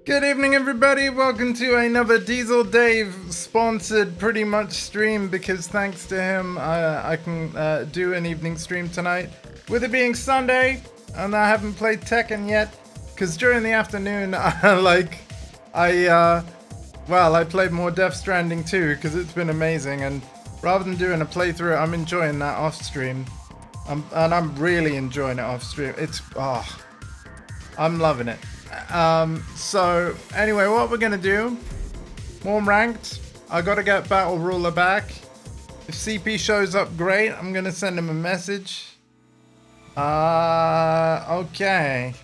Good evening, everybody. Welcome to another Diesel Dave sponsored pretty much stream, because thanks to him I can do an evening stream tonight, with it being Sunday and I haven't played Tekken yet, because during the afternoon I played more Death Stranding 2 because it's been amazing, and rather than doing a playthrough, I'm enjoying that off stream. I'm really enjoying it off stream. I'm loving it. So anyway, what we're gonna do, more ranked. I gotta get Battle Ruler back. If CP shows up, great. I'm gonna send him a message. Okay.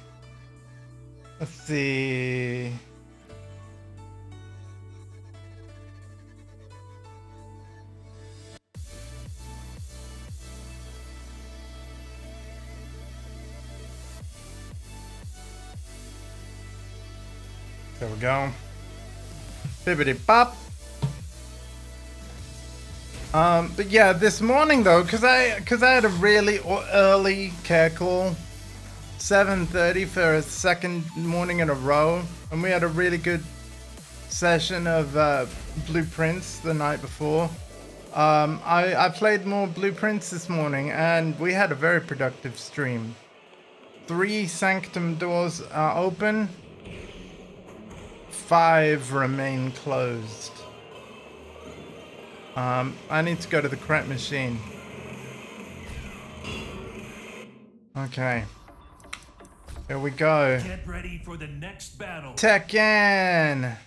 Let's see. There we go. Bibbidi bop. But yeah, this morning though, cause I had a really early care call, 7:30 for a second morning in a row, and we had a really good session of Blueprints the night before. I played more Blueprints this morning, and we had a very productive stream. 3 Sanctum doors are open. 5 remain closed. I need to go to the crap machine. Okay. Here we go. Get ready for the next battle. Tekken!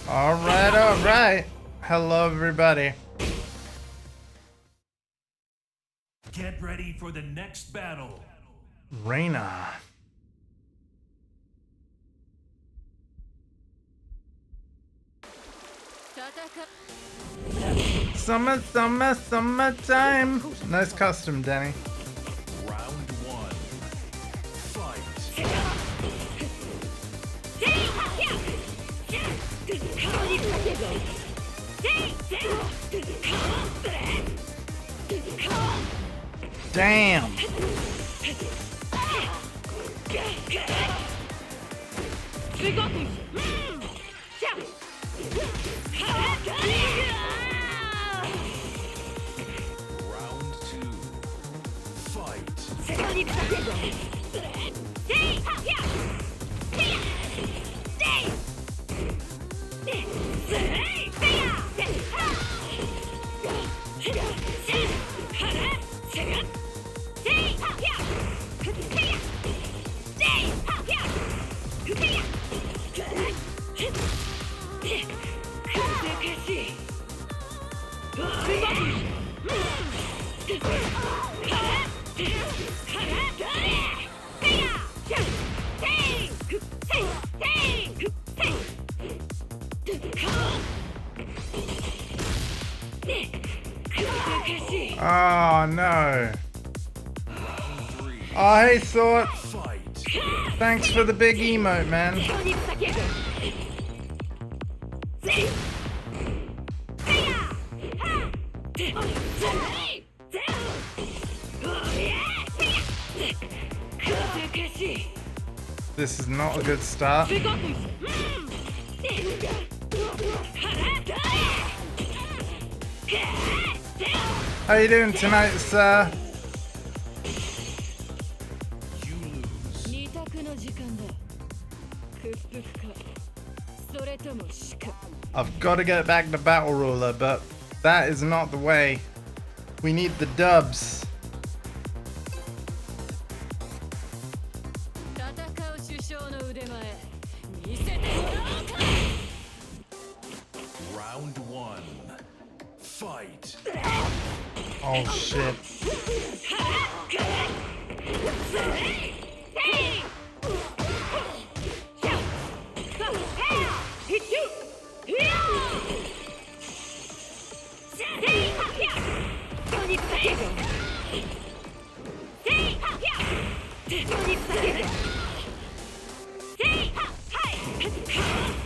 Alright. Hello, everybody. Get ready for the next battle. Reina. Summertime. Nice custom, Danny. Round 1. Fight. Damn. Round 2. Fight. Oh no. Round 3. Oh, hey, Sword. Fight. Thanks for the big emote, man. This is not a good start. How you doing tonight, sir? You lose. I've got to get back to Battle Ruler, but that is not the way. We need the dubs. Round 1. Fight. Oh shit.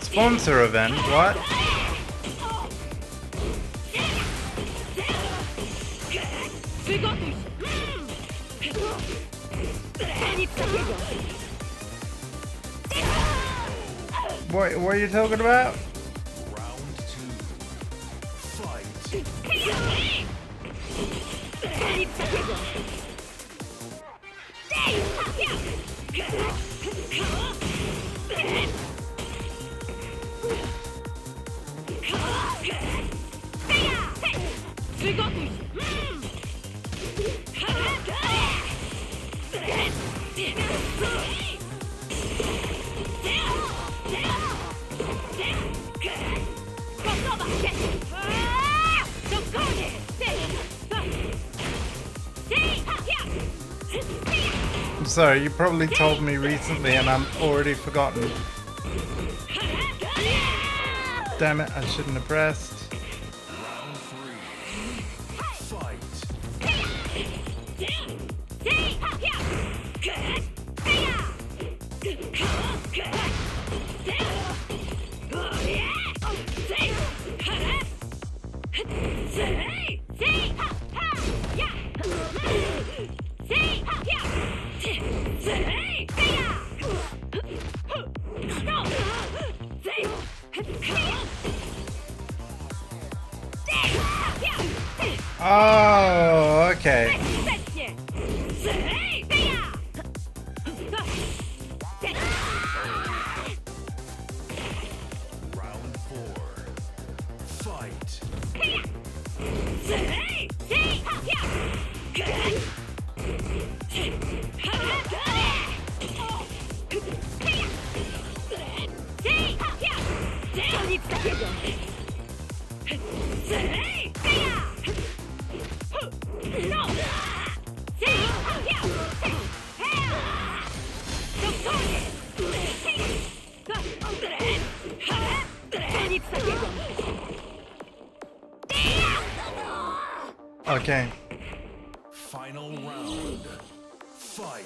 Sponsor event, what? What are you talking about? Round 2. Fight. I'm sorry, you probably told me recently and I'm already forgotten. Damn it, I shouldn't have pressed. Round 3. Fight. Oh, okay. Round 4. Fight. Okay. Final round. Fight.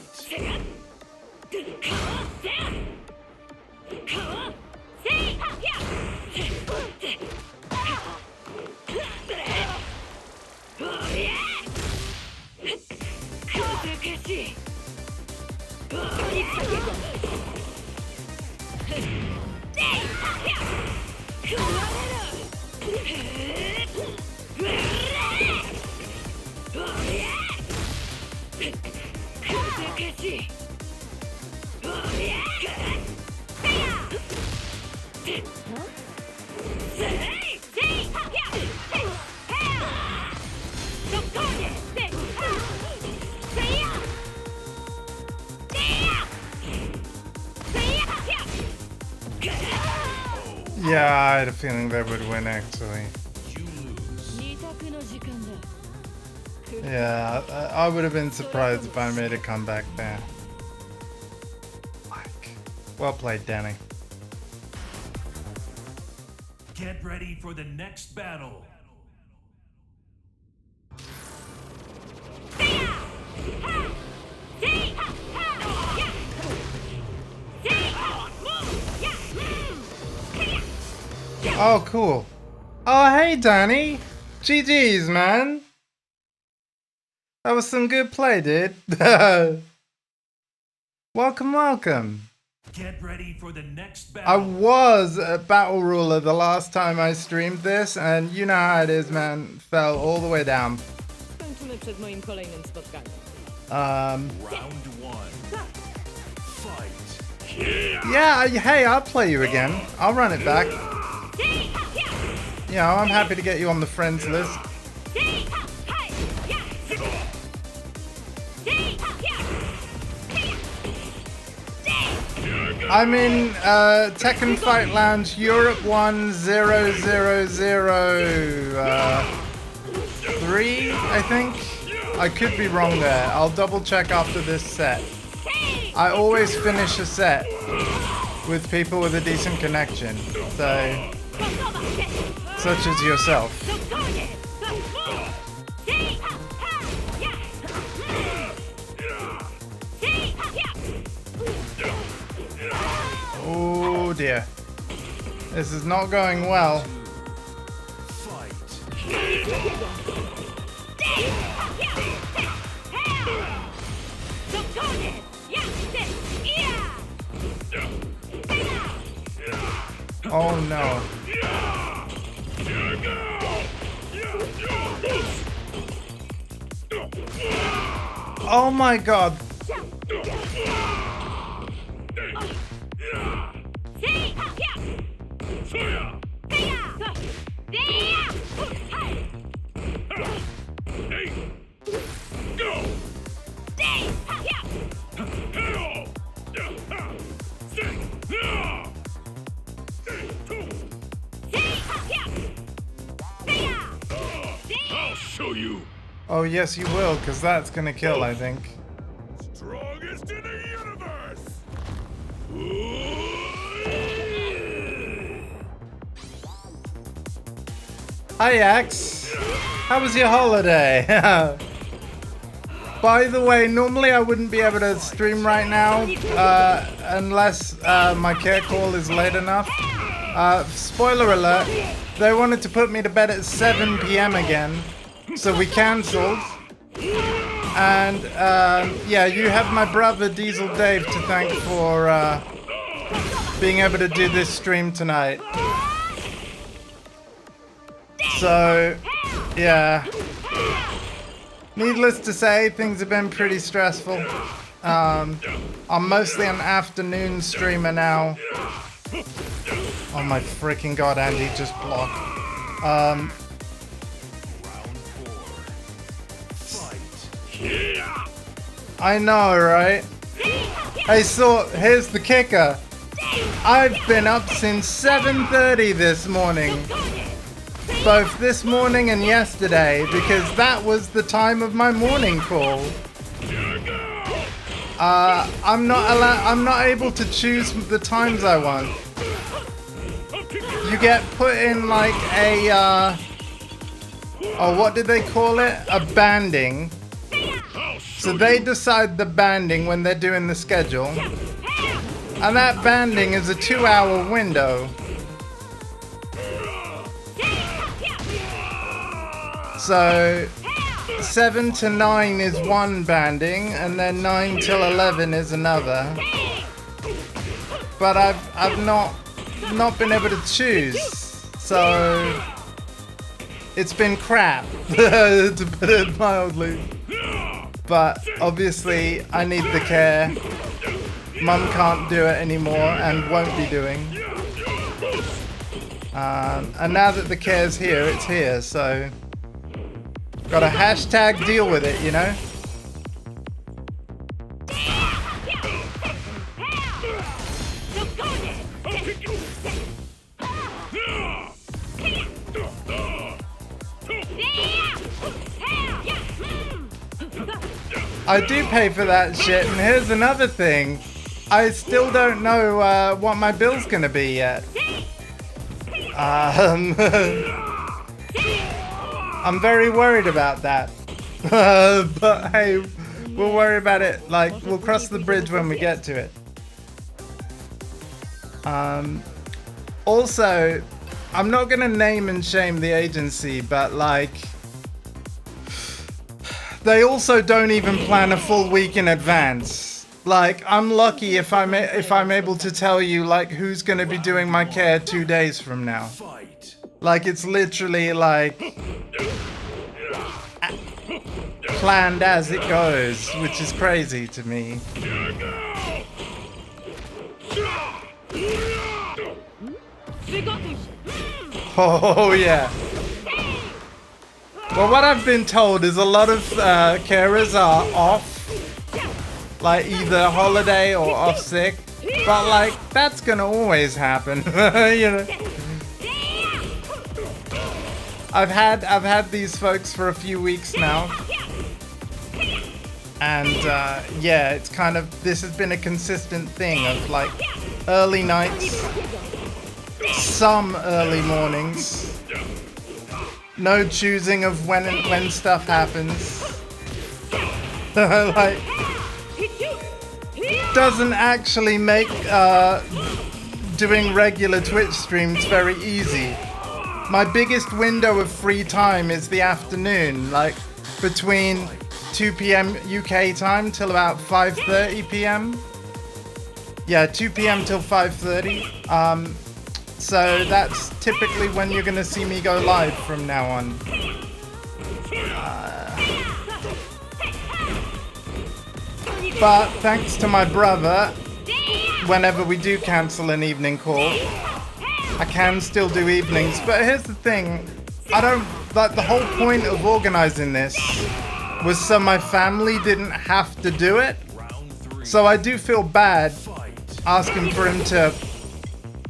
Yeah, I had a feeling they would win actually. You lose. Yeah, I would have been surprised if I made a comeback there. Like, well played, Danny. Get ready for the next battle. Oh, cool. Oh, hey, Danny. GG's, man. That was some good play, dude. Welcome, welcome. Get ready for the next I battle. was a battle ruler the last time I streamed this, and you know how it is, man. Fell all the way down. Skończymy przed moim kolejnym spotkaniem. Round 1. Fight. Yeah, hey, I'll play you again. I'll run it back. You know, I'm happy to get you on the friends list. I'm in Tekken Fight Lounge Europe 1000. 3, I think. I could be wrong there. I'll double check after this set. I always finish a set with people with a decent connection. So, such as yourself. Oh dear. This is not going well. Oh no. Oh my god. I'll show you. Oh yes you will, because that's gonna kill, I think. Strongest in the universe. Hi Axe! How was your holiday? By the way, normally I wouldn't be able to stream right now unless my care call is late enough. Spoiler alert, they wanted to put me to bed at 7 PM again, so we cancelled. And yeah, you have my brother Diesel Dave to thank for being able to do this stream tonight. So, yeah. Needless to say, things have been pretty stressful. I'm mostly an afternoon streamer now. Oh my freaking god, Andy, just block. I know, right? Hey, so here's the kicker. I've been up since 7:30 this morning. Both this morning and yesterday, because that was the time of my morning call. I'm not able to choose the times I want. You get put in like a oh, what did they call it? A banding. So they decide the banding when they're doing the schedule. And that banding is a 2-hour window. So 7 to 9 is one banding, and then 9 till 11 is another. But I've not been able to choose, so it's been crap, to put it mildly. But obviously I need the care. Mum can't do it anymore and won't be doing. And now that the care's here, it's here, so gotta hashtag deal with it, you know? I do pay for that shit, and here's another thing. I still don't know what my bill's gonna be yet. I'm very worried about that. But hey, we'll worry about it, like, we'll cross the bridge when we get to it. Also, I'm not gonna name and shame the agency, but like, they also don't even plan a full week in advance. Like, I'm lucky if I'm able to tell you like who's gonna be doing my care 2 days from now. Like, it's literally like planned as it goes, which is crazy to me. Oh yeah. Well, what I've been told is a lot of carers are off, like either holiday or off sick, but like that's gonna always happen, you know. I've had these folks for a few weeks now, and yeah, it's kind of, this has been a consistent thing of like early nights, some early mornings, no choosing of when stuff happens. Like, doesn't actually make doing regular Twitch streams very easy. My biggest window of free time is the afternoon, like between 2 p.m. UK time till about 5:30 p.m. Yeah, 2 p.m. till 5:30. So that's typically when you're gonna see me go live from now on. But thanks to my brother, whenever we do cancel an evening call, I can still do evenings. But here's the thing, I don't, like, the whole point of organizing this was so my family didn't have to do it. So I do feel bad asking for him to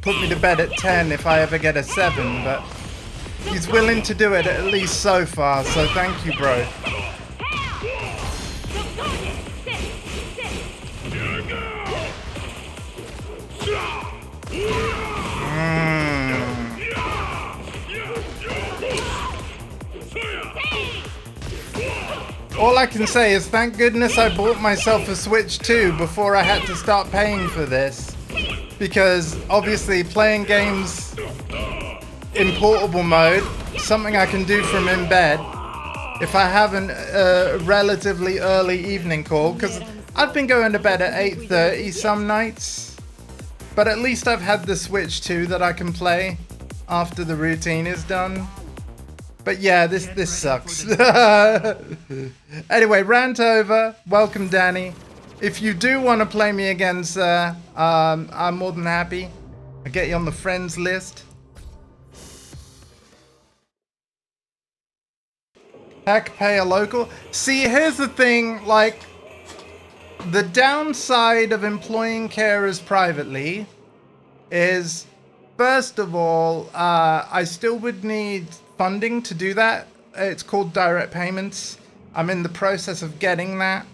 put me to bed at 10 if I ever get a 7, but he's willing to do it at least so far, so thank you, bro. All I can say is thank goodness I bought myself a Switch 2 before I had to start paying for this. Because obviously playing games in portable mode, something I can do from in bed, if I have a relatively early evening call, because I've been going to bed at 8:30 some nights, but at least I've had the Switch 2 that I can play after the routine is done. But yeah, this sucks. Anyway, rant over. Welcome, Danny. If you do want to play me again, sir, I'm more than happy. I'll get you on the friends list. Heck, pay a local. See, here's the thing, like, the downside of employing carers privately is, first of all, I still would need funding to do that. It's called direct payments. I'm in the process of getting that.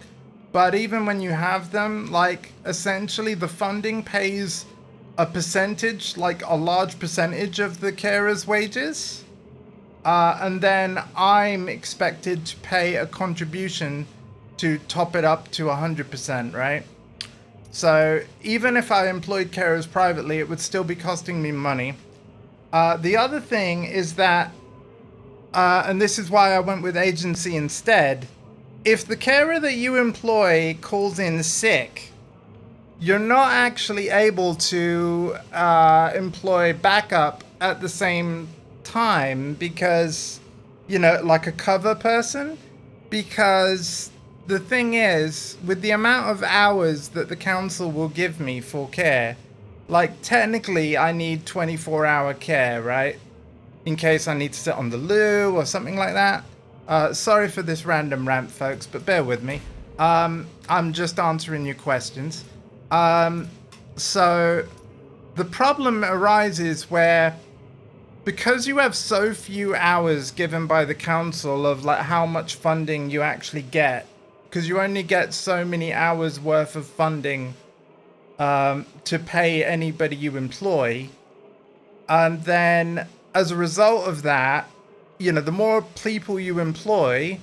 But even when you have them, like, essentially the funding pays a percentage, like a large percentage of the carer's wages. And then I'm expected to pay a contribution to top it up to 100%, right? So even if I employed carers privately, it would still be costing me money. The other thing is that, and this is why I went with agency instead, if the carer that you employ calls in sick, you're not actually able to employ backup at the same time because, you know, like a cover person, because the thing is, with the amount of hours that the council will give me for care, like technically I need 24-hour care, right? In case I need to sit on the loo or something like that. Sorry for this random rant, folks, but bear with me. I'm just answering your questions. So the problem arises where, because you have so few hours given by the council of like how much funding you actually get, because you only get so many hours worth of funding to pay anybody you employ, and then as a result of that, you know, the more people you employ,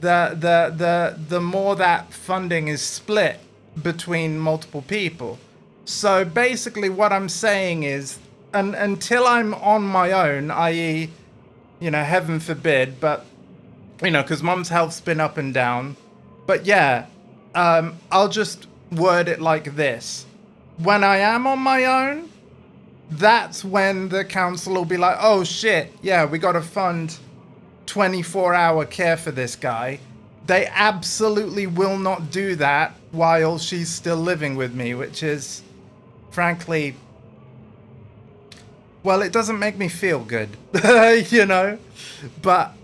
the more that funding is split between multiple people. So basically what I'm saying is, until I'm on my own, i.e., you know, heaven forbid, but, you know, because Mum's health's been up and down. But yeah, I'll just word it like this. When I am on my own, that's when the council will be like, oh shit, yeah, we got to fund 24-hour care for this guy. They absolutely will not do that while she's still living with me, which is, frankly, well, it doesn't make me feel good, you know, but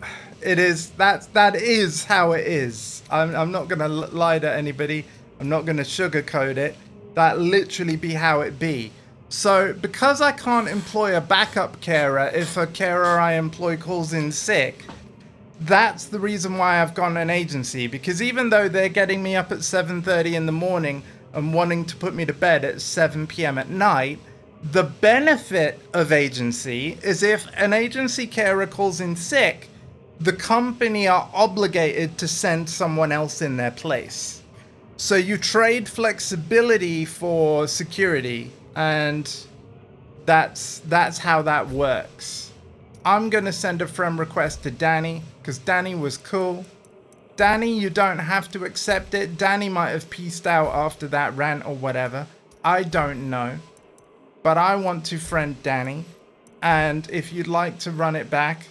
it is, that is how it is. I'm not going to lie to anybody. I'm not going to sugarcoat it. That literally be how it be. So because I can't employ a backup carer if a carer I employ calls in sick, that's the reason why I've gone an agency. Because even though they're getting me up at 7:30 in the morning and wanting to put me to bed at 7 p.m. at night, the benefit of agency is if an agency carer calls in sick, the company are obligated to send someone else in their place. So you trade flexibility for security, and that's how that works. I'm gonna send a friend request to Danny because Danny was cool. Danny, you don't have to accept it. Danny might have peaced out after that rant or whatever. I don't know. But I want to friend Danny. And if you'd like to run it back,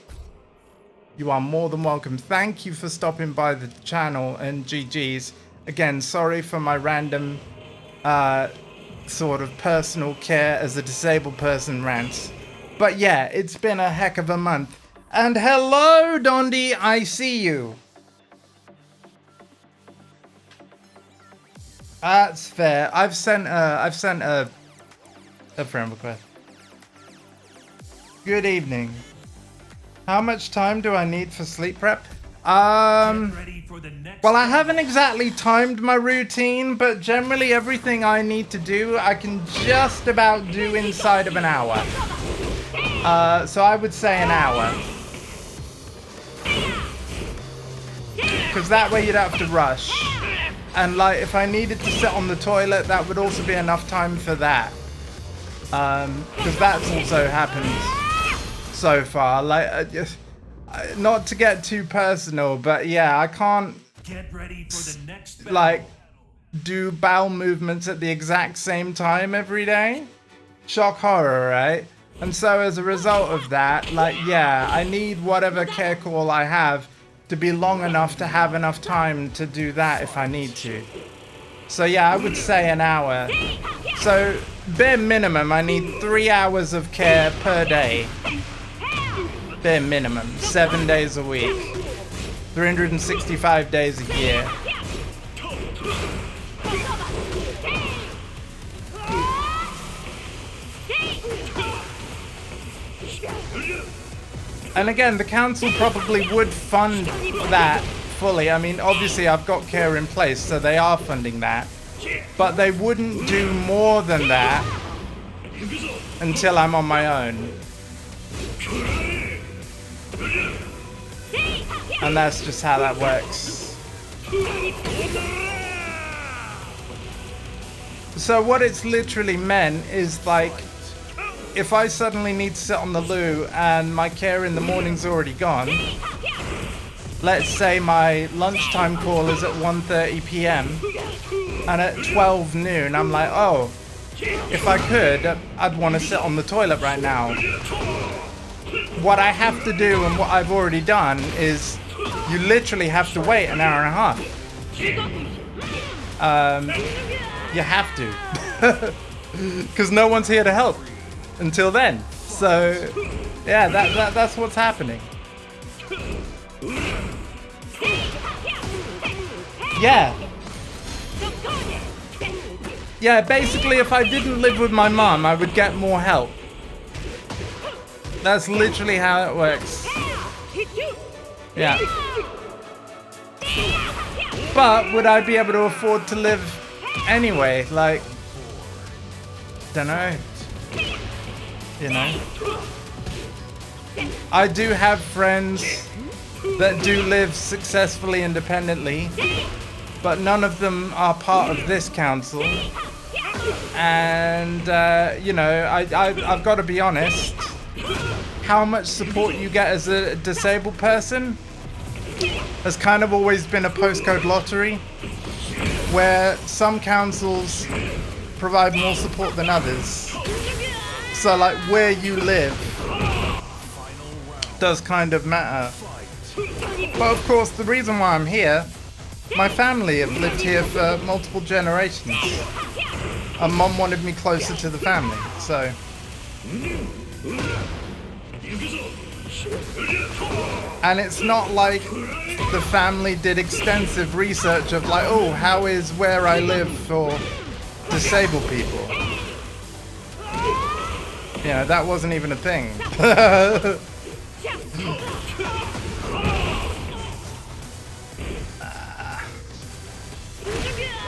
you are more than welcome. Thank you for stopping by the channel, and GG's. Again, sorry for my random sort of personal care as a disabled person rants. But yeah, it's been a heck of a month. And hello, Dondi, I see you. That's fair. I've sent a friend request. Good evening. How much time do I need for sleep prep? Well, I haven't exactly timed my routine, but generally everything I need to do, I can just about do inside of an hour. So I would say an hour. Because that way you don't have to rush. And like, if I needed to sit on the toilet, that would also be enough time for that. Because that's also happened so far. Like, not to get too personal, but yeah, I can't Get ready for the next battle. like do bowel movements at the exact same time every day. Shock horror, right? And so as a result of that, like, yeah, I need whatever care call I have to be long enough to have enough time to do that if I need to. So yeah, I would say an hour. So bare minimum, I need 3 hours of care per day. Bare minimum, 7 days a week, 365 days a year. And again, the council probably would fund that fully. I mean, obviously I've got care in place, so they are funding that. But they wouldn't do more than that until I'm on my own. And that's just how that works. So what it's literally meant is like, if I suddenly need to sit on the loo and my care in the morning's already gone, let's say my lunchtime call is at 1:30 p.m. and at 12 noon I'm like, oh, if I could, I'd want to sit on the toilet right now. What I have to do and what I've already done is you literally have to wait an hour and a half. You have to. Because no one's here to help until then. So, yeah, that's what's happening. Yeah. Yeah, basically if I didn't live with my mum, I would get more help. That's literally how it works. Yeah. But would I be able to afford to live anyway? Like, don't know. You know? I do have friends that do live successfully independently, but none of them are part of this council. And, you know, I've got to be honest. How much support you get as a disabled person has kind of always been a postcode lottery, where some councils provide more support than others. So like where you live does kind of matter. But of course the reason why I'm here, my family have lived here for multiple generations. And Mum wanted me closer to the family, so. And it's not like the family did extensive research of like, oh, how is where I live for disabled people? You know, that wasn't even a thing.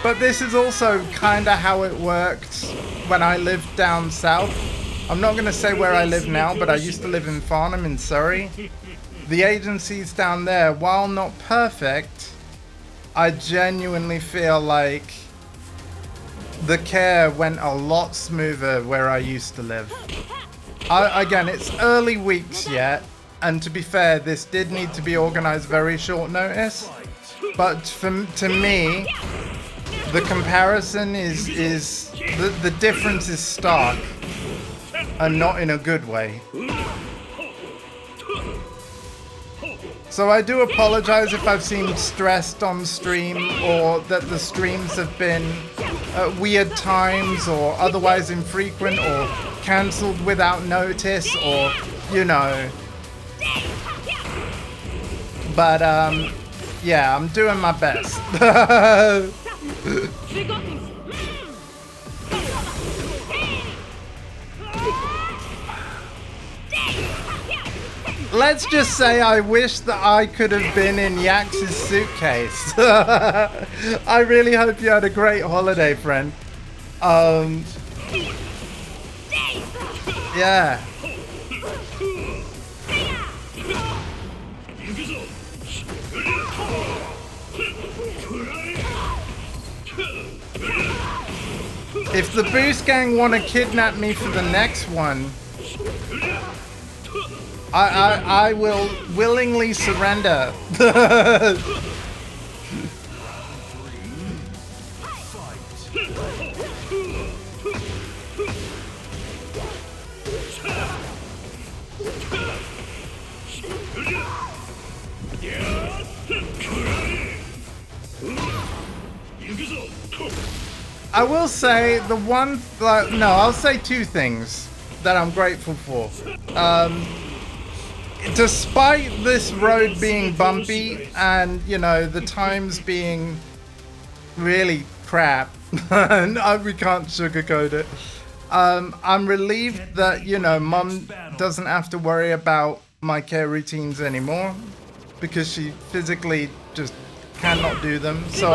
But this is also kind of how it worked when I lived down south. I'm not going to say where I live now, but I used to live in Farnham in Surrey. The agencies down there, while not perfect, I genuinely feel like the care went a lot smoother where I used to live. Again, it's early weeks yet, and to be fair, this did need to be organized very short notice. But to me, the comparison is the difference is stark, and not in a good way. So I do apologize if I've seemed stressed on stream, or that the streams have been at weird times, or otherwise infrequent, or cancelled without notice, or, you know. But, yeah, I'm doing my best. Let's just say I wish that I could have been in Yax's suitcase. I really hope you had a great holiday, friend. Yeah. If the Boost Gang want to kidnap me for the next one, I will willingly surrender. I will say the one, no, I'll say two things that I'm grateful for. Despite this road being bumpy and, you know, the times being really crap, and we can't sugarcoat it, I'm relieved that, you know, Mum doesn't have to worry about my care routines anymore, because she physically just cannot do them. So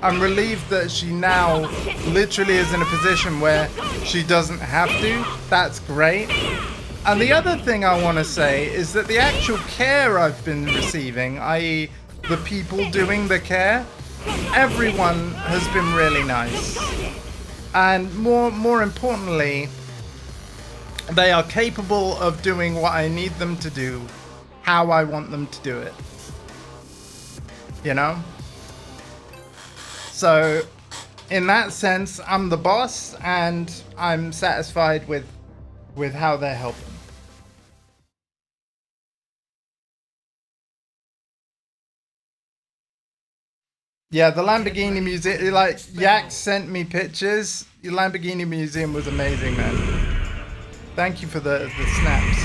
I'm relieved that she now literally is in a position where she doesn't have to. That's great. And the other thing I want to say is that the actual care I've been receiving, i.e. the people doing the care, everyone has been really nice. And more importantly, they are capable of doing what I need them to do, how I want them to do it. You know? So, in that sense, I'm the boss, and I'm satisfied with how they're helping. Yeah, the Lamborghini Museum, like, Yak sent me pictures. Your Lamborghini Museum was amazing, man. Thank you for the snaps.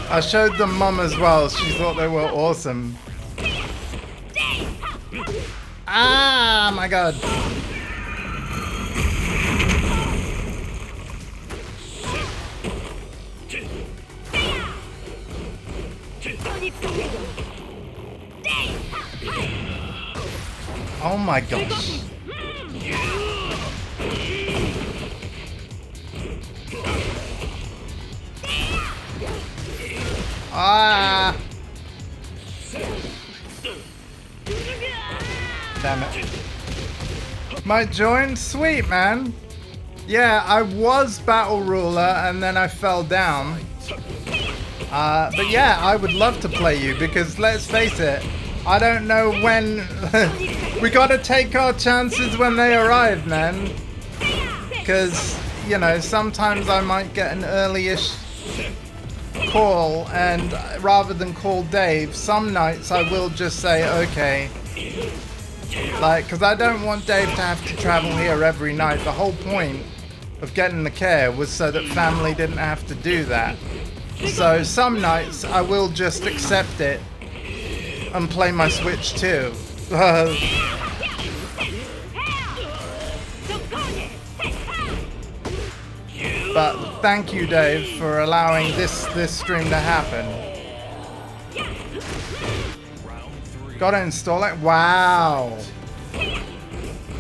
I showed them Mum as well. She thought they were awesome. Ah, my God. Oh my gosh. Ah! Damn it. Might join? Sweet, man. Yeah, I was battle ruler and then I fell down. But yeah, I would love to play you because let's face it, I don't know when... we gotta take our chances when they arrive, man. Because, you know, sometimes I might get an early-ish call, and rather than call Dave, some nights I will just say, okay. Like, because I don't want Dave to have to travel here every night. The whole point of getting the care was so that family didn't have to do that. So some nights I will just accept it and play my Switch too. But thank you, Dave, for allowing this stream to happen. Gotta install it? Wow.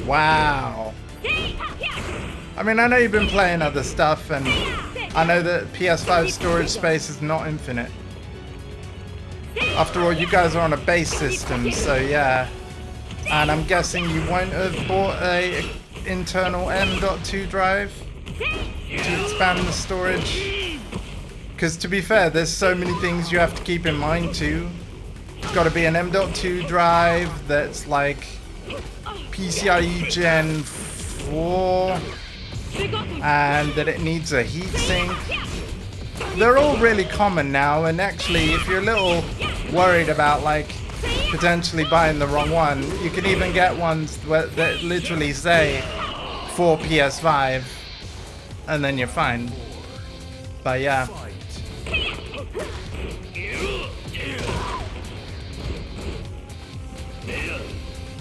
Wow. I mean, I know you've been playing other stuff, and I know that PS5 storage space is not infinite. After all, you guys are on a base system, so yeah. And I'm guessing you won't have bought a internal M.2 drive to expand the storage. Because to be fair, there's so many things you have to keep in mind too. It's got to be an M.2 drive that's like PCIe Gen 4, and that it needs a heatsink. They're all really common now, and actually if you're a little worried about like potentially buying the wrong one, you can even get ones that literally say for PS5, and then you're fine. But yeah.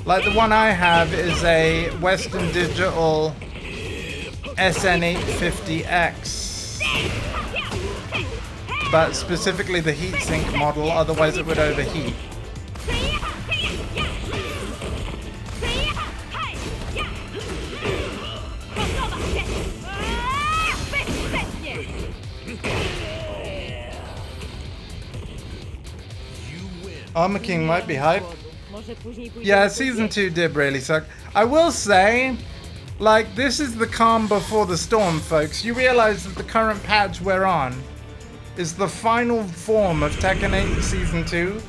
Like the one I have is a Western Digital SN850X, but specifically the heatsink model, otherwise it would overheat. Armor King might be hype. Yeah, Season 2 did really suck. I will say, like, this is the calm before the storm, folks. You realize that the current patch we're on is the final form of Tekken 8 Season 2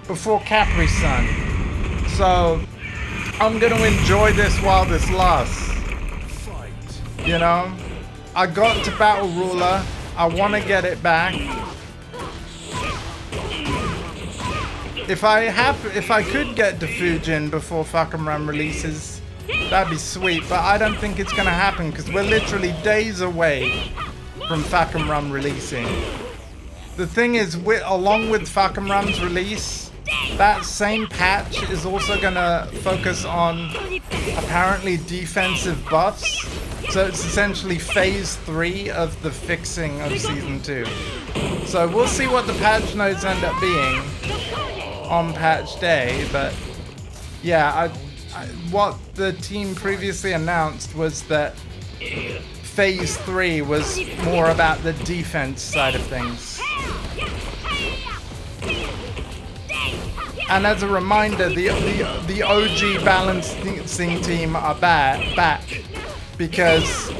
before Capri Sun. So, I'm gonna enjoy this while this lasts. You know? I got to Battle Ruler. I want to get it back. If I could get to Fujin before Fucking Run releases, that'd be sweet, but I don't think it's gonna happen because we're literally days away from Fucking Run releasing. The thing is, along with Fucking Run's release, that same patch is also gonna focus on apparently defensive buffs. So it's essentially phase 3 of the fixing of Season 2. So we'll see what the patch notes end up being on patch day, but yeah, what the team previously announced was that phase 3 was more about the defense side of things. And as a reminder, the OG balancing team are back because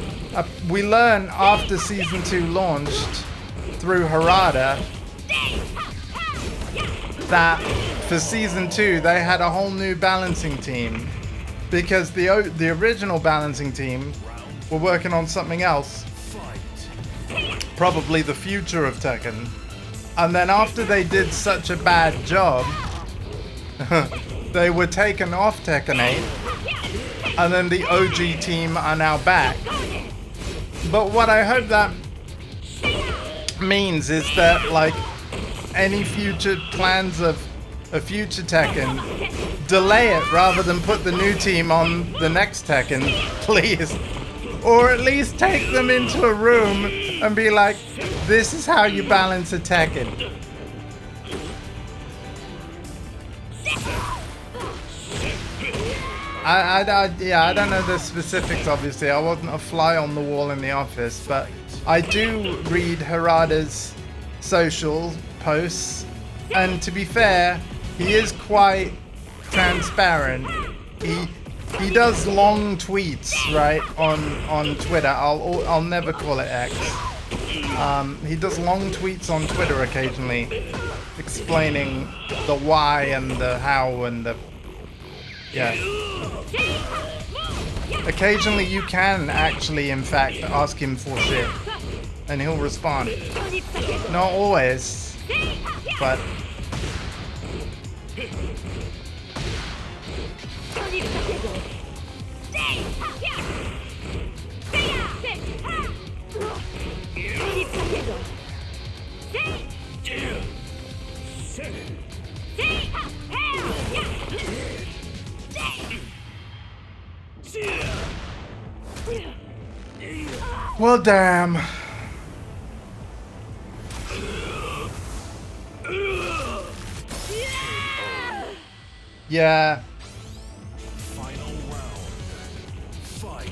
we learned after Season 2 launched through Harada that for Season 2 they had a whole new balancing team because the original balancing team were working on something else, probably the future of Tekken, and then after they did such a bad job they were taken off Tekken 8, and then the OG team are now back. But what I hope that means is that, like, any future plans of a future Tekken, delay it rather than put the new team on the next Tekken, please. Or at least take them into a room and be like, this is how you balance a Tekken. I don't know the specifics, obviously. I wasn't a fly on the wall in the office, but I do read Harada's social posts, and to be fair, he is quite transparent. He does long tweets, right, on Twitter. I'll never call it X. He does long tweets on Twitter occasionally, explaining the why and the how and the yeah. Occasionally you can actually, in fact, ask him for shit, and he'll respond. Not always, but well, damn. Yeah. Final round. Fight.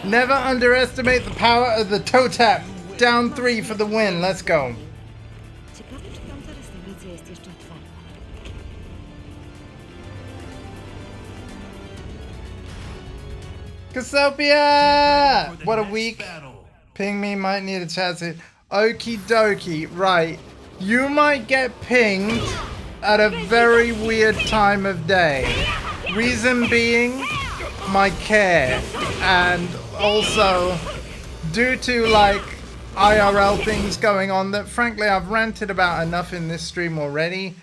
Never underestimate the power of the toe tap. Down 3 for the win. Let's go. Ciekawe, czy tamta restauracja jest jeszcze otwarta. Casopia! For the What a next week. battle. Ping me, might need a chat. Okie dokie. Right. You might get pinged at a very weird time of day. Reason being, my care. And also, due to like IRL things going on that frankly I've ranted about enough in this stream already,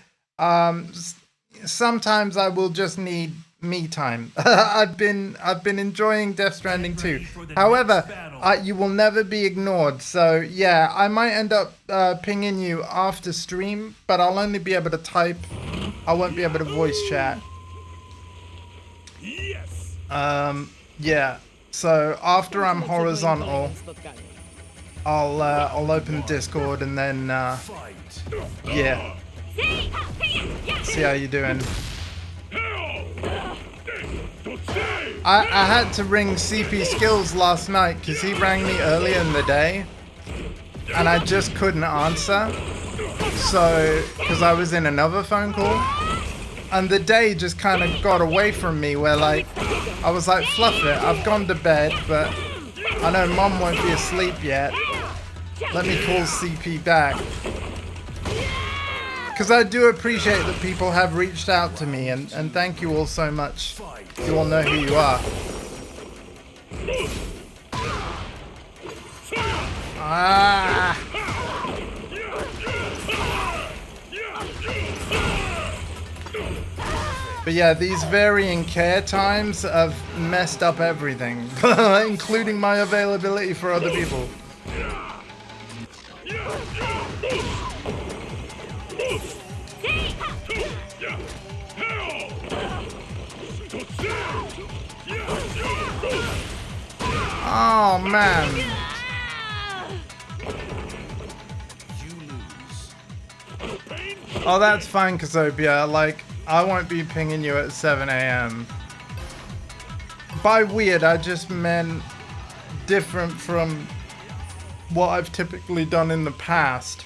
sometimes I will just need me time. I've been enjoying Death Stranding 2. However, you will never be ignored. So yeah, I might end up pinging you after stream, but I'll only be able to type. I won't be able to voice chat. Yes. Yeah. So after I'm Skończymy przed moim horizontal, kolejnym spotkaniu. I'll open Discord and then Fight. yeah. See how you doing. I had to ring CP Skills last night because he rang me earlier in the day and I just couldn't answer. So, because I was in another phone call and the day just kind of got away from me where like, I was like, fluff it, I've gone to bed, but I know mom won't be asleep yet. Let me call CP back. Because I do appreciate that people have reached out to me and thank you all so much. You all know who you are. Ah! But yeah, these varying care times have messed up everything, including my availability for other people. Oh man. Oh, that's fine, Kazopia. Like, I won't be pinging you at 7 a.m. By weird, I just meant different from what I've typically done in the past.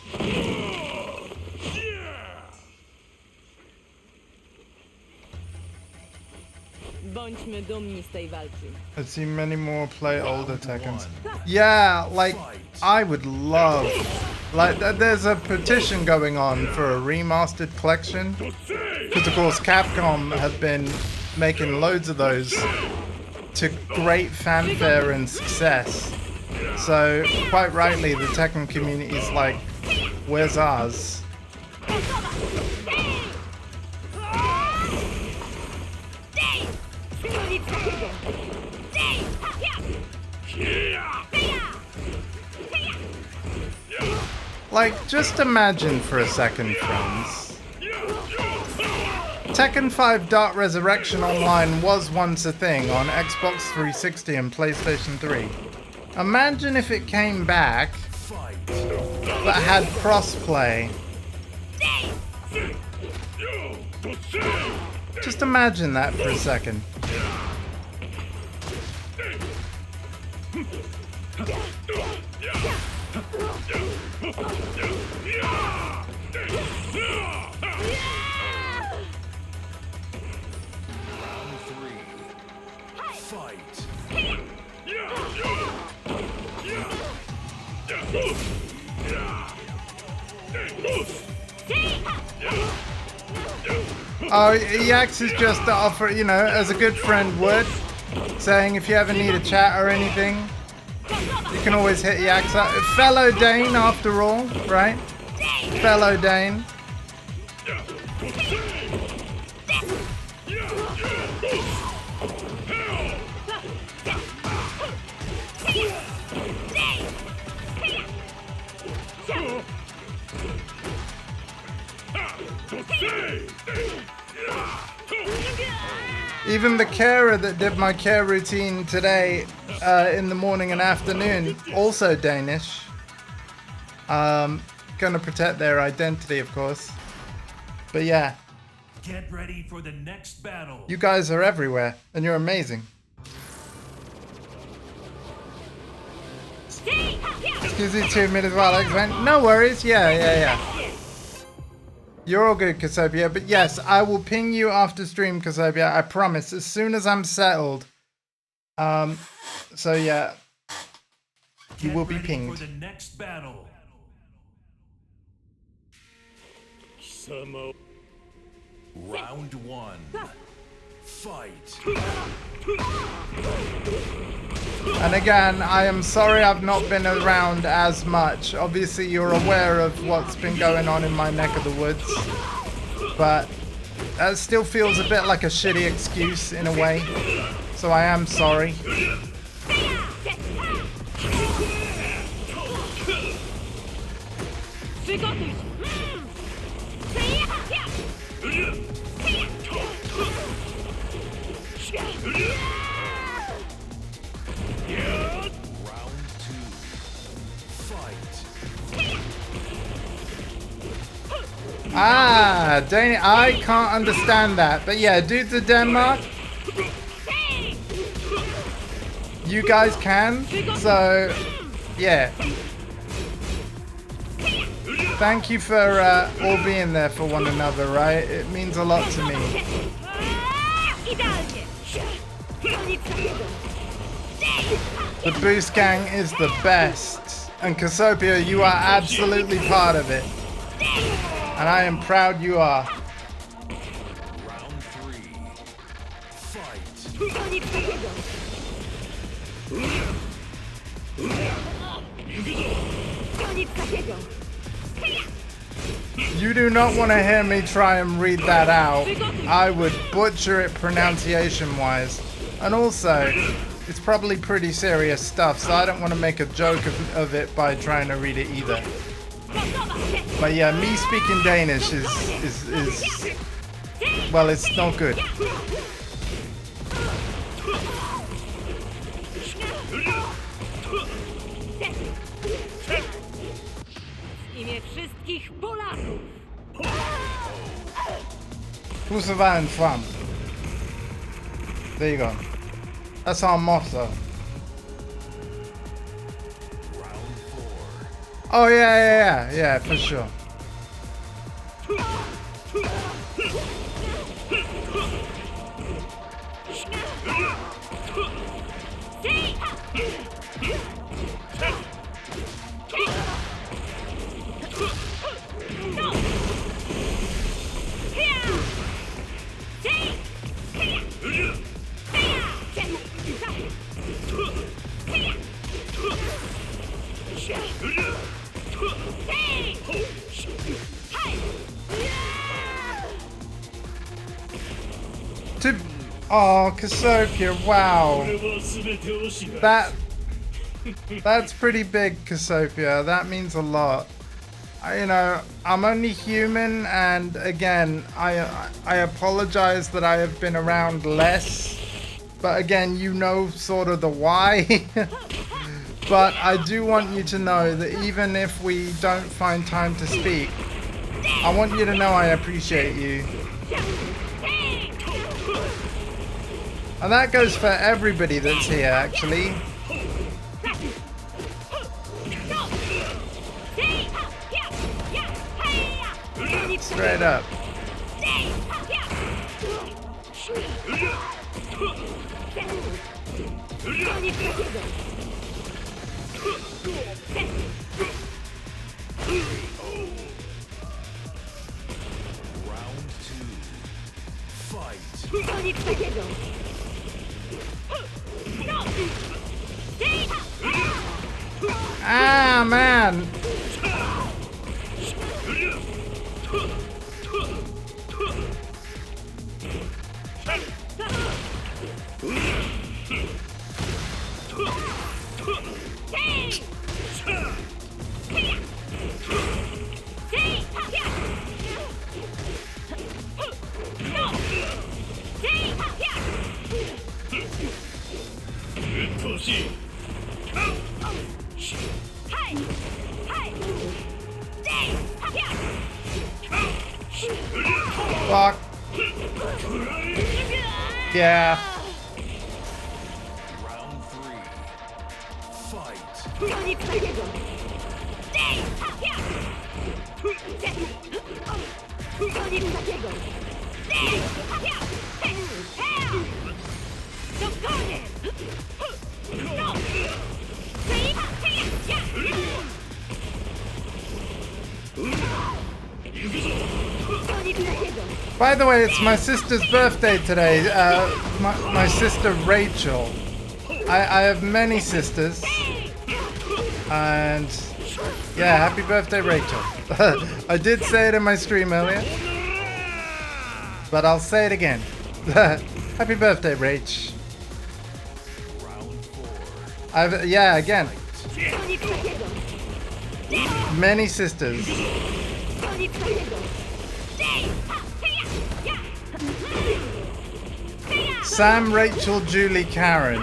Bądźmy dumni z tej walki. I've seen many more play older Tekkens. Yeah, like, I would love... Like, there's a petition going on for a remastered collection. Because, of course, Capcom have been making loads of those to great fanfare and success. So, quite rightly, the Tekken community is like, where's ours? Like, just imagine for a second, friends. Tekken 5 Dark Resurrection Online was once a thing on Xbox 360 and PlayStation 3. Imagine if it came back, but had crossplay. Just imagine that for a second. Fight. Oh, Yax is just to offer, you know, as a good friend would, saying if you ever need a chat or anything, you can always hit Yax up. Fellow Dane, after all, right? Fellow Dane. Even the carer that did my care routine today in the morning and afternoon, also Danish. Gonna protect their identity, of course. But yeah. Get ready for the next battle. You guys are everywhere, and you're amazing. Excuse me 2 minutes while I explain. No worries, yeah. You're all good, Casopia. But yes, I will ping you after stream, Casopia. I promise, as soon as I'm settled. So yeah, you will be pinged. For the next battle. Round 1. Fight. And again, I am sorry I've not been around as much. Obviously, you're aware of what's been going on in my neck of the woods. But that still feels a bit like a shitty excuse in a way. So I am sorry. Ah, Dane, I can't understand that. But yeah, dudes of Denmark, you guys can. So, yeah. Thank you for all being there for one another, right? It means a lot to me. The Boost Gang is the best. And Casopia, you are absolutely part of it. And I am proud you are. Round 3. Fight. You do not want to hear me try and read that out. I would butcher it pronunciation-wise. And also, it's probably pretty serious stuff, so I don't want to make a joke of it by trying to read it either. But yeah, me speaking Danish is well, it's not good. Głosowałem Trump. There you go. That's our motto. Oh yeah, for sure. Oh, Casopia, wow. That's pretty big, Casopia. That means a lot. You know, I'm only human, and again, I apologize that I have been around less. But again, you know sort of the why. But I do want you to know that even if we don't find time to speak, I want you to know I appreciate you. And that goes for everybody that's here, actually. Straight up. Fight. Nic takiego! Ah, man. Fuck. Yeah. Round 3. Fight. Nic takiego! Nic takiego! To koniec! Nic takiego! By the way, it's my sister's birthday today. My sister Rachel. I have many sisters. And yeah, happy birthday, Rachel. I did say it in my stream earlier, but I'll say it again. Happy birthday, Rach. Round 4. Yeah, again, Nic takiego! many sisters. Nic takiego! Sam, Rachel, Julie, Karen.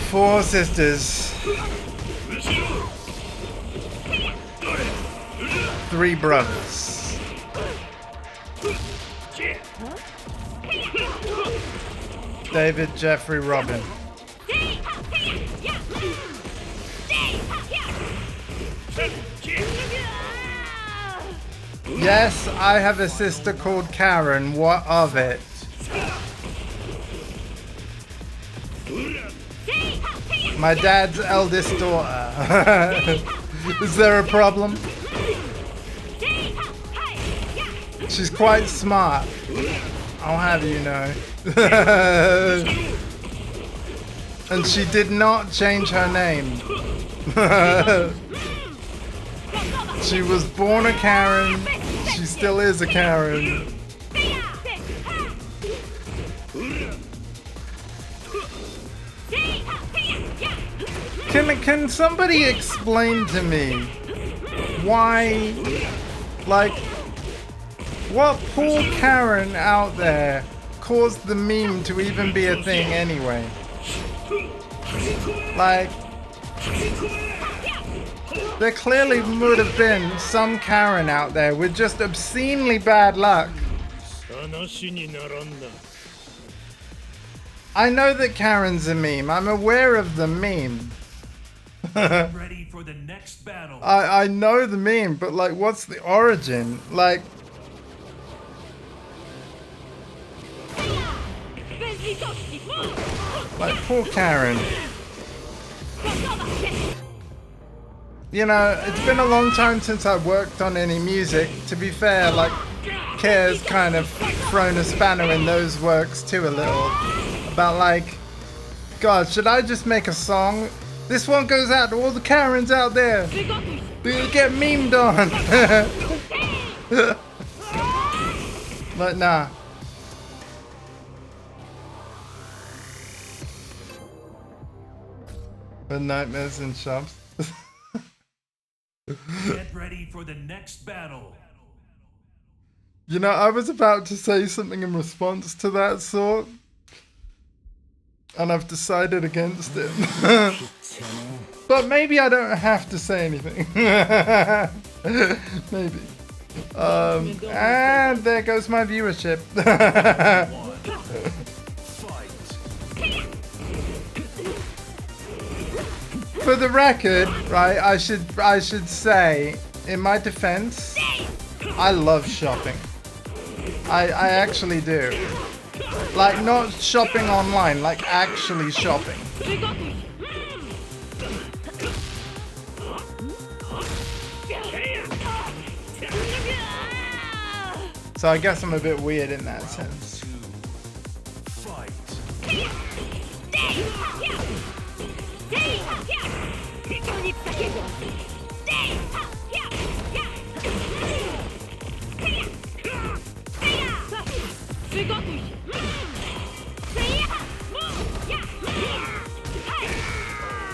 4 sisters. 3 brothers. David, Jeffrey, Robin. Yes, I have a sister called Karen. What of it? My dad's eldest daughter. Is there a problem? She's quite smart. I'll have you know. And she did not change her name. She was born a Karen. She still is a Karen. Can somebody explain to me why, like, what poor Karen out there caused the meme to even be a thing anyway? Like, there clearly would have been some Karen out there with just obscenely bad luck. I know that Karen's a meme. I'm aware of the meme. Ready for the next battle. I know the meme, but like, what's the origin? Like, poor Karen. You know, it's been a long time since I worked on any music. To be fair, like, Care's kind of thrown a spanner in those works too a little. About like, God, should I just make a song? This one goes out to all the Karens out there. They'll get memed on. But nah. The nightmares in shops. Get ready for the next battle. You know, I was about to say something in response to that sort, and I've decided against it. But maybe I don't have to say anything. Maybe. And there goes my viewership. For the record, right, I should say, in my defense, I love shopping. I actually do. Like, not shopping online, like actually shopping. So I guess I'm a bit weird in that sense. Fight.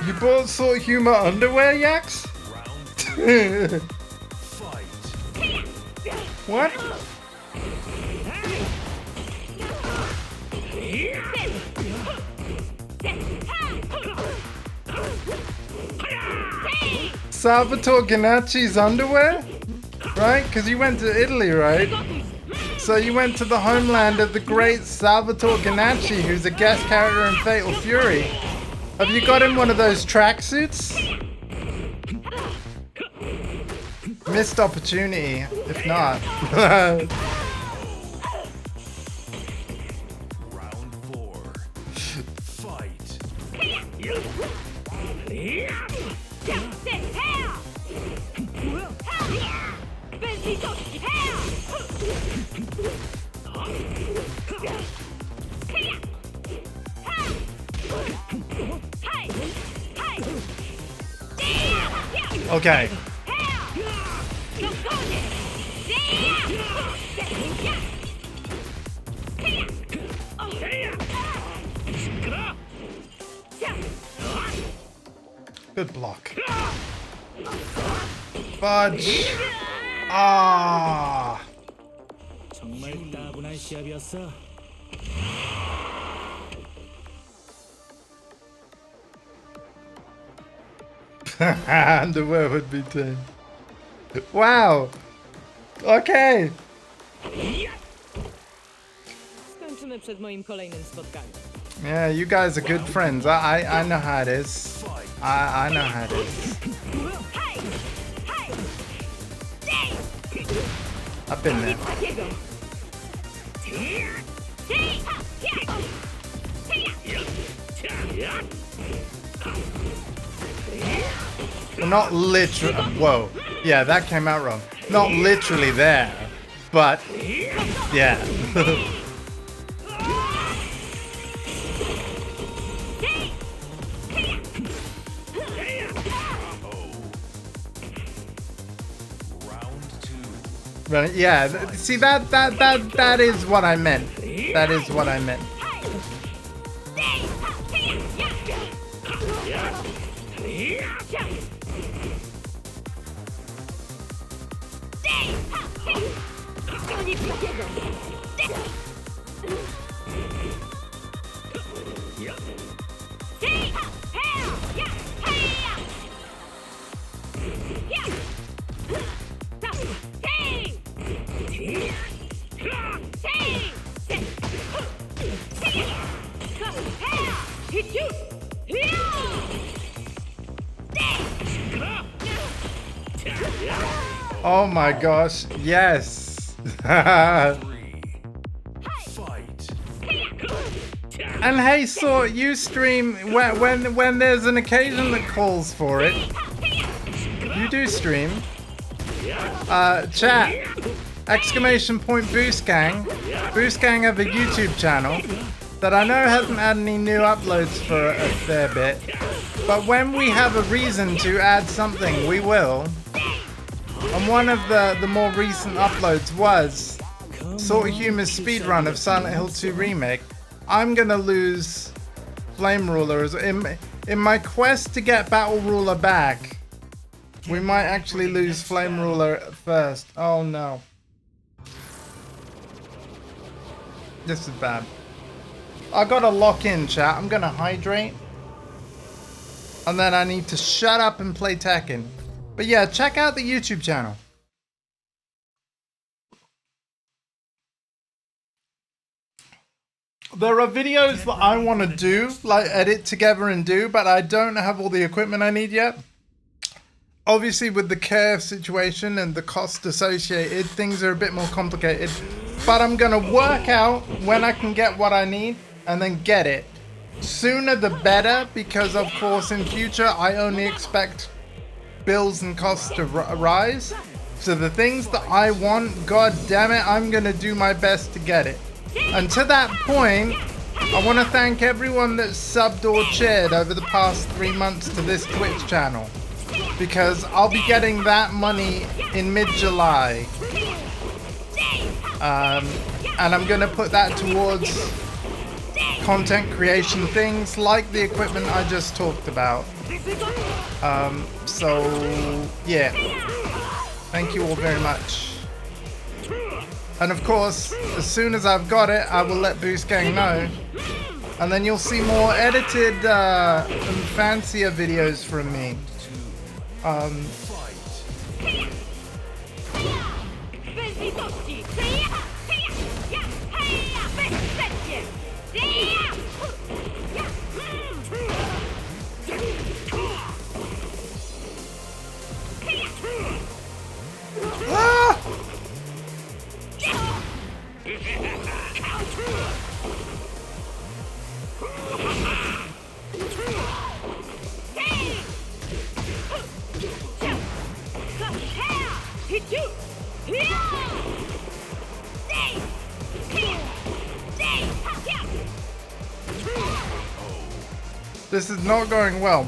You bought Sort of Humor underwear, Yax? Round fight. What? Salvatore Ganacci's underwear? Right? Because you went to Italy, right? So you went to the homeland of the great Salvatore Ganacci, who's a guest character in Fatal Fury. Have you got him one of those tracksuits? Missed opportunity, if not. Round 4. Fight. Okay. Good block. Fudge. Ah. 정말 따분한 시합이었어. Underwear would be 10. Wow. Okay. Skończymy przed moim kolejnym spotkaniem. Yeah, you guys are good friends. I know how it is. I know how it is. I've been there. Well, not literally. Whoa. Yeah, that came out wrong. Not literally there, but yeah. Right, yeah, see that is what I meant. That is what I meant. Oh my gosh, yes. And hey, so you stream when there's an occasion that calls for it. You do stream. Chat. Exclamation point Boost Gang. Boost Gang have a YouTube channel that I know hasn't had any new uploads for a fair bit. But when we have a reason to add something, we will. And one of the more recent uploads was Sort of Humor's speedrun of Silent Hill 2 Remake. I'm gonna lose Flame Ruler. In my quest to get Battle Ruler back, we might actually lose Flame Ruler first. Oh no. This is bad. I gotta lock in, chat. I'm gonna hydrate. And then I need to shut up and play Tekken. But yeah, check out the YouTube channel. There are videos that I want to do, like edit together and do, but I don't have all the equipment I need yet. Obviously, with the care situation and the cost associated, things are a bit more complicated. But I'm going to work out when I can get what I need and then get it. Sooner the better, because of course in future I only expect bills and costs to rise. So the things that I want, god damn it, I'm gonna do my best to get it. And to that point, I want to thank everyone that's subbed or cheered over the past 3 months to this Twitch channel. Because I'll be getting that money in mid-July. And I'm gonna put that towards content creation things like the equipment I just talked about. So yeah, thank you all very much. And of course, as soon as I've got it, I will let Boost Gang know. And then you'll see more edited and fancier videos from me. Ah! This is not going well.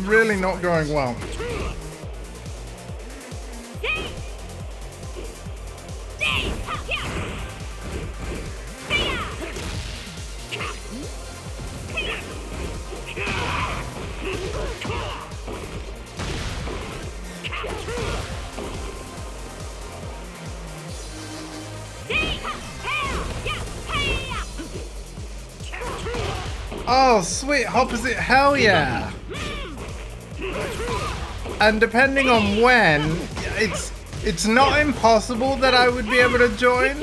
Really not going well. Oh, sweet opposite, hell yeah! And depending on when, it's not impossible that I would be able to join.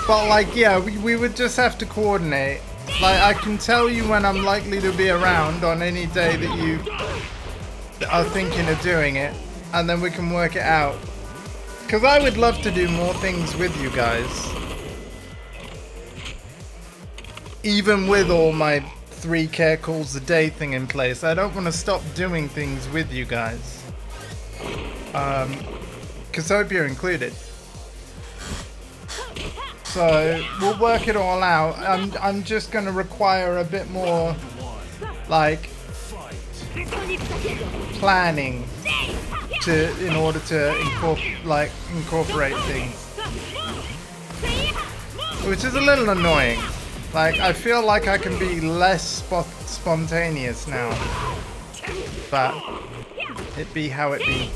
But like, yeah, we would just have to coordinate. Like, I can tell you when I'm likely to be around on any day that you are thinking of doing it, and then we can work it out. Because I would love to do more things with you guys. Even with all my 3 care calls a day thing in place, I don't want to stop doing things with you guys. Casopia included. So we'll work it all out. I'm just going to require a bit more, like, planning in order to incorporate things, which is a little annoying. Like, I feel like I can be less spontaneous now, but it be how it be.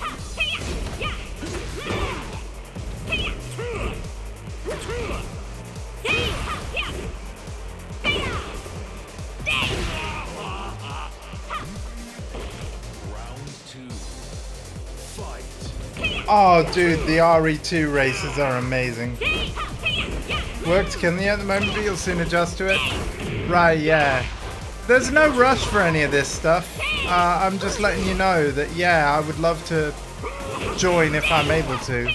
Oh, dude, the RE2 races are amazing. Works killing at the moment, but you'll soon adjust to it. Right, yeah. There's no rush for any of this stuff. I'm just letting you know that, yeah, I would love to join if I'm able to.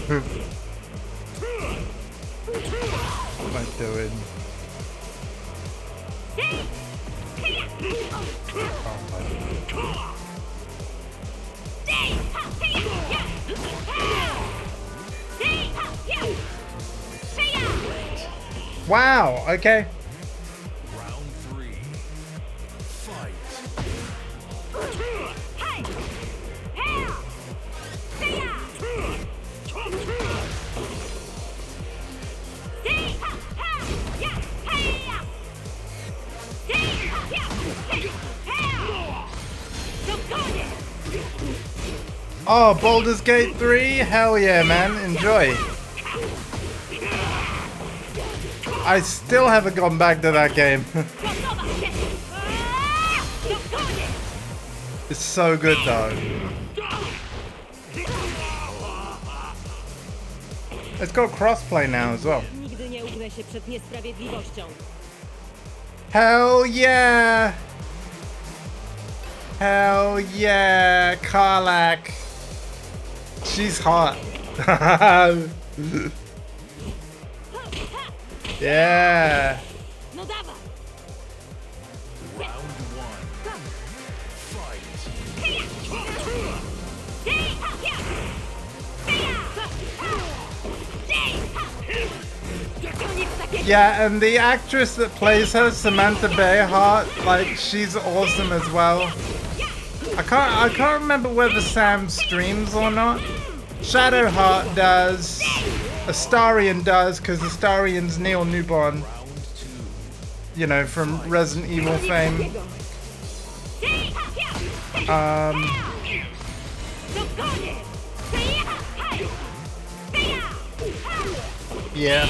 What am I doing? Oh my. Wow, okay. Round 3. Fight. Oh, Baldur's Gate 3? Hell yeah, man. Enjoy. I still haven't gone back to that game. It's so good though. It's got crossplay now as well. Nigdy nie ugnę się przed niesprawiedliwością. Hell yeah! Hell yeah, Karlak. She's hot. Yeah. No dawaj! Round one. Fight. Yeah, and the actress that plays her, Samantha Bayhart, like she's awesome as well. I can't remember whether Sam streams or not. Shadowheart does. Astarion does, because Astarion's Neil Newborn. You know, from Resident Evil fame. Yeah.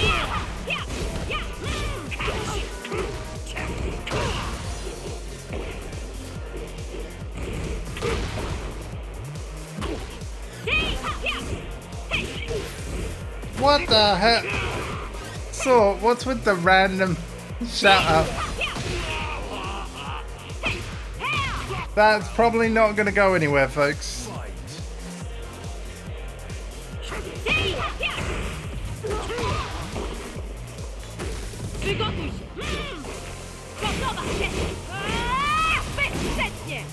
What the heck? So, what's with the random shout out? That's probably not gonna go anywhere, folks. Przygotuj się! Gotowa się! Bezsprzecznie!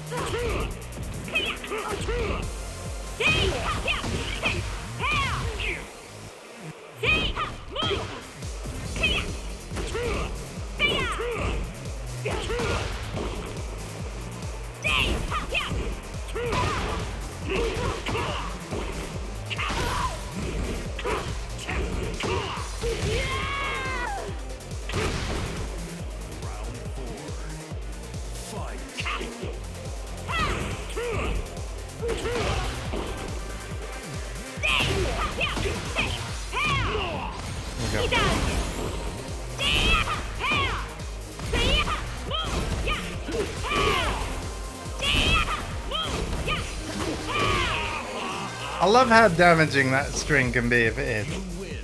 I love how damaging that string can be if it is.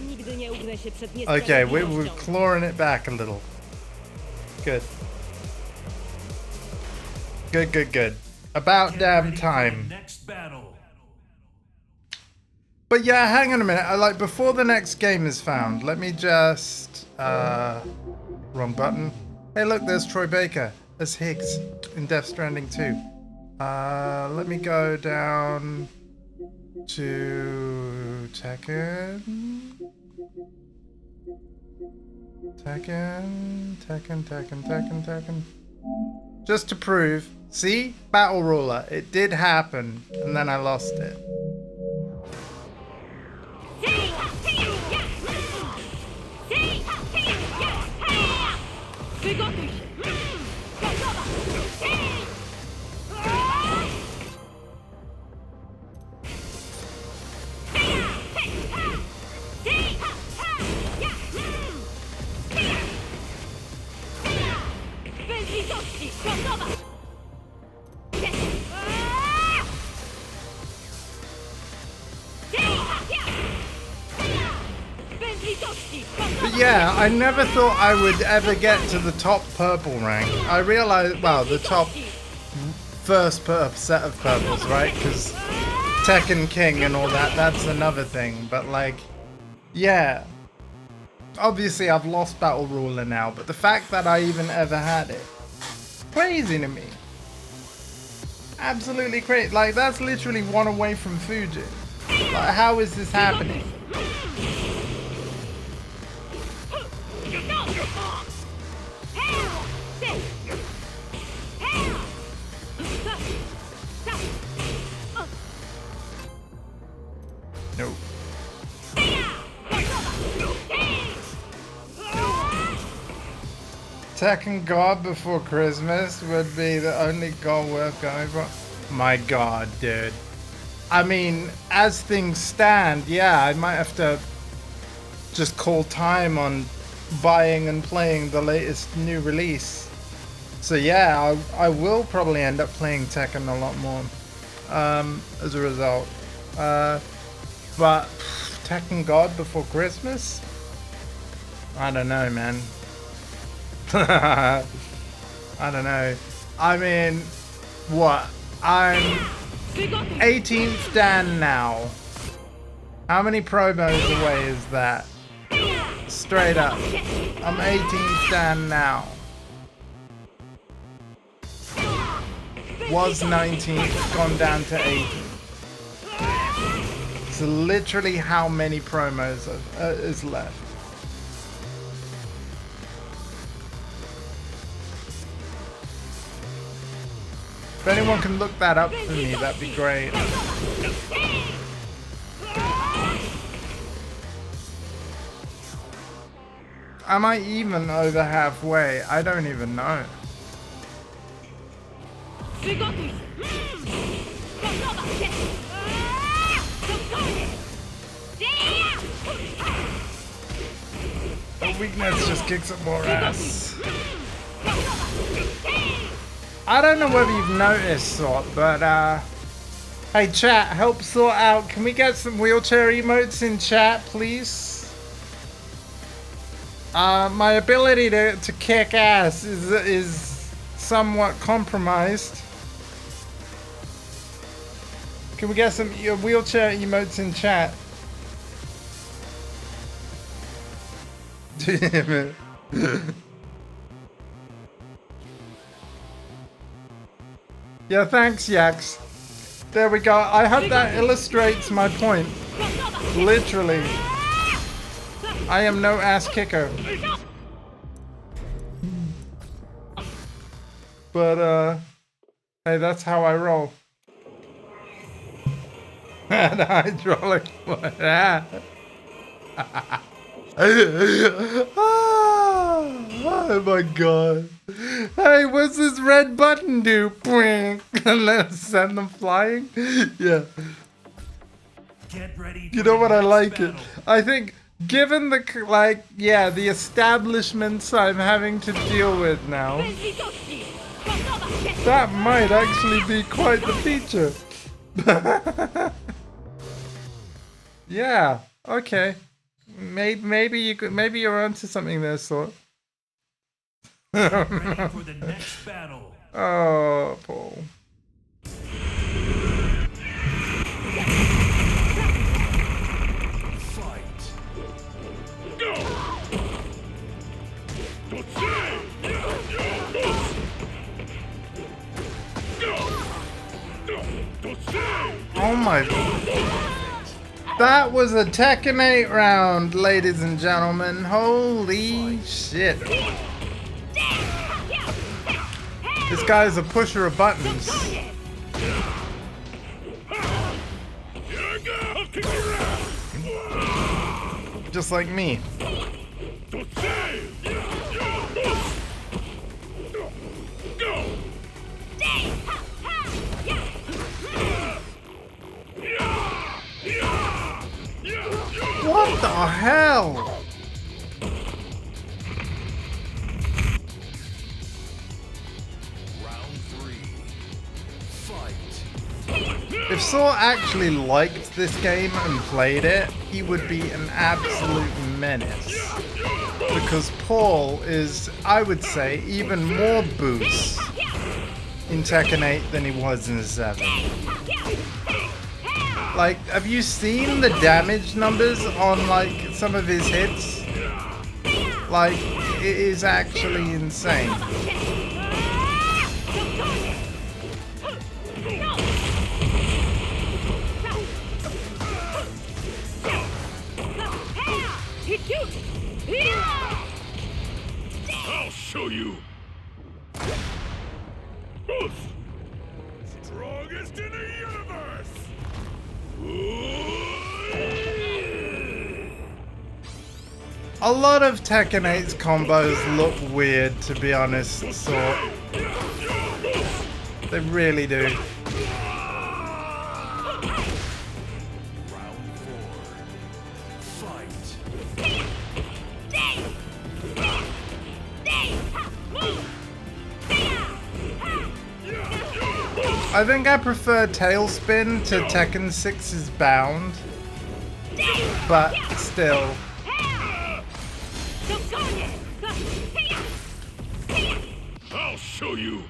Nigdy nie ugnę się przed Okay, we're niesprawiedliwością. clawing it back a little. Good. Good, good, good. About Get damn ready for the time. next battle. But yeah, hang on a minute. Like, before the next game is found, let me just... wrong button. Hey, look, there's Troy Baker. There's Higgs in Death Stranding 2. Let me go down to Tekken. Tekken. Just to prove. See? Battle Ruler. It did happen. And then I lost it. Przygotuj się! Gotowa! Bez litości! Gotowa! Bez litości! But yeah, I never thought I would ever get to the top purple rank. I realized, well, the top first set of purples, right? Because Tekken King and all that, that's another thing. But like, yeah. Obviously, I've lost Battle Ruler now, but the fact that I even ever had it, crazy to me. Absolutely crazy. Like, that's literally one away from Fuji. Like, how is this happening? No. Tekken God before Christmas would be the only goal worth going for. My God, dude. I mean, as things stand, yeah, I might have to just call time on buying and playing the latest new release. So yeah, I will probably end up playing Tekken a lot more as a result. But Tekken God before Christmas? I don't know, man. I don't know. I mean, what? I'm 18th Dan now. How many promos away is that? Straight up. I'm 18th Dan now. Was 19th, gone down to 18th. So literally how many promos is left? If anyone can look that up for me, that'd be great. Am I even over halfway? I don't even know. The weakness just kicks up more ass. I don't know whether you've noticed, Sort, but hey chat, help sort out. Can we get some wheelchair emotes in chat, please? My ability to kick ass is somewhat compromised. Can we get some wheelchair emotes in chat? Damn it. Yeah, thanks, Yax. There we go. I hope that illustrates my point. Literally. I am no ass kicker. But, hey, that's how I roll. The hydraulic one. Oh my god. Hey, what's this red button do? And let's send them flying? Yeah. Get ready for You know the what? I next like battle. it. I think, given the, like, yeah, the establishments I'm having to deal with now, that might actually be quite the feature. Yeah, okay. Maybe you could, maybe you're onto something there, Sort. Ready for the next battle. Oh, Paul. Fight. Oh my. That was a Tekken 8 round, ladies and gentlemen. Holy shit. This guy's a pusher of buttons. Just like me. What the hell? If Saw actually liked this game and played it, he would be an absolute menace. Because Paul is, I would say, even more boost in Tekken 8 than he was in 7. Like, have you seen the damage numbers on, like, some of his hits? Like, it is actually insane. I'll show you. Strongest in the universe. A lot of Tekken 8's combos look weird, to be honest, Sort. They really do. Round 4. Fight. I think I prefer Tailspin to Tekken 6's Bound. But still. I'll show you.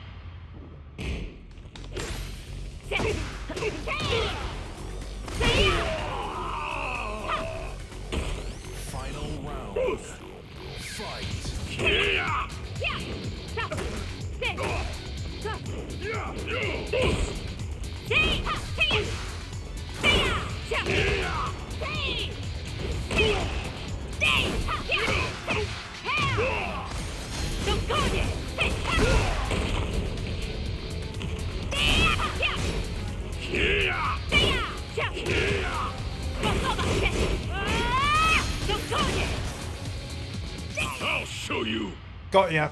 show you. Got ya.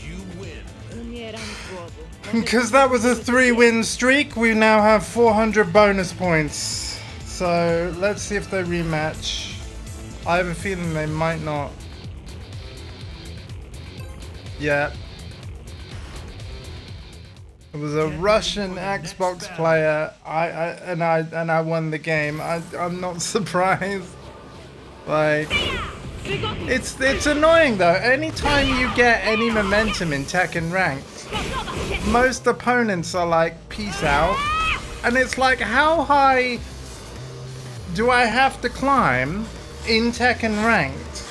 You win. Umieram z głodu. Because that was a 3-win streak, we now have 400 bonus points. So let's see if they rematch. I have a feeling they might not. Yeah. It was a Russian Xbox player. I won the game. I'm not surprised. Like, it's annoying though. Anytime you get any momentum in Tekken ranked, most opponents are like, peace out. And it's like, how high do I have to climb in Tekken ranked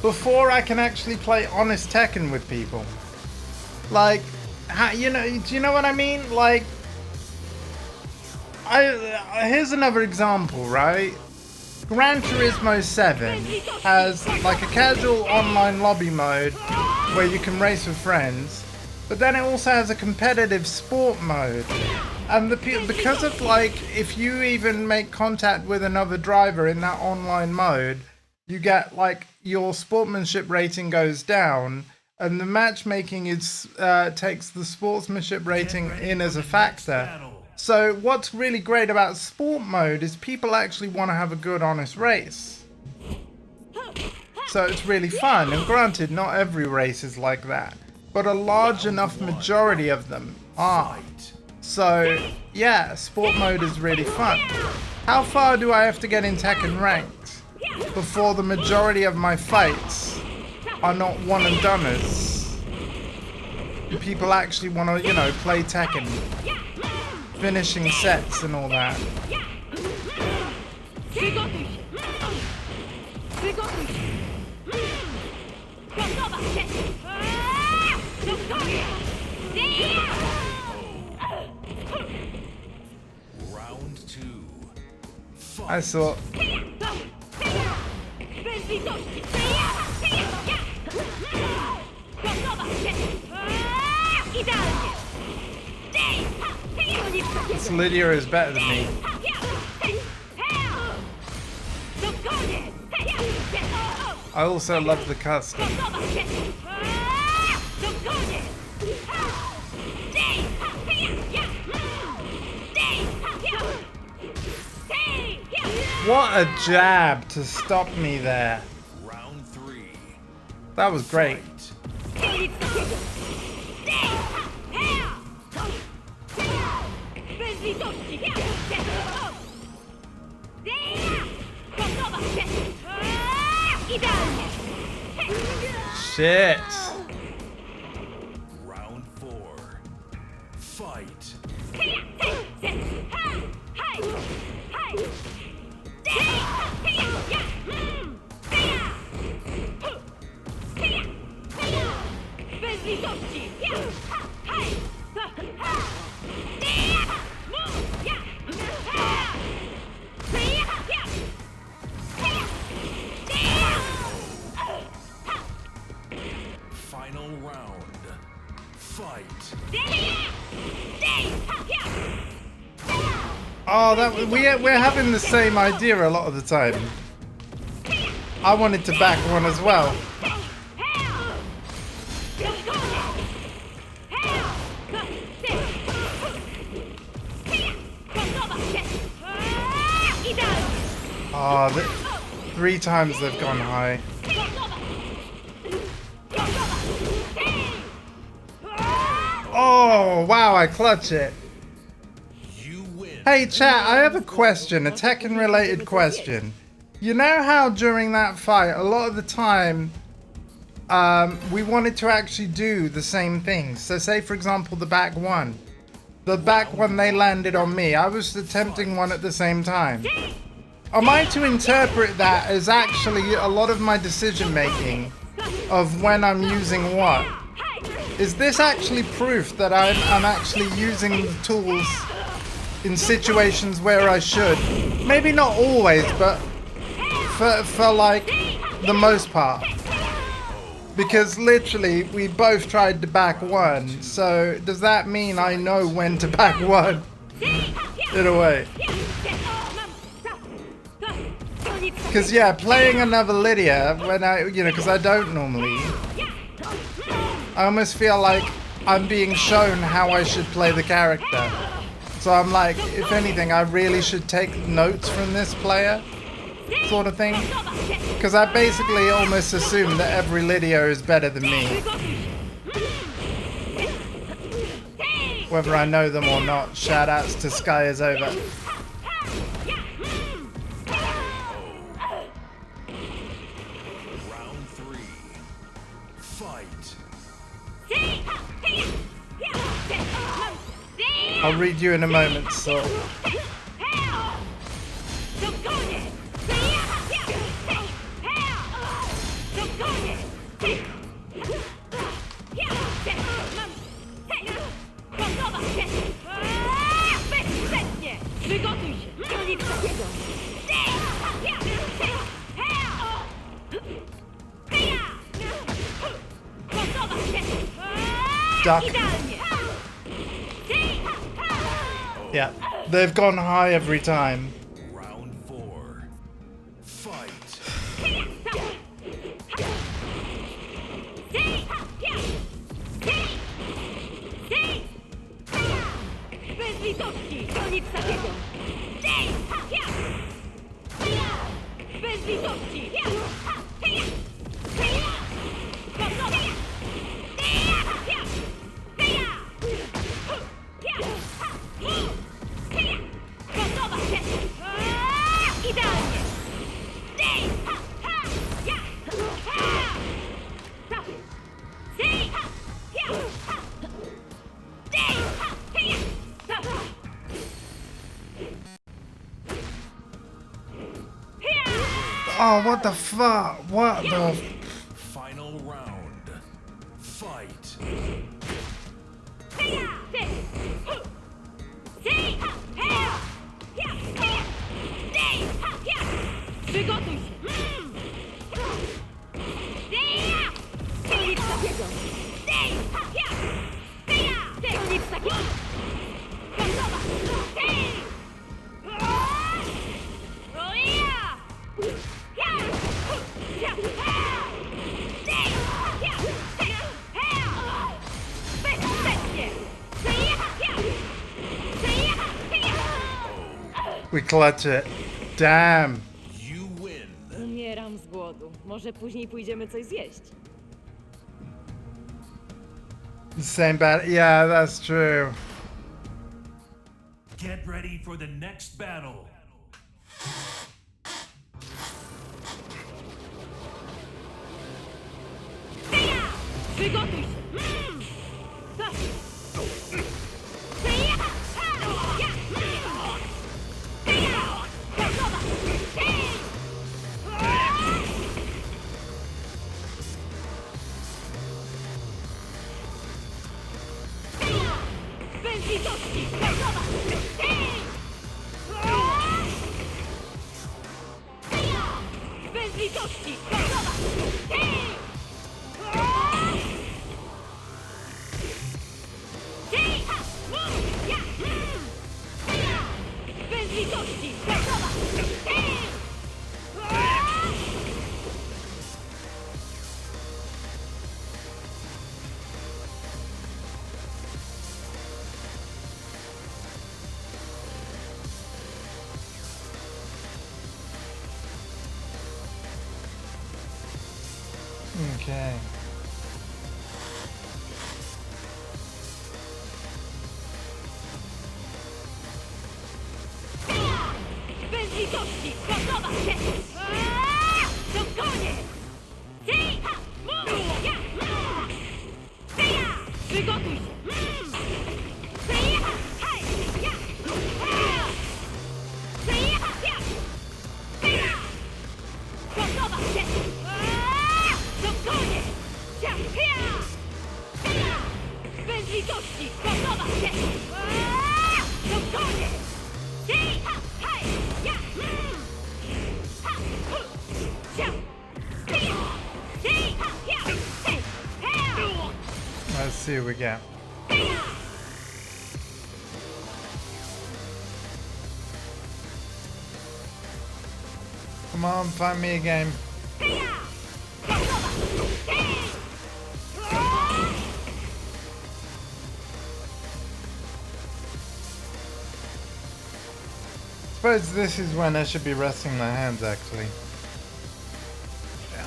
before I can actually play honest Tekken with people? Like, you know, do you know what I mean? Like, here's another example, right? Gran Turismo 7 has like a casual online lobby mode where you can race with friends, but then it also has a competitive sport mode. And because of like, if you even make contact with another driver in that online mode, you get like your sportsmanship rating goes down. And the matchmaking is takes the sportsmanship rating in as a factor. So what's really great about sport mode is people actually want to have a good, honest race. So it's really fun. And granted, not every race is like that, but a large enough majority of them are. So yeah, sport mode is really fun. How far do I have to get in Tekken ranked before the majority of my fights are not one and doners? People actually want to, you know, play Tekken, finishing sets and all that. Round 2. I saw. This Lydia is better than me. I also love the custom. What a jab to stop me there. Round 3. That was great. Shit. Round 4. Fight. Final round. Fight. Oh, that we're having the same idea a lot of the time. I wanted to back one as well. Oh, 3 times they've gone high. Oh, wow, I clutch it. You win. Hey chat, I have a question, a Tekken related question. You know how during that fight, a lot of the time, we wanted to actually do the same things. So say for example the back one. The back one they landed on me. I was attempting one at the same time. Am I to interpret that as actually a lot of my decision making of when I'm using what? Is this actually proof that I'm actually using the tools in situations where I should? Maybe not always, but for like the most part. Because literally we both tried to back one, so does that mean I know when to back one? In a way. Because yeah, playing another Lydia when because I don't normally, I almost feel like I'm being shown how I should play the character. So I'm like, if anything, I really should take notes from this player, sort of thing. Because I basically almost assume that every Lydia is better than me, whether I know them or not. Shoutouts to Sky is Over. Round 3. Fight. I'll read you in a moment, so. Przygotuj się! To nic takiego! Duck. Idealnie! Yeah, they've gone high every time. Round 4. Fight. Bez litości! To nic takiego! Bez litości! Idealnie! Oh, what the fuck? What the? Final round. Fight. Przygotuj się! To nic takiego! To nic takiego! We clutch it. Damn. You win. Umieram z głodu. Może później pójdziemy coś zjeść. Same bad. Yeah, that's true. Get ready for the next battle. Przygotuj się! Bez litości! Bez litości! Bez litości! Okay. Bez litości! Gotowa się! To koniec! Przygotuj się! Gotowa się! To koniec! Bez litości! Gotowa się! To koniec! Let's see what we get. Come Come on, find me a game. Suppose this is when I should be resting my hands, actually. Yeah.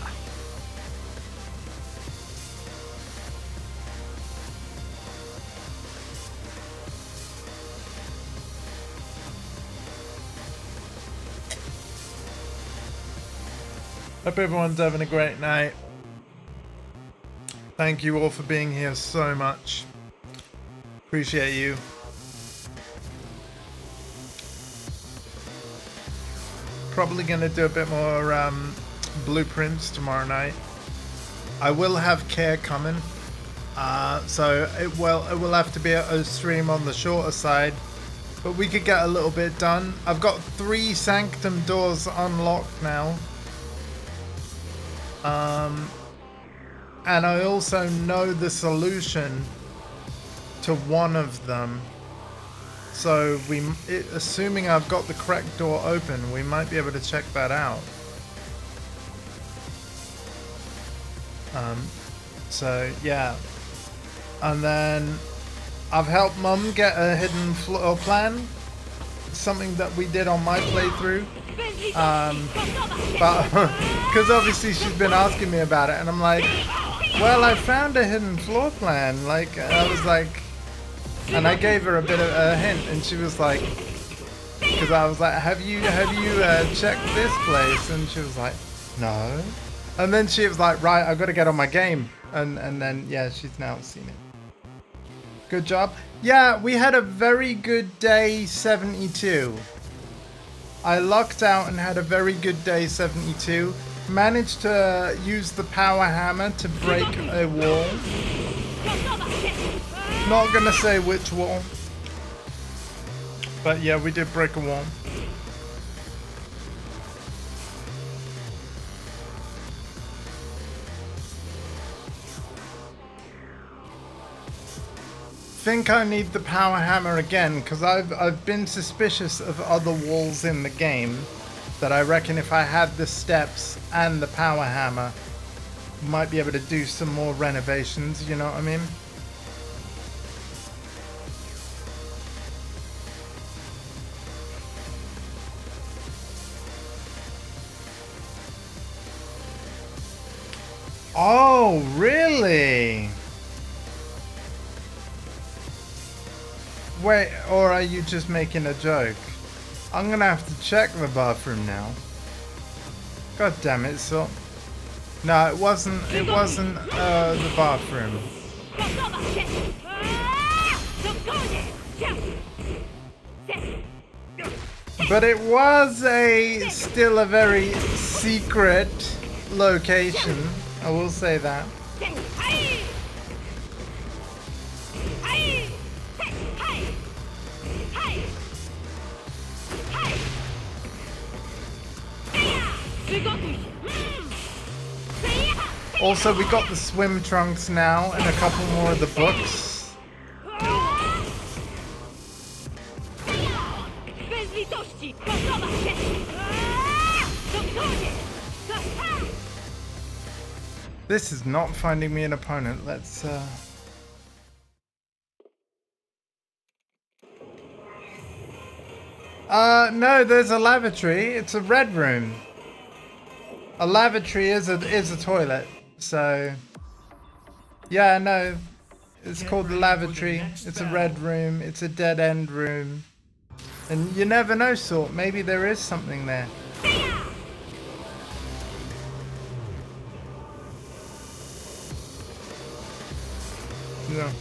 Hope everyone's having a great night. Thank you all for being here so much. Appreciate you. Probably gonna do a bit more blueprints tomorrow night. I will have care coming, so it will have to be a stream on the shorter side, but we could get a little bit done. I've got 3 sanctum doors unlocked now, and I also know the solution to one of them. So assuming I've got the correct door open, we might be able to check that out. So yeah, and then I've helped Mum get a hidden floor plan, something that we did on my playthrough. But because obviously she's been asking me about it, and I'm like, well, I found a hidden floor plan. Like I was like. And I gave her a bit of a hint, and she was like, because I was like, have you checked this place? And she was like, no. And then she was like, right, I've got to get on my game. And then, yeah, she's now seen it. Good job. Yeah, we had a very good day 72. I lucked out and had a very good day 72. Managed to use the power hammer to break a wall. Not gonna say which wall, but yeah, we did break a wall. Think I need the power hammer again, because I've been suspicious of other walls in the game that I reckon if I had the steps and the power hammer, might be able to do some more renovations, you know what I mean? Oh, really? Wait, or are you just making a joke? I'm gonna have to check the bathroom now. God damn it, so... No, it wasn't the bathroom. But it was still a very secret location. I will say that. Also, we got the swim trunks now and a couple more of the books. This is not finding me an opponent. Let's no, there's a lavatory. It's a red room. A lavatory is a toilet. So yeah, no. It's called the lavatory. It's a red room. It's a dead end room. And you never know, sort. Maybe there is something there. Yeah.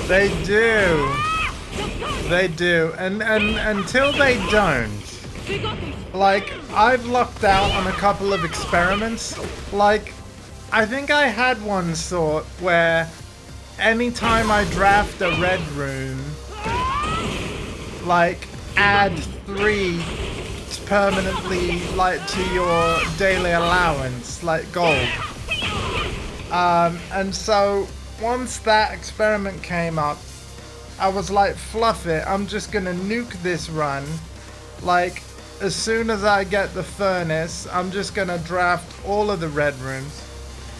They do. They do. And until they don't, like, I've lucked out on a couple of experiments. Like, I think I had one sort where anytime I draft a red room, like add 3 permanently like to your daily allowance, like gold. And so once that experiment came up, I was like, fluff it, I'm just gonna nuke this run. Like, as soon as I get the furnace, I'm just gonna draft all of the red rooms.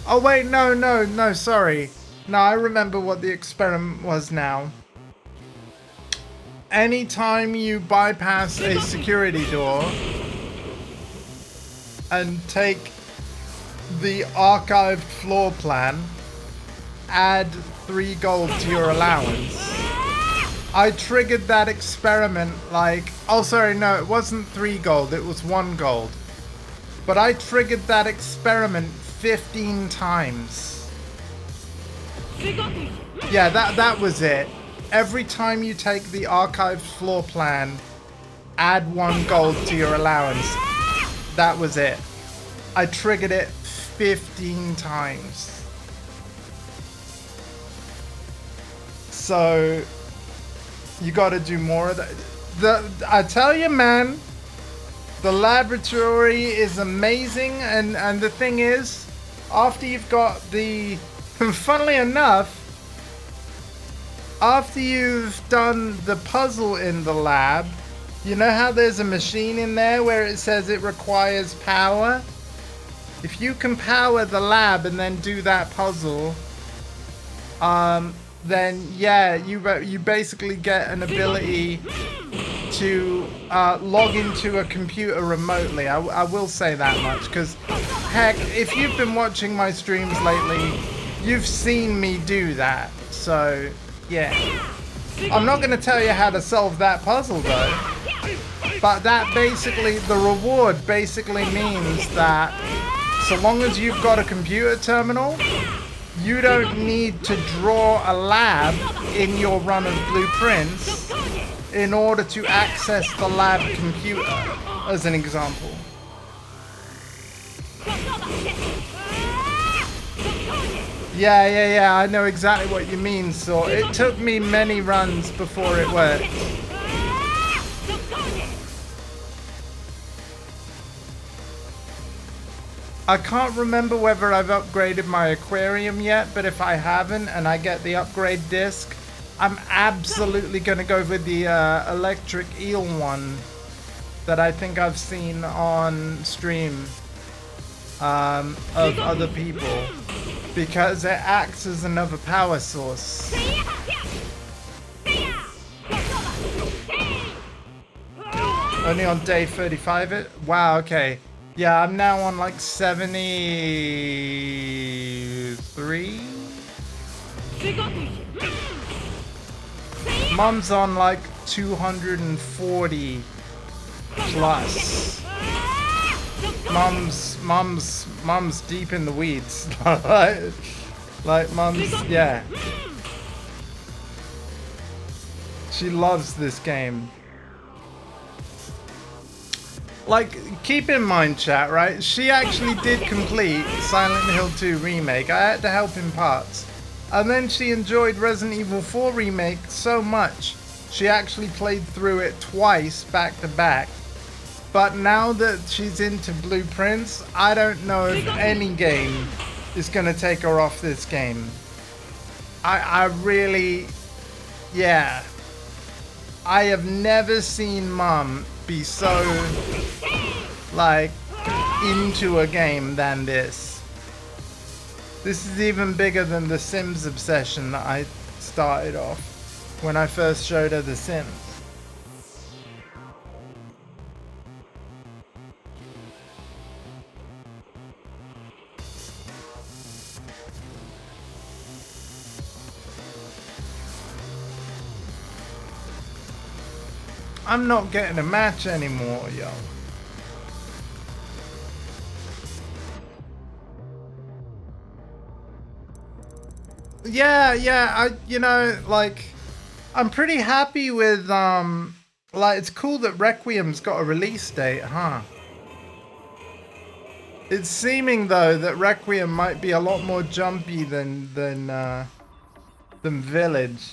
Oh wait, no, sorry. No, I remember what the experiment was now. Anytime you bypass a security door and take the archived floor plan, add 3 gold to your allowance. I triggered that experiment like, oh sorry, no, it wasn't 3 gold, it was 1 gold. But I triggered that experiment 15 times. Yeah, that was it. Every time you take the archived floor plan, add 1 gold to your allowance. That was it. I triggered it 15 times. So you got to do more of that. I tell you, man, the laboratory is amazing, and the thing is, after you've got the, funnily enough, after you've done the puzzle in the lab, you know how there's a machine in there where it says it requires power? If you can power the lab and then do that puzzle, then yeah, you basically get an ability to log into a computer remotely. I will say that much, because heck, if you've been watching my streams lately, you've seen me do that. So yeah, I'm not going to tell you how to solve that puzzle though, but that basically, the reward basically means that so long as you've got a computer terminal, you don't need to draw a lab in your run of blueprints in order to access the lab computer, as an example. Yeah, I know exactly what you mean, so it took me many runs before it worked. I can't remember whether I've upgraded my aquarium yet, but if I haven't and I get the upgrade disc, I'm absolutely going to go with the electric eel one that I think I've seen on stream of other people, because it acts as another power source. Only on day 35 wow, okay. Yeah, I'm now on like 73. Mom's on like 240 plus. Mom's deep in the weeds. like mom's, yeah. She loves this game. Like, keep in mind, chat, right? She actually did complete Silent Hill 2 Remake. I had to help in parts. And then she enjoyed Resident Evil 4 Remake so much, she actually played through it twice, back to back. But now that she's into blueprints, I don't know if any game is going to take her off this game. I really, yeah. I have never seen Mum be so like into a game than this. This is even bigger than the Sims obsession that I started off when I first showed her the Sims. I'm not getting a match anymore, yo. Yeah, you know, like, I'm pretty happy with, like, it's cool that Requiem's got a release date, huh? It's seeming, though, that Requiem might be a lot more jumpy than Village.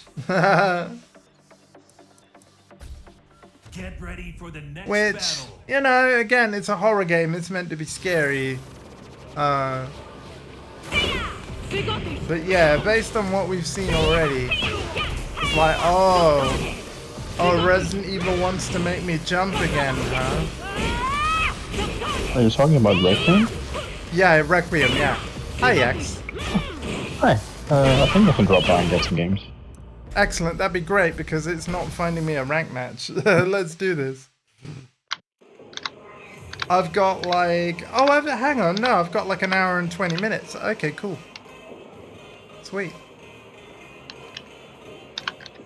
Get ready for the next which, battle. you know, again, it's a horror game. It's meant to be scary. But yeah, based on what we've seen already, it's like, oh, Resident Evil wants to make me jump again, huh? Are you talking about Requiem? Yeah, Requiem, yeah. Hi, X. Hi. I think I can drop by and get some games. Excellent, that'd be great because it's not finding me a rank match. Let's do this. I've got like, hang on, no, I've got like an hour and 20 minutes. Okay, cool. Sweet.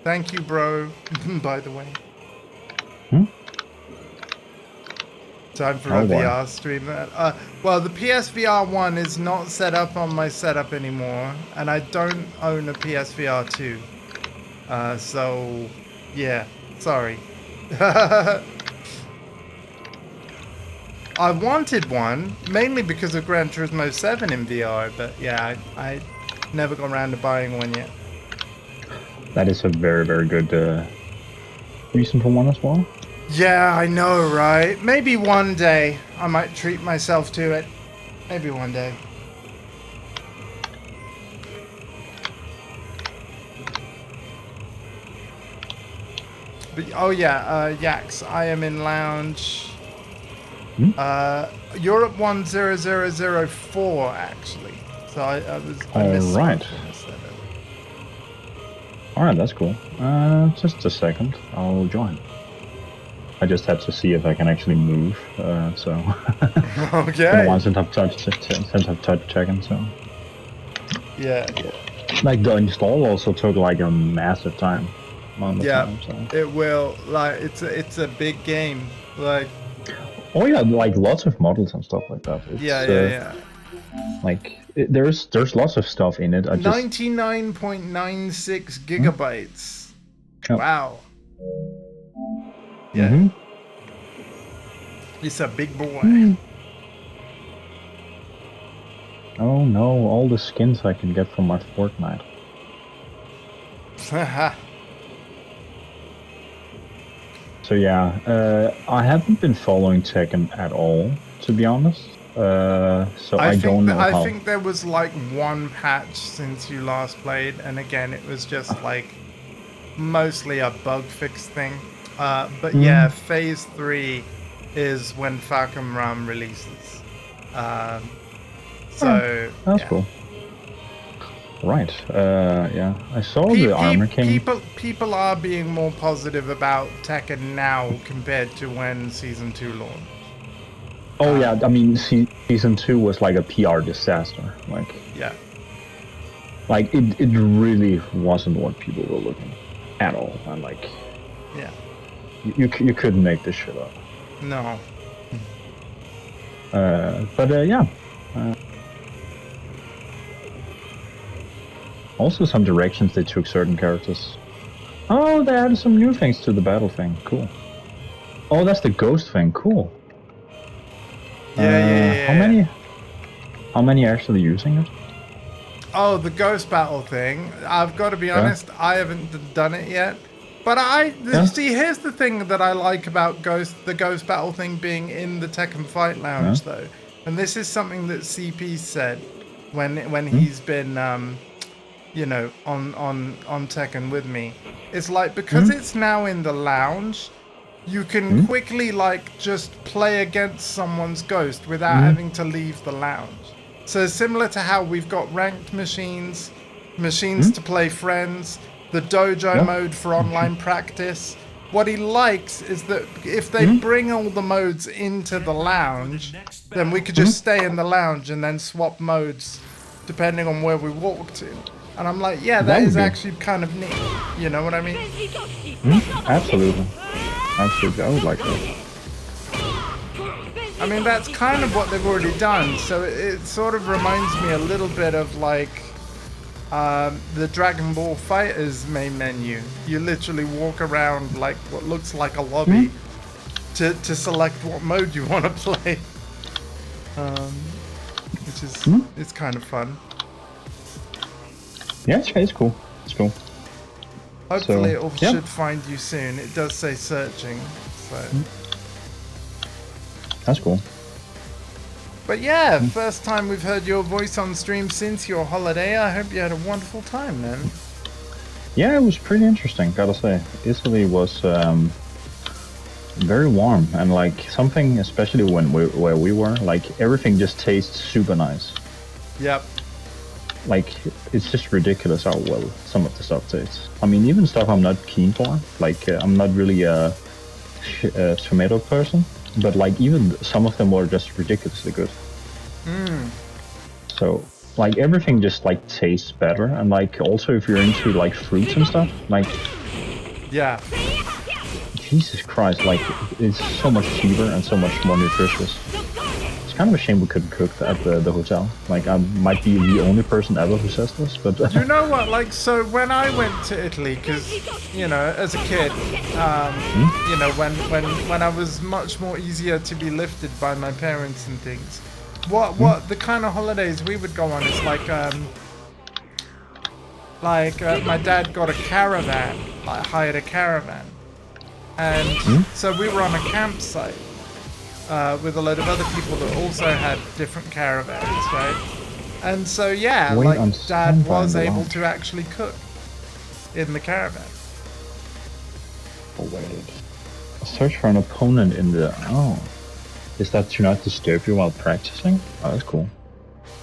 Thank you, bro, by the way. Time for a VR stream. Well, the PSVR 1 is not set up on my setup anymore, and I don't own a PSVR 2. So, yeah, sorry. I wanted one, mainly because of Gran Turismo 7 in VR, but yeah, I never got around to buying one yet. That is a very, very good reason for one as well. Yeah, I know, right? Maybe one day I might treat myself to it. Maybe one day. But, oh yeah, Yax, I am in lounge. Europe 10004 actually. So I missed right. something instead of- Alright, that's cool. Just a second. I'll join. I just had to see if I can actually move, so... Okay. Been a while since I've touched Tekken, so... Yeah. Like, the install also took like a massive time. On the time, so. It will. Like, it's a big game. Like... Oh yeah, like lots of models and stuff like that. It's, yeah. Like, there's lots of stuff in it. I just... 99.96 gigabytes. Yep. Wow. Yeah. Mm-hmm. It's a big boy. Oh no, all the skins I can get from my Fortnite. So yeah, I haven't been following Tekken at all, to be honest. So I don't know how. I think there was like one patch since you last played, and again, it was just like mostly a bug fix thing. But yeah, Phase 3 is when Falcon Ram releases. So that's yeah. cool. Right. Yeah, I saw the Armor King. People are being more positive about Tekken now compared to when Season 2 launched. Oh yeah, I mean, Season 2 was like a PR disaster. Like, yeah. Like, it really wasn't what people were looking at all. And like, yeah. You couldn't make this shit up. No. But yeah. Also, some directions they took certain characters. Oh, they added some new things to the battle thing. Cool. Oh, that's the ghost thing. Cool. Yeah. How many are actually using it? Oh, the ghost battle thing. I've got to be honest, I haven't done it yet. But see, here's the thing that I like about the ghost battle thing being in the Tekken Fight Lounge, though, and this is something that CP said when he's been, you know, on Tekken with me. It's like because it's now in the lounge, you can quickly like just play against someone's ghost without having to leave the lounge. So similar to how we've got ranked machines to play friends. The dojo mode for online practice. What he likes is that if they bring all the modes into the lounge, then we could just stay in the lounge and then swap modes depending on where we walk to. And I'm like, yeah, that is actually kind of neat. You know what I mean? Absolutely. Absolutely, I would like that. I mean, that's kind of what they've already done. So it sort of reminds me a little bit of like the Dragon Ball Fighters main menu. You literally walk around like what looks like a lobby to select what mode you want to play, which is it's kind of fun. Yeah, it's cool. It's cool. Hopefully it should find you soon. It does say searching, so That's cool. But yeah, first time we've heard your voice on stream since your holiday. I hope you had a wonderful time, man. Yeah, it was pretty interesting, gotta say. Italy was very warm, and like something, especially where we were, like everything just tastes super nice. Yep. Like, it's just ridiculous how well some of the stuff tastes. I mean, even stuff I'm not keen for. Like, I'm not really a tomato person, but like even some of them were just ridiculously good. So, like, everything just like tastes better, and like also if you're into like fruits and stuff, like, Yeah. Jesus Christ, like it's so much cheaper and so much more nutritious. It's kind of a shame we couldn't cook at the hotel. Like, I might be the only person ever who says this, but You know what? Like, so when I went to Italy, because you know, as a kid, you know, when I was much more easier to be lifted by my parents and things. What the kind of holidays we would go on is like my dad got a caravan, like hired a caravan, and so we were on a campsite. With a load of other people that also had different caravans, right? And so yeah, Wait, like Dad was able lounge. to actually cook in the caravan. Oh, wait. Search for an opponent in the... Oh. Is that to not disturb you while practicing? Oh, that's cool.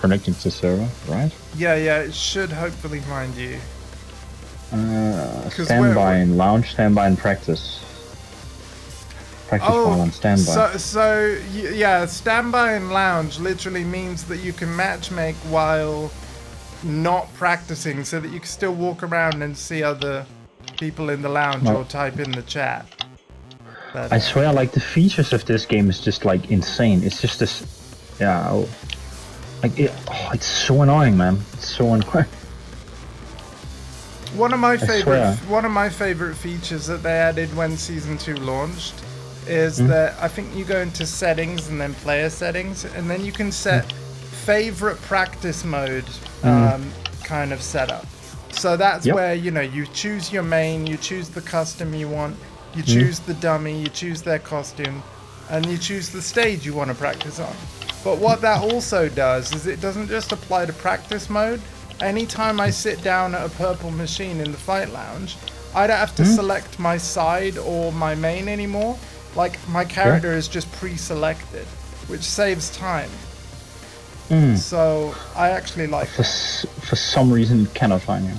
Connecting to server, right? Yeah, it should hopefully find you. Standby and lounge, standby and practice. Practice while on standby. So yeah, standby and lounge literally means that you can matchmake while not practicing, so that you can still walk around and see other people in the lounge or type in the chat. But, I swear, like, the features of this game is just like insane. It's just this, yeah, like it's so annoying, man. It's so annoying. One of my favorite features that they added when Season 2 launched is that I think you go into settings and then player settings, and then you can set favorite practice mode kind of setup. So that's where, you know, you choose your main, you choose the custom you want, you choose the dummy, you choose their costume, and you choose the stage you want to practice on. But what that also does is it doesn't just apply to practice mode. Anytime I sit down at a purple machine in the fight lounge, I don't have to select my side or my main anymore. Like, my character is just pre-selected, which saves time. So I actually like that. For some reason, it cannot find you.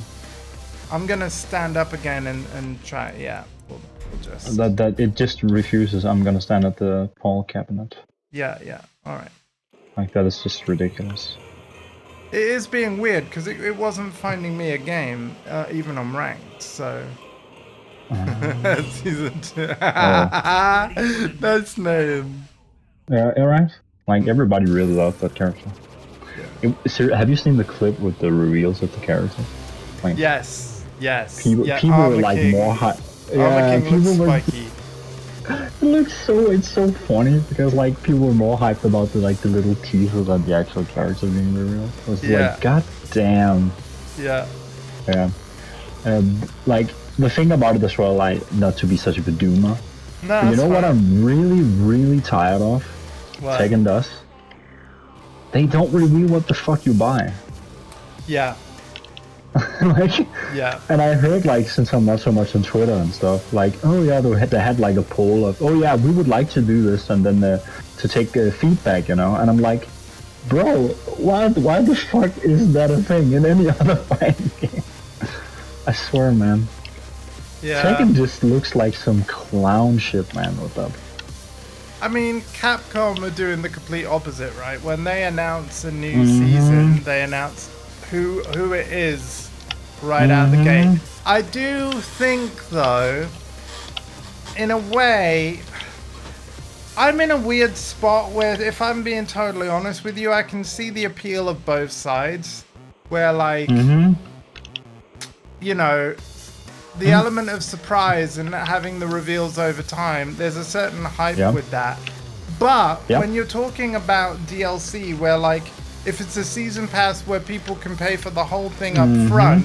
I'm gonna stand up again and try. Yeah, we'll just. That it just refuses. I'm gonna stand at the Paul cabinet. Yeah. All right. Like, that is just ridiculous. It is being weird because it wasn't finding me a game, even on ranked. So. Season 2. That's name. Yeah, alright. Like, everybody really loved that character. Have you seen the clip with the reveals of the character? Like, Yes. People were like more hype. Yeah, people looks were. spiky. It's so funny because like people were more hyped about the little teaser than the actual character being revealed. It was like, god damn. Yeah. Yeah. Like, the thing about it as well, like, not to be such a bedoomer. No, You know what I'm really, really tired of? What? Tekken does. They don't reveal what the fuck you buy. Yeah. Like, Yeah. and I heard, like, since I'm not so much on Twitter and stuff, like, oh yeah, they had like a poll of, oh yeah, we would like to do this, and then to take feedback, you know, and I'm like, bro, why the fuck is that a thing in any other fighting game? I swear, man. Yeah. Tekken just looks like some clown shit, man, with that. I mean, Capcom are doing the complete opposite, right? When they announce a new season, they announce who it is right out the gate. I do think, though, in a way, I'm in a weird spot where, if I'm being totally honest with you, I can see the appeal of both sides. Where, like, you know, the element of surprise and having the reveals over time, there's a certain hype with that. But when you're talking about DLC, where, like, if it's a season pass where people can pay for the whole thing up front,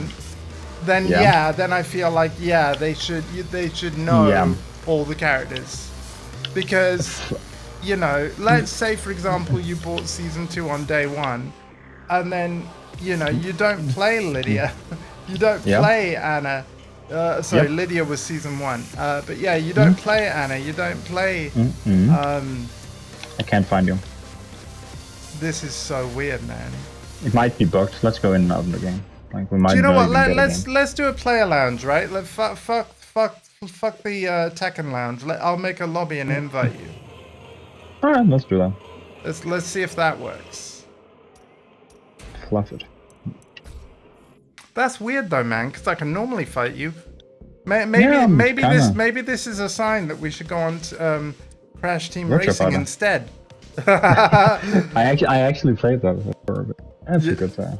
then then I feel like they should know all the characters. because, you know, let's say for example you bought season 2 on day 1, and then you know you don't play Lydia, you don't play Anna. Sorry, Lydia was season 1. But yeah, you don't play Anna, you don't play. I can't find you. This is so weird, man. It might be bugged. Let's go in and out of the game. Like we might. Do you know not what? even get a game. Let's do a player lounge, right? Fuck the Tekken lounge. I'll make a lobby and invite you. All right, let's do that. Let's see if that works. Fluff it. That's weird though, man. Because I can normally fight you. Maybe this is a sign that we should go on to, Crash Team Racing instead. I actually played that before, but that's a good time.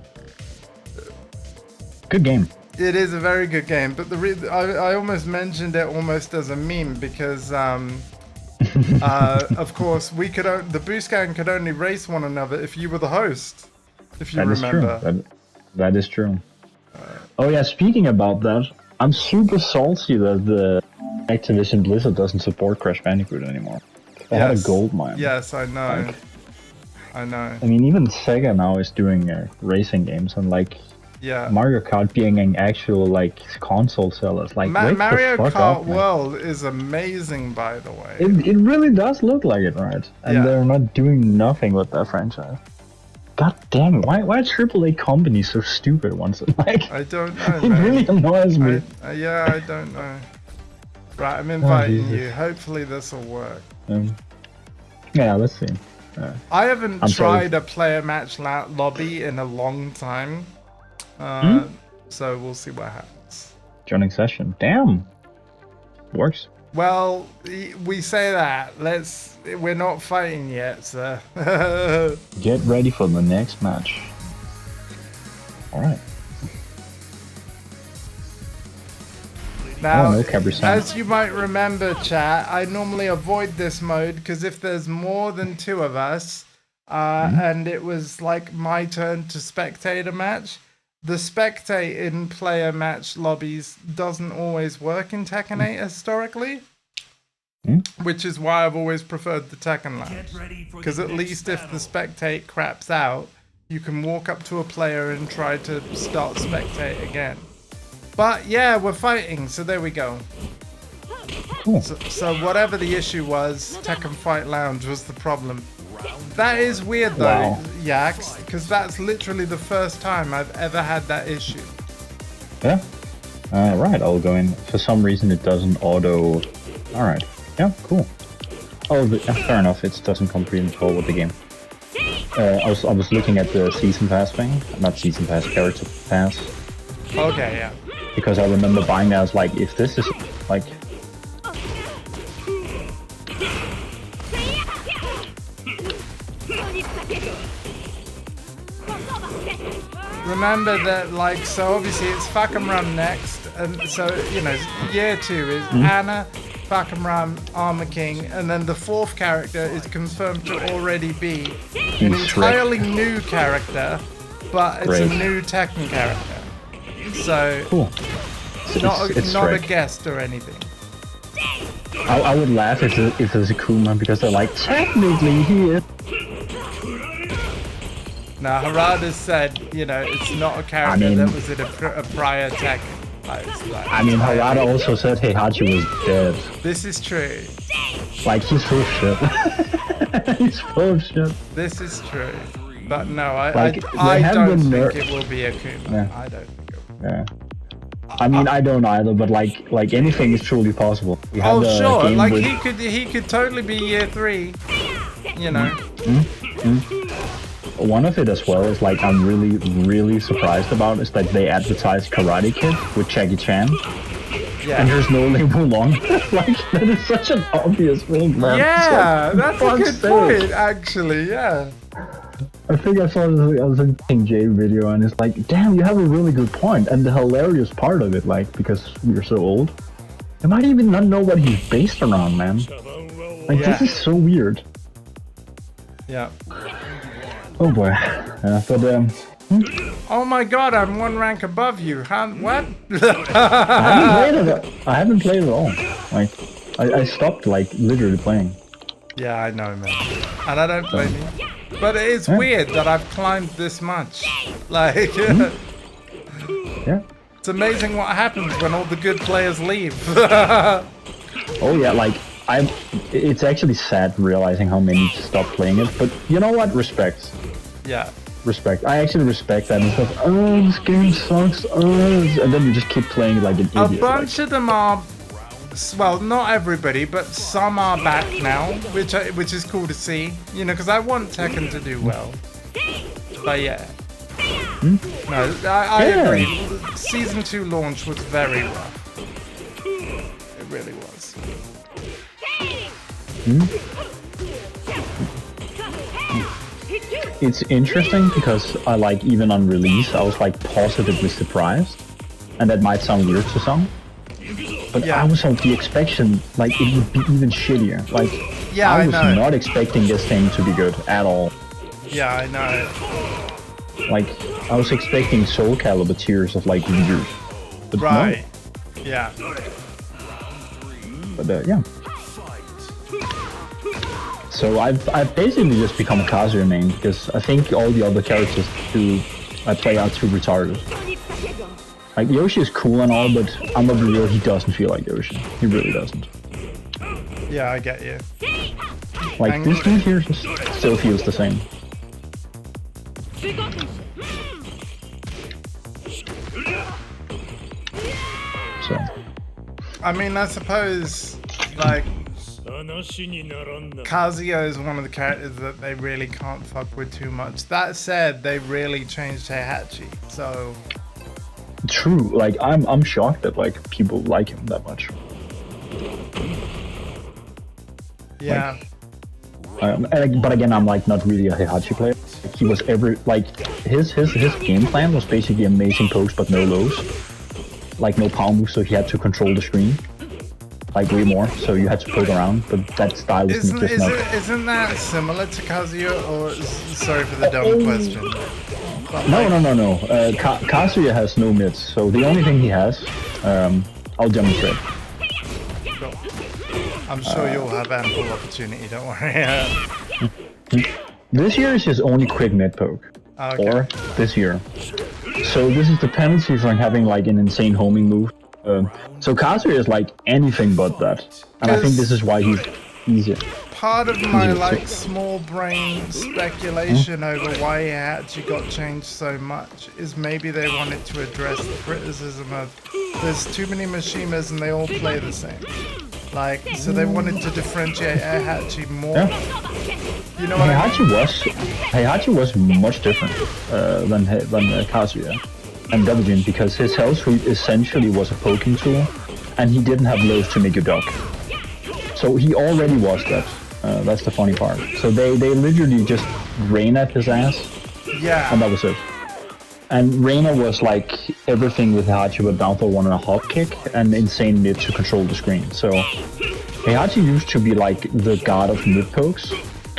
Good game. It is a very good game, but I almost mentioned it almost as a meme because, of course, the Boost Gang could only race one another if you were the host. If you remember. True. That is true. Oh yeah, speaking about that, I'm super salty that the Activision Blizzard doesn't support Crash Bandicoot anymore. They had a gold mine. Yes, I know. Like, I know. I mean, even Sega now is doing racing games, and like Mario Kart being an actual like console seller. Like Mario Kart World is amazing, by the way. It really does look like it, right? And they're not doing nothing with that franchise. God damn it! Why are AAA companies so stupid once? Like I don't know. It really annoys me. I don't know. Right, I'm inviting you. Hopefully this will work. Yeah, let's see. I haven't tried a player match lobby in a long time, so we'll see what happens. Joining session. Damn, works. Well, we say that. We're not fighting yet, sir. Get ready for the next match. All right. Now, as you might remember, chat, I normally avoid this mode because if there's more than 2 of us, and it was like my turn to spectate a match, the spectate in player match lobbies doesn't always work in Tekken 8 historically, which is why I've always preferred the Tekken lounge. Because at least if the spectate craps out, you can walk up to a player and try to start spectate again. But yeah, we're fighting, so there we go. Cool. So whatever the issue was, Tekken Fight Lounge was the problem. That is weird though, Yax, because that's literally the first time I've ever had that issue. Yeah. Right, I'll go in. For some reason it doesn't auto... Alright. Yeah, cool. Oh, fair enough, it doesn't come pre-install with the game. I was looking at the Season Pass thing. Not Season Pass, Character Pass. Okay, yeah. Because I remember buying that, I was like, if this is like... Remember that, like, so obviously it's Fuck'em Rum next, and so, you know, year 2 is Anna, Fuck'em Rum, Armor King, and then the 4th character is confirmed to already be an entirely new character, but it's a new Tekken character. So, cool. Not a guest or anything. I would laugh if there's a Kuma, because they're like, technically he is. Now, Harada said, you know, it's not a character that was in a prior Tekken. Harada also said Heihachi was dead. This is true. Like, he's full of shit. He's full of shit. This is true. But no, I don't think it will be a Kuma. Yeah. I don't think it will. Yeah. I mean, I don't either, but like anything is truly possible. Oh sure, like he could totally be year 3. You know. One of it as well is like I'm really surprised about is that they advertise Karate Kid with Jackie Chan. Yeah. And there's no label long. Like that is such an obvious thing, man. Yeah, that's a good point, actually. Yeah. I think I saw this other King J video, and it's like, damn, you have a really good point. And the hilarious part of it, like, because we're so old, they might even not know what he's based around, man. Like, this is so weird. Yeah. Oh boy. Oh my god, I'm 1 rank above you. What? I haven't played it at all. Like, I stopped like literally playing. Yeah, I know, man. And I don't blame you. But it is weird that I've climbed this much. Like, Yeah. it's amazing what happens when all the good players leave. Oh yeah, like it's actually sad realizing how many stopped playing it. But you know what? Respect. Yeah. Respect. I actually respect that. Instead of, oh, this game sucks. And then you just keep playing like an idiot. A bunch of them are, well, not everybody, but some are back now, which is cool to see. You know, because I want Tekken to do well. But yeah. No, I agree. Season 2 launch was very rough. It really was. It's interesting because I like even on release I was like positively surprised, and that might sound weird to some, but Yeah. I was of the expectation like it would be even shittier. Like Yeah, I I was know. not expecting this thing to be good at all. Yeah, I know. Like I was expecting Soul Calibur tiers of like weird, but Right. Yeah. no. But yeah. So I've basically just become a Kazuya main because I think all the other characters who I play are too retarded. Like Yoshi is cool and all, but I'm gonna be real, he doesn't feel like Yoshi. He really doesn't. Yeah, I get you. Like this dude here just still feels the same. So I mean, I suppose, like, Kazuya is one of the characters that they really can't fuck with too much. That said, they really changed Heihachi, so... true, like I'm shocked that like people like him that much. Yeah. But again, I'm like not really a Heihachi player. He was his game plan was basically amazing pokes but no lows. Like no power moves, so he had to control the screen. Like way more, so you had to poke around, but that style is just not... Isn't that similar to Kazuya, or... Sorry for the dumb question. But No. Kazuya has no mids, so the only thing he has, I'll demonstrate. Cool. I'm sure you'll have ample opportunity, don't worry. This year is his only quick mid poke. Okay. Or this year. So this is the penalty for having like an insane homing move. So Kazuya is like anything but that. And I think this is why he's easier. Part of my like small brain speculation over why Heihachi got changed so much is maybe they wanted to address the criticism of there's too many Mishimas and they all play the same. Like, so they wanted to differentiate Heihachi more. Yeah. You know what I mean? Heihachi was much different than Kazuya and Double because his health sweep essentially was a poking tool, and he didn't have lows to make you duck. So he already was that. That's the funny part. So they literally just rain at his ass, Yeah. and that was it. And Reina was like everything with Heihachi but down for 1 and a hop kick and insane mid to control the screen. So Heihachi used to be like the god of mid pokes,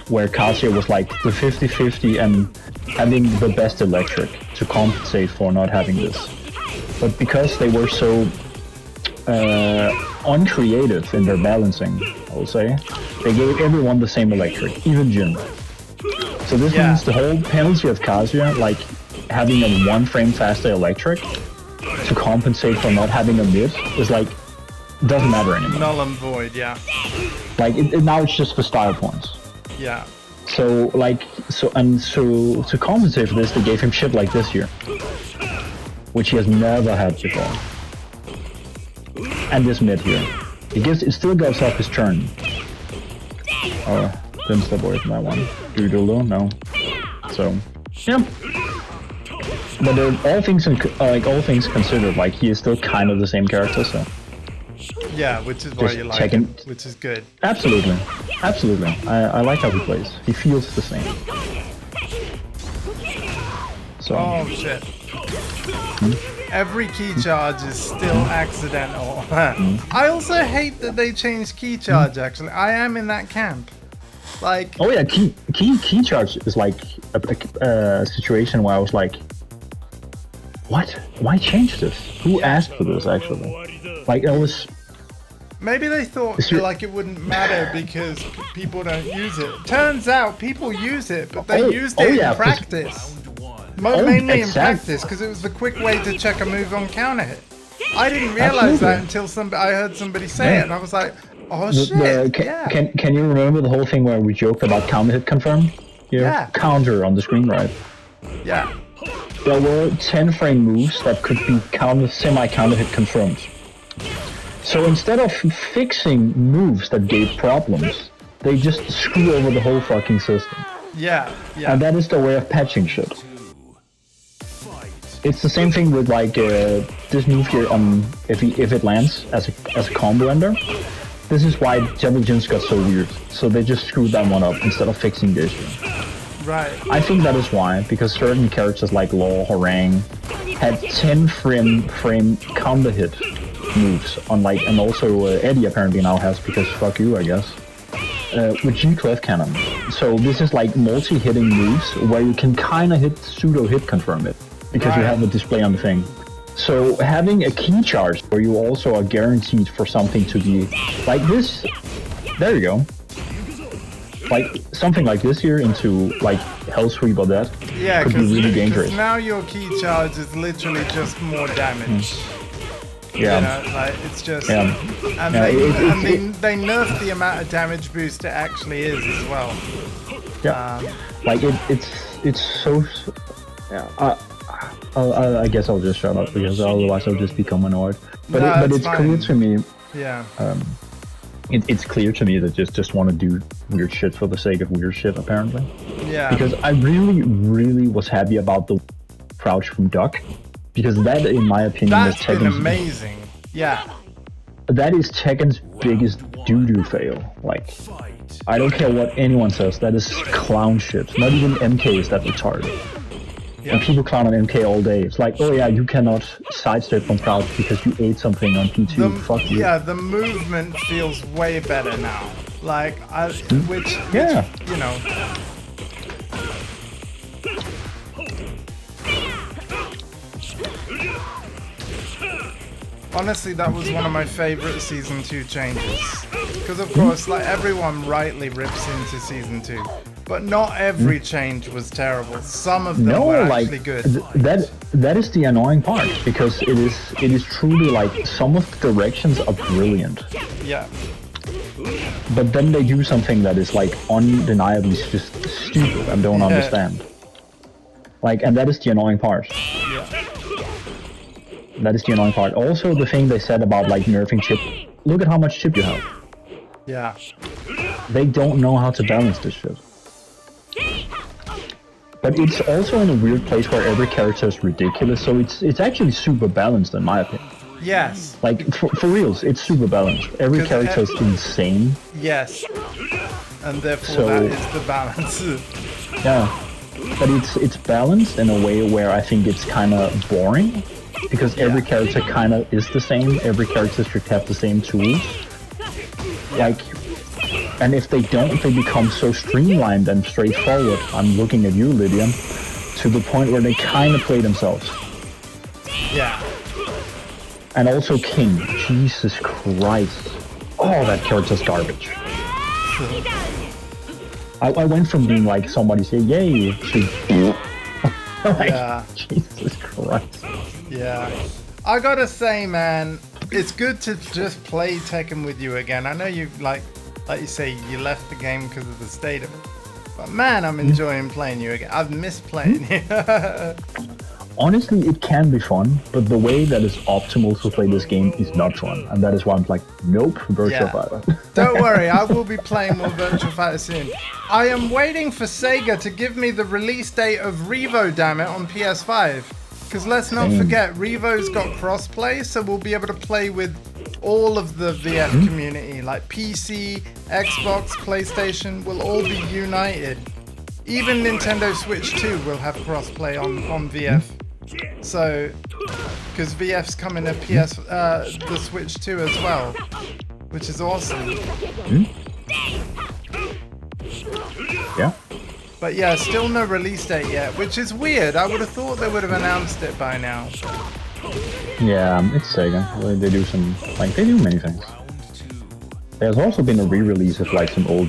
where Kazuya was like the 50-50 and having the best electric to compensate for not having this. But because they were so uncreative in their balancing, I would say, they gave everyone the same electric, even JUN. So this means the whole penalty of Kazuya, like having a 1 frame faster electric to compensate for not having a mid, is like, doesn't matter anymore. Null and void, yeah. Like, now it's just for style points. Yeah. So, to compensate for this, they gave him shit like this here, which he has never had before. And this mid here. It still gives up his turn. Oh, didn't step away from that one. Doodle, no. So, yeah. But all things considered, like he is still kind of the same character, so. Yeah, which is why you like him, which is good. Absolutely. I like how he plays. He feels the same. So. Oh shit. Every key charge is still accidental. I also hate that they changed key charge, actually. I am in that camp. Like... Oh yeah, key charge is like a situation where I was like, what? Why change this? Who asked for this, actually? Like, it was... Maybe they thought like it wouldn't matter because people don't use it. Turns out people use it, but they used it in practice. Mainly in practice because it was the quick way to check a move on counter hit. I didn't realize that until I heard somebody say it, and I was like, oh shit. Can you remember the whole thing where we joked about counter hit confirm? Yeah. Counter on the screen, right? Yeah. There were 10 frame moves that could be semi-counter hit confirmed. So instead of fixing moves that gave problems, they just screw over the whole fucking system. Yeah. And that is the way of patching shit. It's the same thing with like this move here. If it lands as a combo ender, this is why Devil Jins got so weird. So they just screwed that one up instead of fixing the issue. Right. I think that is why, because certain characters like Law, Harang had 10 frame counter hit moves on like, and also Eddie apparently now has, because fuck you, I guess, with G-Clef Cannon. So this is like multi-hitting moves where you can kind of hit pseudo hit confirm it because you have a display on the thing. So having a key charge where you also are guaranteed for something to be like this, there you go. Like something like this here into like Hell Sweep or that could be really dangerous. Now your key charge is literally just more damage. Yeah. You know, like it's just, and they nerfed the amount of damage boost it actually is as well. Yeah. Like it's so. Yeah. I guess I'll just shut up because otherwise I'll just become annoyed. But it's clear to me. Yeah. It's clear to me that just want to do weird shit for the sake of weird shit, apparently. Yeah. Because I really was happy about the crouch from Duck, because that, in my opinion, is Tekken's amazing. Yeah. That is Tekken's biggest doo-doo fail. Like, I don't care what anyone says, that is clown shit. Not even MK is that retarded. Yeah. And people clown on MK all day. It's like, oh yeah, you cannot sidestep from crouch because you ate something on P2. Fuck you. Yeah, the movement feels way better now. Like, which you know. Honestly, that was one of my favorite Season 2 changes. Because of course, like, everyone rightly rips into Season 2. But not every change was terrible. Some of them were actually good. That is the annoying part, because it is truly like some of the directions are brilliant. Yeah. But then they do something that is like undeniably just stupid and don't understand. Like, and that is the annoying part. Yeah. That is the annoying part. Also, the thing they said about like nerfing chip. Look at how much chip you have. Yeah. They don't know how to balance this shit. But it's also in a weird place where every character is ridiculous, so it's actually super balanced in my opinion. Yes. Like, for reals, it's super balanced. Every character is insane. Yes. And therefore that is the balance. Yeah. But it's balanced in a way where I think it's kind of boring, because every character kind of is the same. Every character should have the same tools. Like, and if they don't, they become so streamlined and straightforward. I'm looking at you, Lydia, to the point where they kind of play themselves. Yeah. And also King. Jesus Christ. Oh, that character's garbage. I went from being like somebody say yay to like, Jesus Christ. Yeah. I gotta say, man, it's good to just play Tekken with you again. I know you like you say, you left the game because of the state of it. But man, I'm enjoying playing you again. I've missed playing you. Honestly, it can be fun, but the way that is optimal to play this game is not fun. And that is why I'm like, nope, Virtua Fighter. Don't worry, I will be playing more Virtua Fighter soon. I am waiting for Sega to give me the release date of Revo, damn it, on PS5. Because let's not forget, Revo's got crossplay, so we'll be able to play with all of the VF community, like PC, Xbox, PlayStation, will all be united. Even Nintendo Switch 2 will have crossplay on VF. So, because VF's coming to the Switch 2 as well, which is awesome. Yeah. But yeah, still no release date yet, which is weird. I would have thought they would have announced it by now. Yeah, it's Sega. They do some, like, they do many things. There's also been a re-release of like some old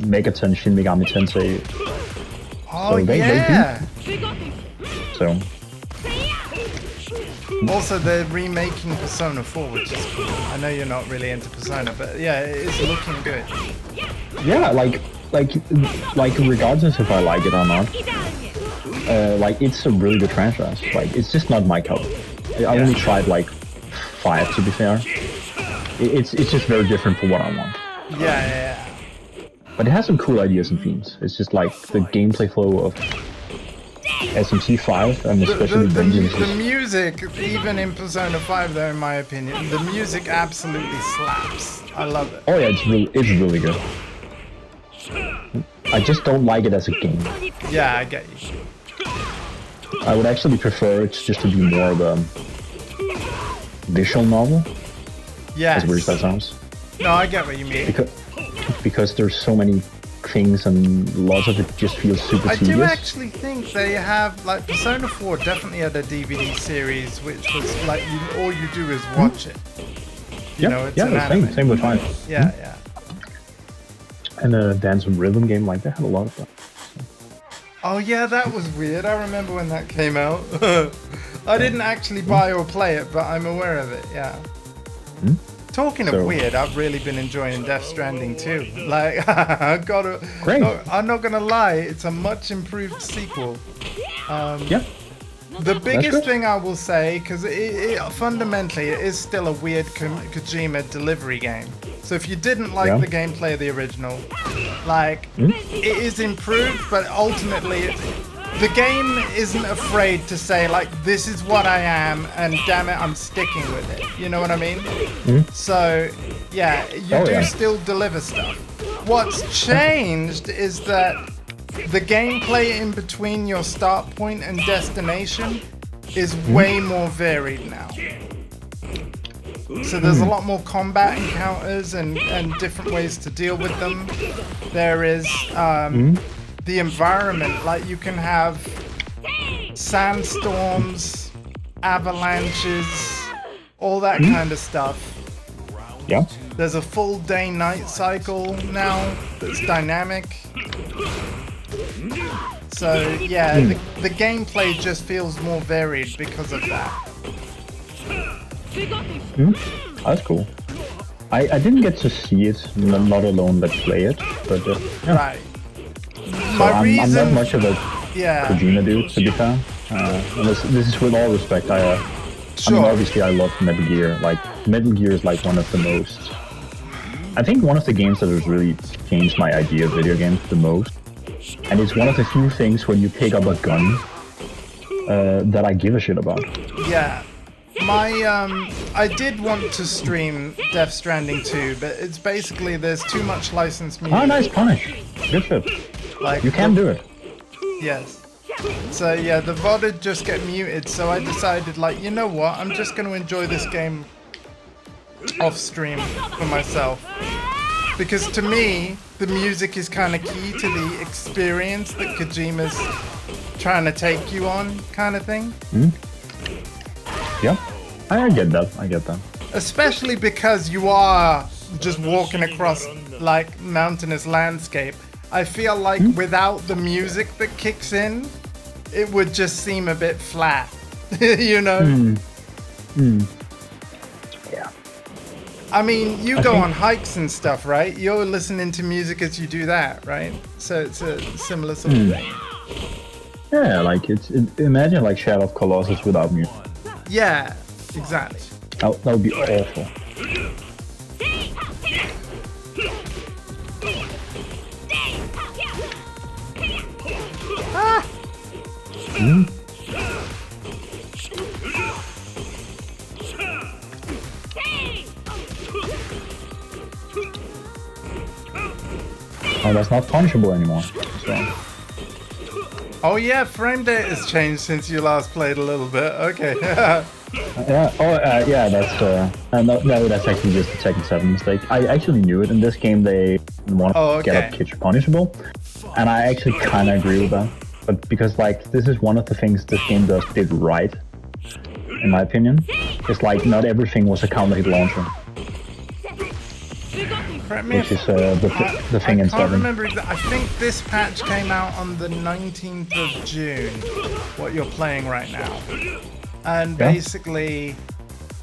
Megaten Shin Megami Tensei. Oh, So they yeah. So Also, they're remaking Persona 4, which is cool. I know you're not really into Persona, but yeah, it is looking good. yeah, like regardless if I like it or not, like it's a really good franchise. Like it's just not my cup. I only tried like 5 to be fair. It's just very different for what I want. Yeah. But it has some cool ideas and themes. It's just like the gameplay flow of SMT5 and especially Vengeance. The music, even in Persona 5 though, in my opinion, the music absolutely slaps. I love it. Oh yeah, it's really good. I just don't like it as a game. Yeah, I get you. I would actually prefer it just to be more of a visual novel, Yes. as weird as that sounds. No, I get what you mean. Because there's so many things and lots of it just feels super I tedious. do actually think they have, like, Persona 4 definitely had a DVD series, which was like, all you do is watch it. You know, it's an anime. same with 5. Yeah. And a Dance and Rhythm game, like, they had a lot of that. Oh yeah, that was weird. I remember when that came out. I didn't actually buy or play it, but I'm aware of it, yeah. Talking of So- weird, I've really been enjoying Death Stranding too. Like, I gotta. Great. No, I'm not gonna lie, it's a much improved sequel. Yeah. The biggest good. thing I will say, because fundamentally it is still a weird Kojima delivery game. So if you didn't like Yeah. the gameplay of the original, like, it is improved, but ultimately the game isn't afraid to say, like, this is what I am, and damn it, I'm sticking with it. You know what I mean? So, yeah, you do still deliver stuff. What's changed is that the gameplay in between your start point and destination is way more varied now. So there's a lot more combat encounters and different ways to deal with them. There is the environment, like you can have sandstorms, avalanches, all that kind of stuff. Yeah. There's a full day-night cycle now that's dynamic. So yeah, the gameplay just feels more varied because of that. That's cool. I didn't get to see it, not alone that play it, but yeah. Right. So My I'm reason, not much of a yeah, Kojima dude, to be fair. And this is with all respect. I mean, sure. obviously I love Metal Gear. Like, Metal Gear is like one of the most... I think one of the games that has really changed my idea of video games the most. And it's one of the few things when you pick up a gun that I give a shit about. Yeah. I did want to stream Death Stranding 2, but it's basically there's too much licensed music. Oh, nice punish. Good shit. Like, You can do it. Yes. So yeah, the VOD would just get muted, so I decided, like, you know what, I'm just going to enjoy this game off stream for myself. Because to me, the music is kind of key to the experience that Kojima's trying to take you on, kind of thing. Yeah. I get that. I get that. Especially because you are just walking across, like, mountainous landscape. I feel like without the music that kicks in, it would just seem a bit flat, you know? Yeah. I mean, you go on hikes and stuff, right? You're listening to music as you do that, right? So it's a similar sort of thing. Yeah, like, imagine like Shadow of Colossus without music. Yeah, exactly. That would be awful. Ah! Oh, that's not punishable anymore. So. Oh yeah, frame data has changed since you last played a little bit. Okay. Yeah. Oh, yeah. That's actually just a Tekken 7 mistake. I actually knew it in this game. They want to get up kids punishable, and I actually kind of agree with that. But because like this is one of the things this game did right, in my opinion. It's like not everything was a counter hit launcher. Correct me which if is the thing in I can't 7. remember I think this patch came out on the 19th of June, what you're playing right now. And basically,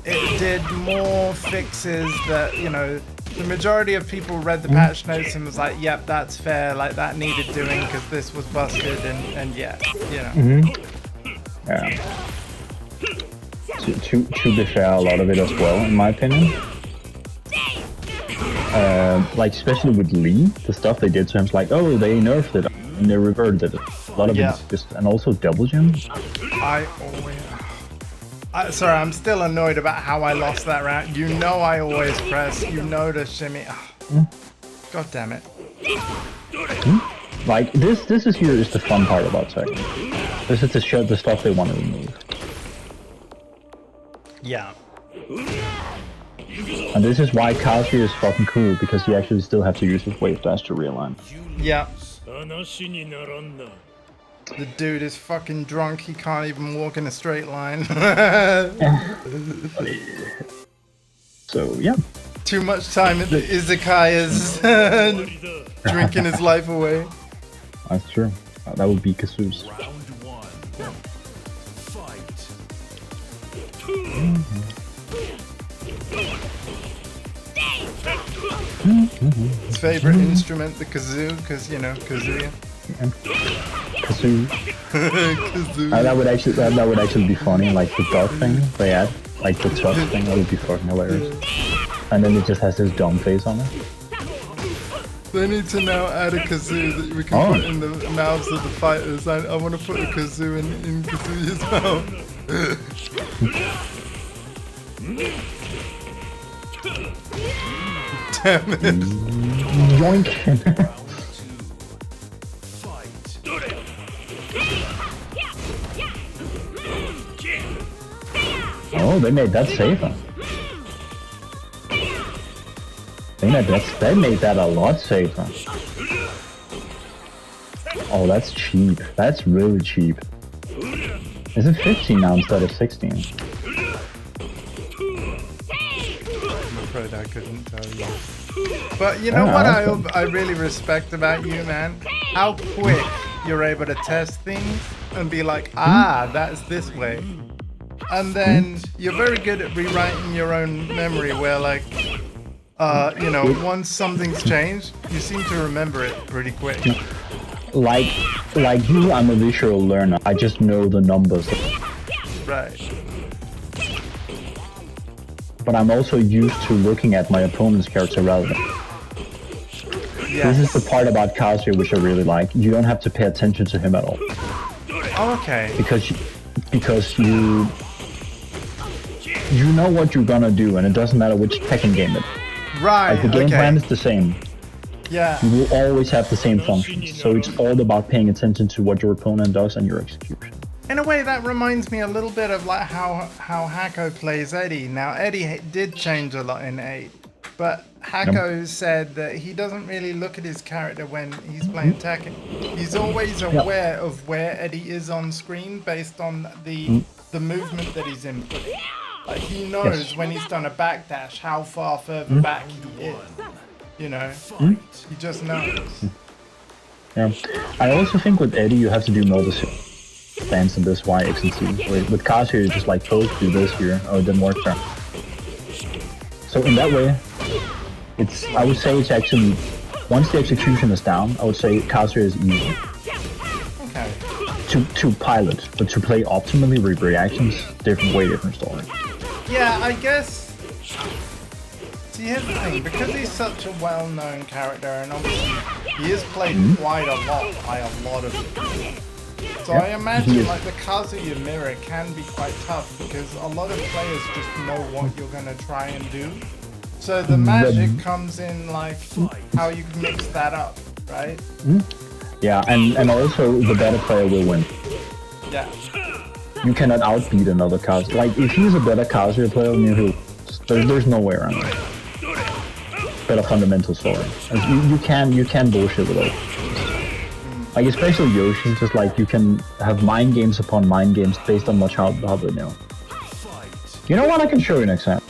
it did more fixes that, you know, the majority of people read the patch notes and was like, yep, that's fair, like that needed doing because this was busted and yeah, you know. Yeah. To be fair, a lot of it as well, in my opinion. Like especially with Lee, the stuff they did to him is like, oh, they nerfed it and they reverted it. A lot of it's just, and also double jump. I always. Sorry, I'm still annoyed about how I lost that round. You know I always press. You know to shimmy. God damn it. Like this is here is the fun part about Tekken. This is to show the stuff they want to remove. Yeah. And this is why Kazuya is fucking cool, because you actually still have to use his wave dash to realign. Yeah. The dude is fucking drunk, he can't even walk in a straight line. So, yeah. Too much time at the izakayas, drinking his life away. That's true. That would be Kazu's. Round 1. Fight. His favorite instrument, the kazoo, because, you know, Kazuya. Kazoo. Kazoo. That would actually be funny, like the dog thing they had, like the touch thing, that would be fucking hilarious. And then it just has this dumb face on it. They need to now add a kazoo that we can put in the mouths of the fighters. I want to put a kazoo in Kazuya's mouth. Damn it. Yoink! Oh, they made that safer. They made that a lot safer. Oh, that's cheap. That's really cheap. Is it 15 now instead of 16? I'm afraid I couldn't tell you. But you know what I really respect about you, man? How quick you're able to test things and be like, that's this way. And then you're very good at rewriting your own memory where like, you know, once something's changed, you seem to remember it pretty quick. Like you, I'm a visual learner. I just know the numbers. Right. But I'm also used to looking at my opponent's character rather than... Yes. This is the part about Kazuya which I really like. You don't have to pay attention to him at all. Oh, okay. Because you know what you're gonna do, and it doesn't matter which Tekken game it is. Right, Like the game plan is the same. Yeah. You will always have the same functions, so it's all about paying attention to what your opponent does and your execution. In a way, that reminds me a little bit of like how Hako plays Eddie. Now, Eddie did change a lot in 8, but Hako said that he doesn't really look at his character when he's playing Tekken. He's always aware of where Eddie is on screen based on the movement that he's inputting. Like he knows when he's done a backdash how far further back he is. You know, he just knows. Yeah, I also think with Eddie you have to do more the stance in this Y, X, and C. With Kazuya, you just like do this here. Oh, it didn't work there. So in that way, I would say it's actually, once the execution is down, I would say Kazuya is easy. Okay. To pilot, but to play optimally with reactions, way different story. Yeah, I guess. See, here's the thing, because he's such a well-known character, and obviously he is played quite a lot by a lot of people. So I imagine like the Kazuya mirror can be quite tough because a lot of players just know what you're gonna try and do. So the magic comes in like how you can mix that up, right? Yeah, and also the better player will win. Yeah. You cannot outbeat another Kazuya. Like if he's a better Kazuya player than you, there's no way around it. Better fundamental story. You can bullshit with it. Like especially Yoshi, just like you can have mind games upon mind games based on how they know. You know what? I can show you next time.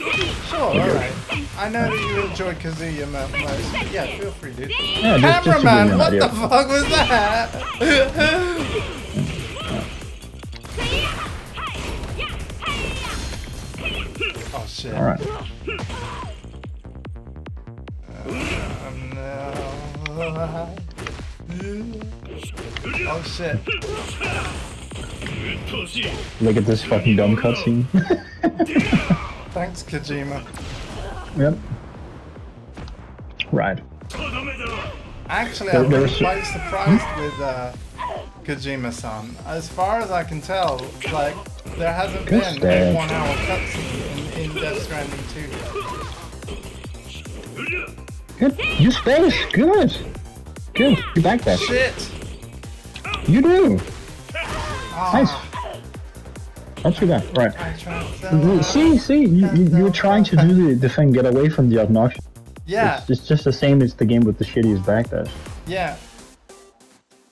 Sure. All right. I know that you enjoy Kazuya most. Yeah, feel free, dude. Yeah, just to give you Cameraman, an what idea. the fuck was that? Oh shit. All right. No. Oh shit. Look at this fucking dumb cutscene. Thanks, Kojima. Yep. Right. Actually, I've been There's- quite surprised with Kojima-san. As far as I can tell, like, there hasn't Good been a stat. 1 hour cutscene in Death Stranding 2. Good. You space. Good. Good. You back that. Shit! You do. Ah, Nice. Not too bad. Right. I tried so See, you're trying to do the thing, get away from the obnoxious. Yeah, It's just the same as the game with the shittiest backdash. yeah.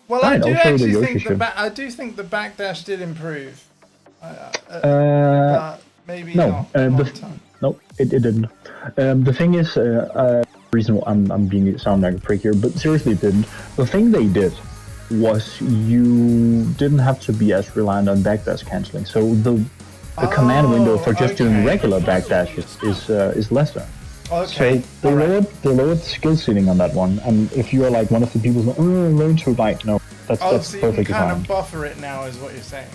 Well, Fine, I do I'll show you the actually Yoshi think ship. I do think the backdash did improve. Maybe No, not. the one time. no, it didn't. The thing is, reason why I'm being sound like a prick here, but seriously, it didn't. The thing they did was you didn't have to be as reliant on backdash canceling. So the command window for just doing okay. regular backdash is lesser. Okay. So they lowered the skill ceiling on that one. And if you are like one of the people who learn to light, no, that's So you can perfectly kind fine. of buffer it now, is what you're saying.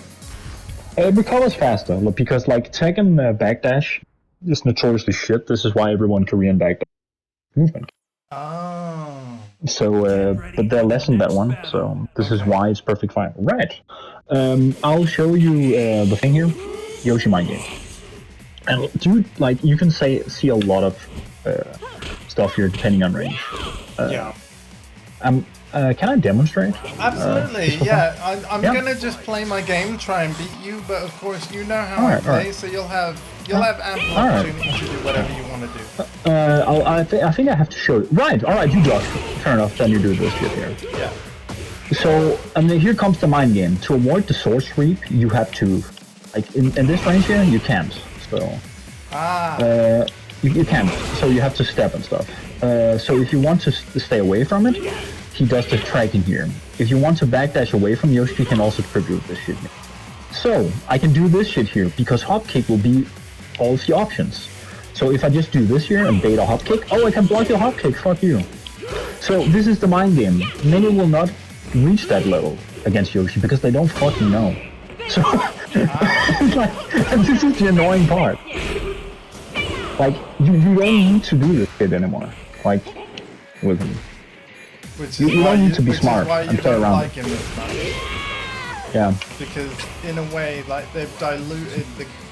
It recovers faster because like Tekken backdash is notoriously shit. This is why everyone Korean backdash movement. Oh. So, but they're less than that one. So this is why it's perfect fine. Right. I'll show you the thing here, Yoshi Mind Game. And dude, like you can see a lot of stuff here depending on range. Yeah. Can I demonstrate? Absolutely, yeah. I'm Yeah. gonna just play my game, try and beat you, but of course you know how Alright, I play, alright. so you'll have ample Alright. opportunity to do whatever you want to do. I think I have to show it. Right. All right. You do. Fair enough. Then you do this shit here. Yeah. So, and then here comes the mind game. To avoid the sword sweep, you have to, like in this range here, you can't. So, you can't. So you have to step and stuff. So if you want to stay away from it, he does the tracking here. If you want to backdash away from Yoshi, he can also tribute this shit here. So I can do this shit here because hop kick will be all the options. So if I just do this here and bait a hop kick, oh, I can block your hop kick. Fuck you. So this is the mind game. Many will not reach that level against Yoshi because they don't fucking know. So like, and this is the annoying part. Like you don't need to do this shit anymore. Like with him. Which You is don't why need to be which is smart why you and play don't around. like him as much. Yeah. Because in a way, like they've diluted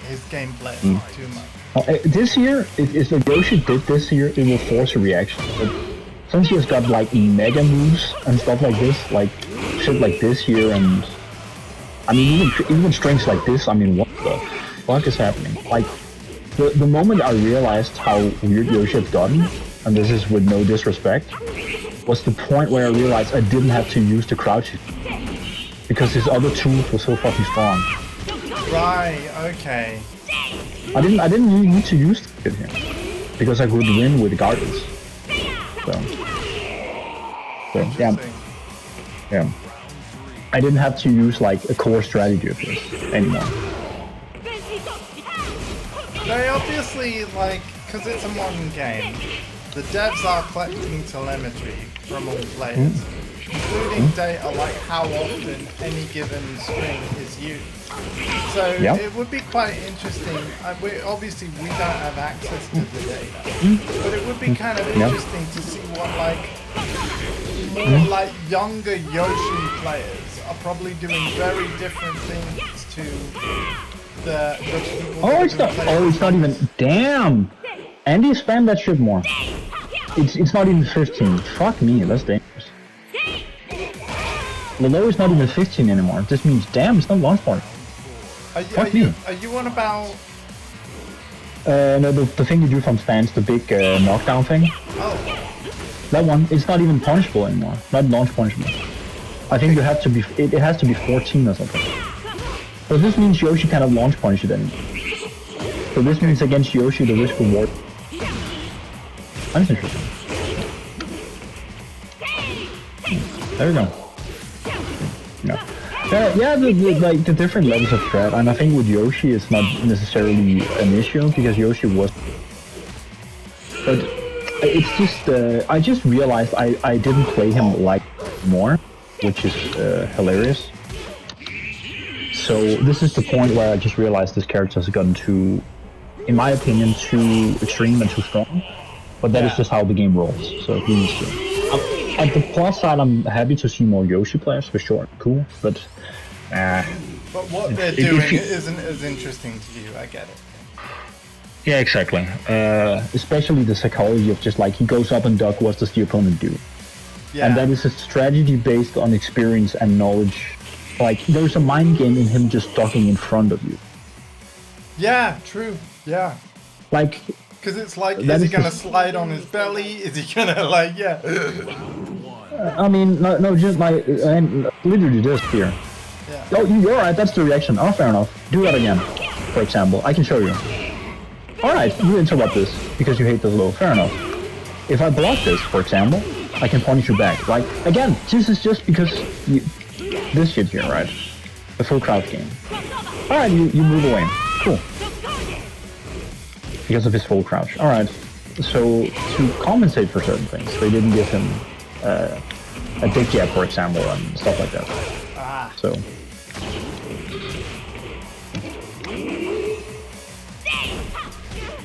his gameplay Mm. too much. This year, if Yoshi did this here, it will force a reaction. But since he has got like mega moves and stuff like this, like shit like this here, and I mean even strings like this, I mean what the fuck is happening? Like the moment I realized how weird Yoshi had gotten, and this is with no disrespect, was the point where I realized I didn't have to use the crouch because his other tools were so fucking strong. Right. Okay. I didn't really need to use it here because I could win with garbage. So yeah, Interesting. yeah. I didn't have to use like a core strategy of this anymore. They obviously, like, because it's a modern game, the devs are collecting telemetry from all players, including data like how often any given string is used. So Yep. it would be quite interesting. Obviously, we don't have access to the data, but it would be kind of interesting to see what more like younger Yoshi players are probably doing very different things to the people. Oh, that it's have not. been Oh, playing. it's not even. Damn. Andy, spam that shit more. It's not even 15. Fuck me, that's dangerous. The low is not even 15 anymore. This means damn, it's not launch point. Fuck you. Are you on about? No, the thing you do from stands, the big knockdown thing. Oh, That one, it's not even punishable anymore. Not launch punishable. I think you have to be. It has to be 14 or something. So this means Yoshi cannot launch punish it anymore. So this means against Yoshi the risk reward. That's interesting. There we go. No. Yeah, like the different levels of threat, and I think with Yoshi it's not necessarily an issue because Yoshi was. But it's just I just realized I didn't play him like more, which is hilarious. So this is the point where I just realized this character has gotten too, in my opinion, too extreme and too strong. But that is just how the game rolls. So he needs to. At the plus side, I'm happy to see more Yoshi players for sure. Cool, but. But what they're doing isn't as interesting to you. I get it. Yeah, exactly. Especially the psychology of just like he goes up and duck. What does the opponent do? Yeah. And that is a strategy based on experience and knowledge. Like there's a mind game in him just ducking in front of you. Yeah, true. Yeah. Like. Because it's like, is he gonna slide on his belly? Is he gonna like, yeah? I mean, no, just like, and literally just here. Yeah. Oh, you're right. That's the reaction. Oh, fair enough. Do that again, for example. I can show you. All right, you interrupt this because you hate the low. Fair enough. If I block this, for example, I can punish you back. Like again, this is just because this shit here, right? The full crouch game. All right, you move away. Cool. Because of his full crouch. Alright, so to compensate for certain things, they didn't give him a dick jab, for example, and stuff like that. So.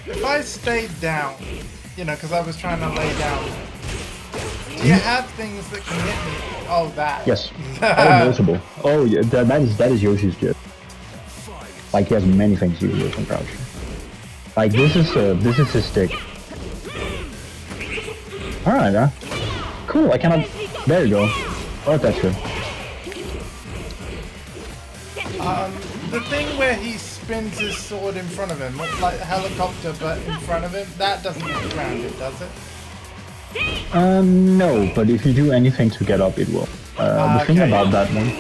If I stayed down, you know, because I was trying to lay down, do you have things that can hit me? Oh, that. Yes. Oh, multiple. Oh, yeah, that is Yoshi's jib. Like, he has many things you can do from crouch. Like this is his stick. All right, huh? Cool. I cannot. There you go. Oh, that's good. The thing where he spins his sword in front of him, like a helicopter, but in front of him, that doesn't get grounded, does it? No. But if you do anything to get up, it will. The thing about that one.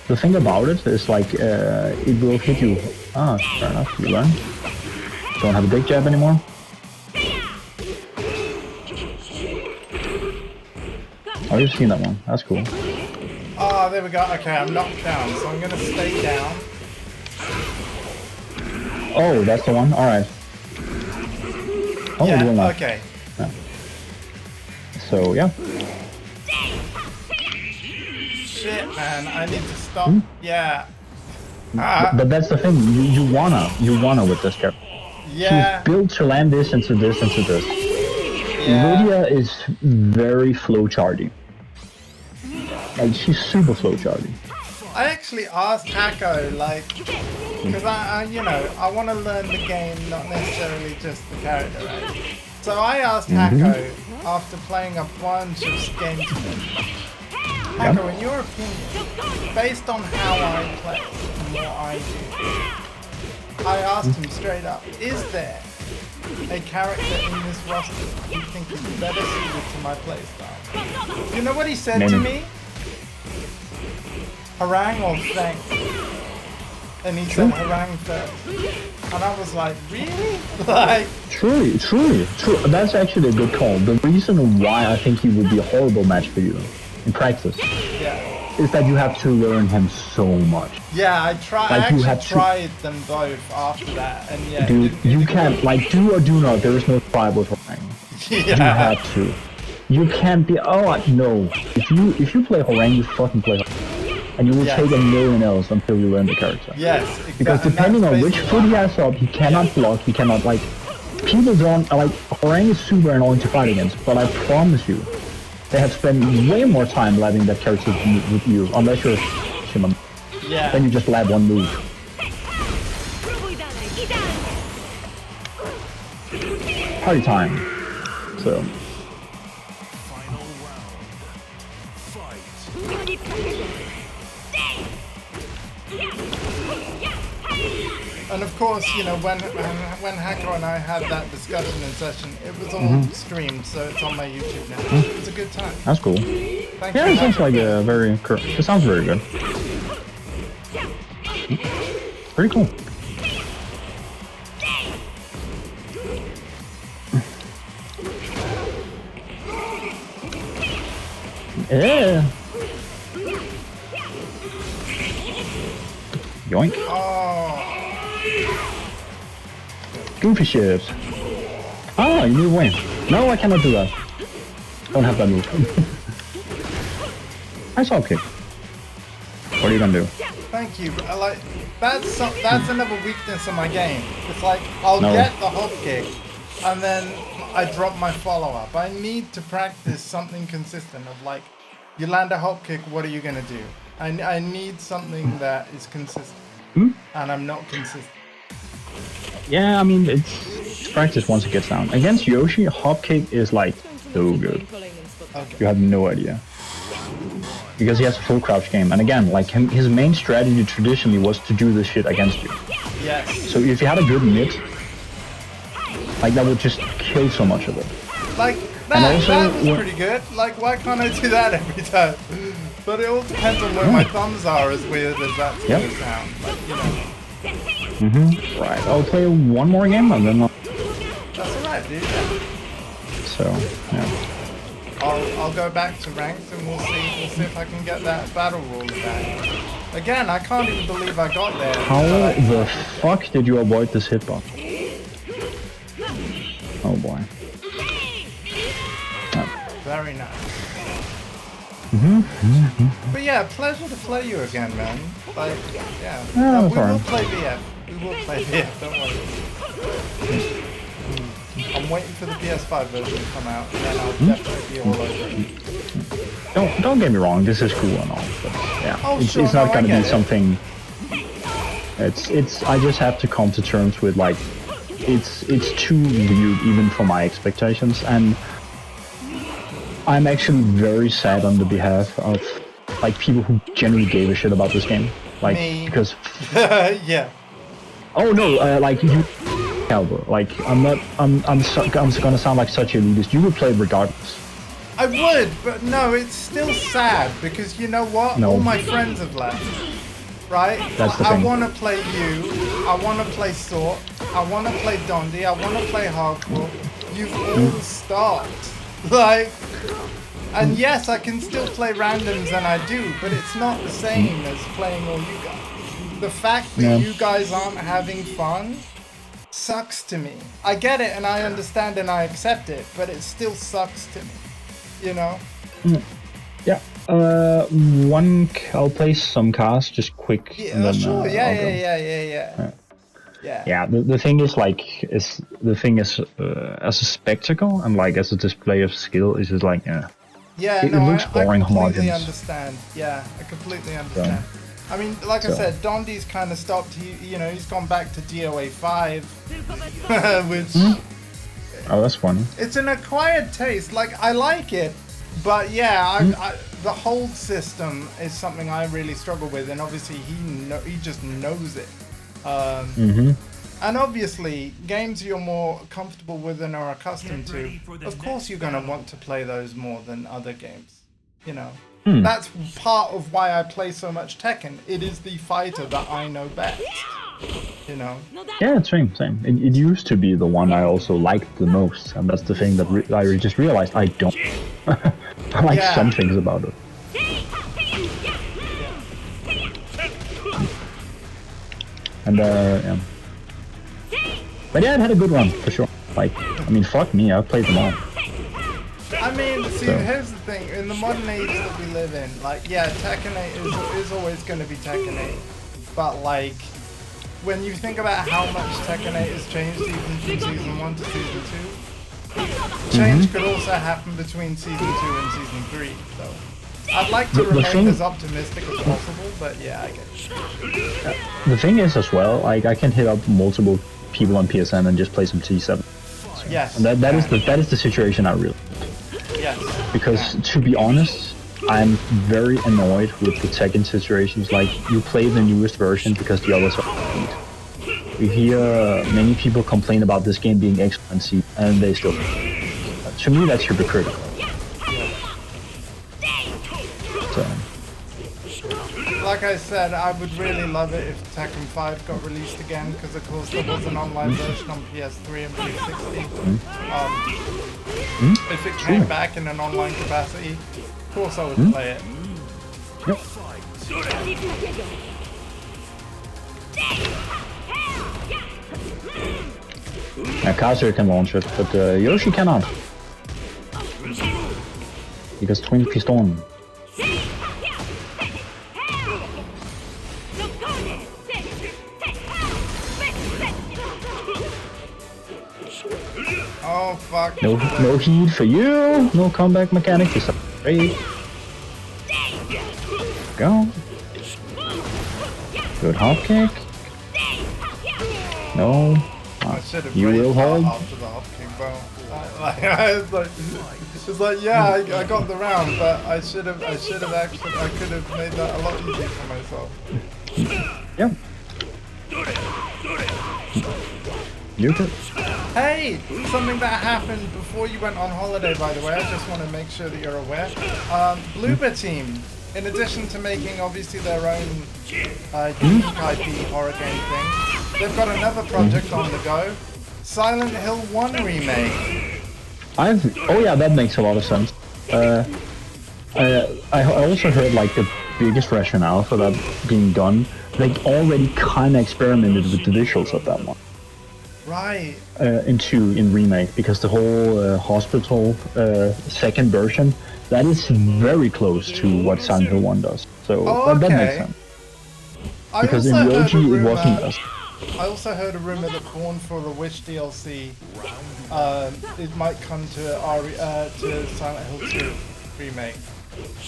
The thing about it is like it will hit you. Ah, fair enough. You learn. Don't have a big jab anymore. Oh, you've seen that one. That's cool. Oh, there we go. Okay, I'm knocked down, so I'm gonna stay down. Oh, that's the one. All right. Oh, yeah, we're doing that. Okay. Yeah. So yeah. Shit, man! I need to stop. Yeah. But that's the thing. You wanna with this character. Yeah. She's built to land this into this into this. Yeah. Lydia is very flowcharty. Like she's super flowcharty. I actually asked Hako, like, because I you know, I want to learn the game, not necessarily just the character, right? So I asked Hako after playing a bunch of games with him. Hako, in your opinion, based on how I play and what I do, I asked him straight up, is there a character in this roster you think is better suited to my playstyle? You know what he said to me? Harang or Feng? And he said Harang first. And I was like, really? Like... True. That's actually a good call. The reason why I think he would be a horrible match for you in practice is that you have to learn him so much. Yeah, I actually tried them both after that, and yeah. Dude, you can't, like, do or do not, there is no try with Harang. Yeah. You have to. You can't be, no. If you play Harang, you fucking play Harang. And you will take a million L's until you learn the character. Yes, exactly. Because depending on which foot he has up, he cannot block, he cannot, like, people don't, like, Harang is super annoying to fight against, but I promise you, they have spent way more time labbing that character with you, unless you're Shimon. Yeah. Then you just lab one move. Party time. So. Final round. Fight. And of course, you know, when Hako and I had that discussion in session, it was all streamed, so it's on my YouTube now. It was a good time. That's cool. Thank yeah, you, it sounds like a very... It sounds very good. Pretty cool. Yeah. Yoink. Oh, Goofy shit. Ah, you move away. No, I cannot do that. Don't have that move. I saw kick. What are you gonna do? thank you. I like that's another weakness of my game. It's like I'll No. get the hop kick, and then I drop my follow up. I need to practice something consistent. Of like, you land a hop kick, what are you gonna do? I need something that is consistent, and I'm not consistent. Yeah, I mean, it's practice once it gets down. Against Yoshi, hop kick is like so good. You have no idea. Because he has a full crouch game. And again, like his main strategy traditionally was to do this shit against you. Yes. So if you had a good mid, like that would just kill so much of it. Like And that, also that was when- pretty good. Like, why can't I do that every time? But it all depends on where my thumbs are, as weird as that's Yep. gonna sound. But you know, Right, I'll play one more game and then that's alright, dude. so yeah. I'll go back to ranked and we'll see if I can get that battle rules back. Again, I can't even believe I got there. How the fuck did you avoid this hitbox? Oh boy. Very nice. But yeah, pleasure to play you again, man. Like, yeah. Yeah, we that's alright. will play VF. We will play VF, don't worry. I'm waiting for the PS5 version to come out, and then I'll definitely be all over it. Don't get me wrong, this is cool and all, but yeah, Oh, it's sure, not no, I gonna get be it. something. It's I just have to come to terms with like it's too weird even for my expectations, and I'm actually very sad on the behalf of like people who genuinely gave a shit about this game, like Me. because Yeah. oh no, like you. Bro. Like I'm gonna sound like such a elitist. You would play regardless. I would, but no, it's still sad because you know what? No. All my friends have left. Right? That's the I thing. want to play you. I want to play Sort. I want to play Dondi. I want to play Hardcore. You've all stopped. Like, and yes, I can still play randoms, and I do, but it's not the same as playing all you guys. The fact that Yeah. you guys aren't having fun sucks to me. I get it and I understand and I accept it, but it still sucks to me. You know? Yeah. I'll play some cars just quick. Yeah, and then, sure. I'll go. Yeah. Yeah. The thing is like as a spectacle and like as a display of skill is just like Yeah, It no, looks boring, I completely homogeneous. understand. Yeah, I completely understand. I mean, like I So. said, Dondi's kind of stopped. You know, he's gone back to DOA 5, which oh that's funny. it's an acquired taste. Like, I like it, but yeah, the hold system is something I really struggle with, and obviously he just knows it. And obviously, games you're more comfortable with and are accustomed Get to, ready for the of course next you're going to battle. want to play those more than other games. You know, that's part of why I play so much Tekken. It is the fighter that I know best. You know, Yeah, same. It used to be the one I also liked the most, and that's the thing that I just realized I don't. I like Yeah. some things about it. And yeah. But yeah, it had a good run for sure. Like, I mean, fuck me, I played them all. I mean, see, So. here's the thing. In the modern age that we live in, like, yeah, Tekken 8 is always going to be Tekken 8. But, like, when you think about how much Tekken 8 has changed even from Season 1 to Season 2, change could also happen between Season 2 and Season 3, so... I'd like to The remain thing- as optimistic as possible, but yeah, I get it. The thing is as well, like I can hit up multiple people on PSN and just play some T7. Yes. And that is the situation I really. Yes. Because to be honest, I'm very annoyed with the Tekken situations. Like you play the newest version because the others are beat. We hear many people complain about this game being expensive, and they still. To me, that's hypocritical. So, Like I said, I would really love it if Tekken 5 got released again, because of course there was an online version on PS3 and 360. If it came back in an online capacity, Of course I would play it. Yep. Kazuya can launch it, but Yoshi cannot. Because Twin Piston. Oh fuck. No heat for you. No comeback mechanic. Just a break. Go. Good hop kick. No. I should have You raised will that hold. after the hop kick, bro. It's like, yeah, I got the round, but I could have made that a lot easier for myself. Yep. You could. Hey, something that happened before you went on holiday, by the way. I just want to make sure that you're aware. Bloober Team, in addition to making obviously their own unique IP horror game thing, they've got another project on the go. Silent Hill 1 remake. Oh yeah, that makes a lot of sense. I also heard like the biggest rationale for that being done. They already kind of experimented with the visuals of that one. Right. In remake, because the whole hospital second version, that is very close to what Silent Hill 1 does. So that makes sense. Because in the OG it wasn't as. I also heard a rumor that Born for the Wish DLC, it might come to Silent Hill 2 remake.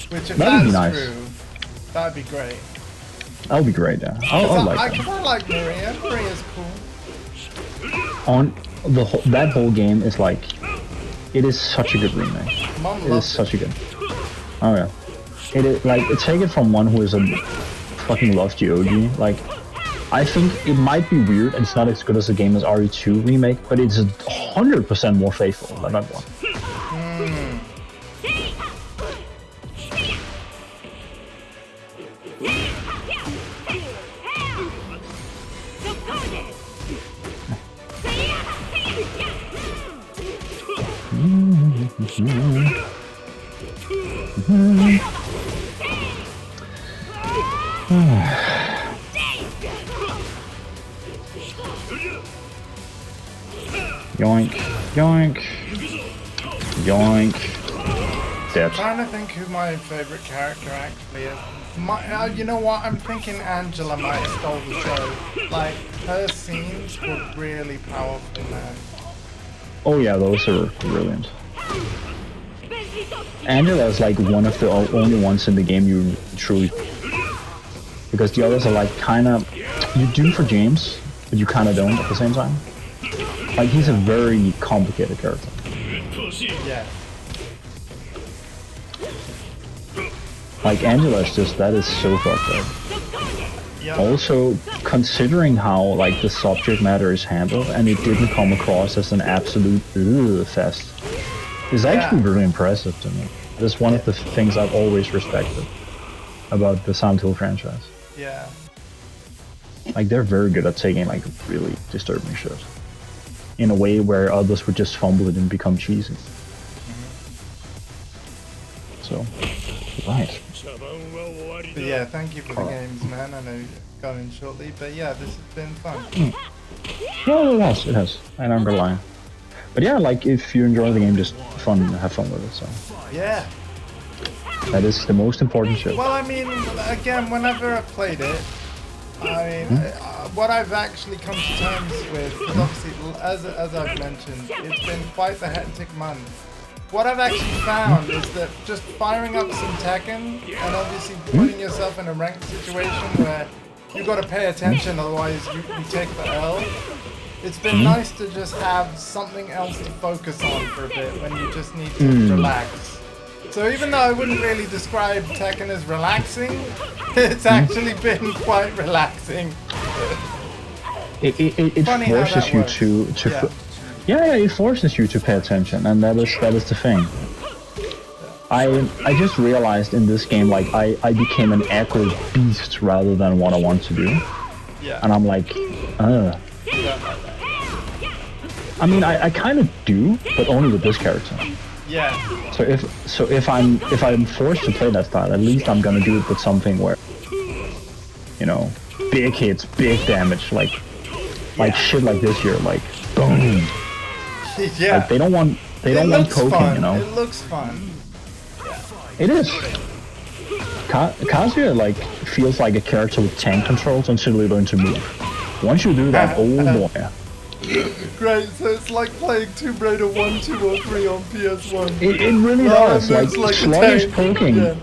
Which if That'd be that's nice. true, that'd be great. That'll be great, yeah. I'll like that. I like Maria. Maria's cool. That whole game is like, it is such a good remake. Mom It is loves such a good. Oh yeah. It is like, take it from one who is a fucking loves the OG. Like, I think it might be weird and it's not as good as a game as RE2 remake, but it's 100% more faithful than that one. Yoink, yoink, yoink. Dead. I'm trying to think who my favorite character actually is. You know what? I'm thinking Angela might have stole the show. Like, her scenes were really powerful, man. Oh yeah, those are brilliant. Angela is like one of the only ones in the game you truly... Because the others are like kinda... You do for James, but you kinda don't at the same time. Like, he's a very complicated character. Yeah. Like, Angela is just... That is so fucked up. Yeah. Also, considering how like the subject matter is handled and it didn't come across as an absolute fest, is actually really impressive to me. That's one of the things I've always respected about the Silent Hill franchise. Yeah. Like, they're very good at taking like really disturbing shit in a way where others would just fumble it and become cheesy. So, right. But yeah, thank you for the games, man. I know you're going shortly, but yeah, this has been fun. Yeah, it has. I don't gonna lie. But yeah, like, if you enjoy the game, just have fun with it, so. Yeah. That is the most important shit. Well, I mean, again, whenever I've played it, I mean, what I've actually come to terms with, because obviously, as I've mentioned, it's been quite the hectic month. What I've actually found is that just firing up some Tekken and obviously putting yourself in a ranked situation where you've got to pay attention, otherwise you take the L. It's been nice to just have something else to focus on for a bit when you just need to relax. So even though I wouldn't really describe Tekken as relaxing, it's actually been quite relaxing. It Funny how forces that you works. to yeah, it forces you to pay attention, and that is the thing. I just realized in this game, like, I became an aggro beast rather than what I want to do. Yeah. And I'm like, I mean, I kind of do, but only with this character. Yeah. So if I'm forced to play that style, at least I'm gonna do it with something where, you know, big hits, big damage, like shit like this here, like boom. Yeah. Like they don't want poking, fun. you know. It looks fun. It is. Kazuya like feels like a character with tank controls until you learn to move. Once you do that, oh boy. Great, so it's like playing Tomb Raider 1, 2, or 3 on PS1. It really Well, does. it Like moves like a sluggish tank. poking. Yeah.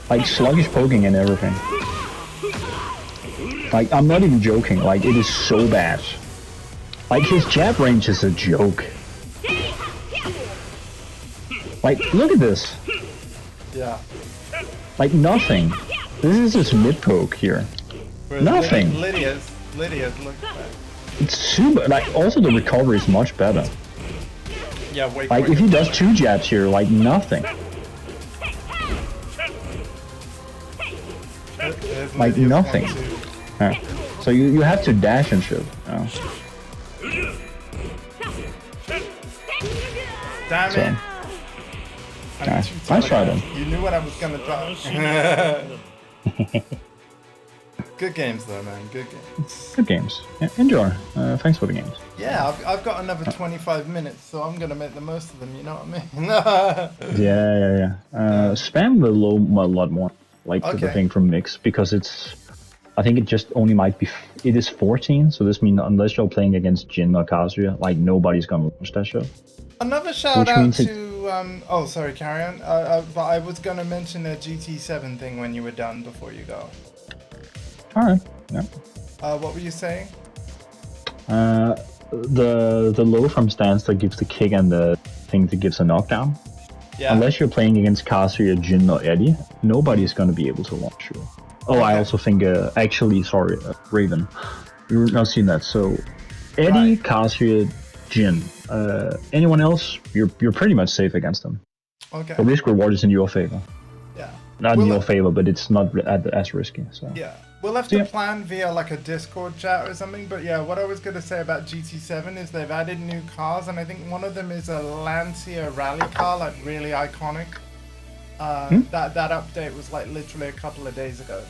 Like sluggish poking and everything. Like I'm not even joking. Like it is so bad. Like his jab range is a joke. Like look at this. Yeah. Like nothing. This is just mid poke here. Whereas Nothing. Lydia's looks bad. It's super. Like also the recovery is much better. Yeah, wait. Like if he does 2 jabs here, like nothing. Like nothing. Yeah. So you have to dash and shit. You know? Damn So. it. Yeah. Nice try then. You knew what I was gonna try. Good games though, man. Good games. Good games. Yeah, enjoy. Thanks for the games. Yeah, I've got another 25 minutes, so I'm gonna make the most of them. You know what I mean? Yeah. Spam the low a lot more, like the Okay. thing from Mix, because it's. I think it just only might be. It is 14, so this means unless you're playing against Jin or Kazuya, like nobody's gonna launch that show. Another shout Which out means to. Oh, sorry, carry on. But I was gonna mention the GT7 thing when you were done before you go. All right. Yeah. What were you saying? The low from stance that gives the kick and the thing that gives a knockdown. Yeah. Unless you're playing against Kazuya, Jin, or Eddie, nobody's gonna be able to launch you. Oh, I also think, sorry, Raven. You've not seen that. So, Eddie, Right. Kazuya, Jin. Anyone else, you're pretty much safe against them. Okay. The risk reward is in your favor. Yeah. Not Well, in your favor, but it's not as risky. So. Yeah. We'll have to Yeah. plan via like a Discord chat or something. But yeah, what I was gonna say about GT7 is they've added new cars, and I think one of them is a Lancia rally car, like really iconic. That update was like literally a couple of days ago.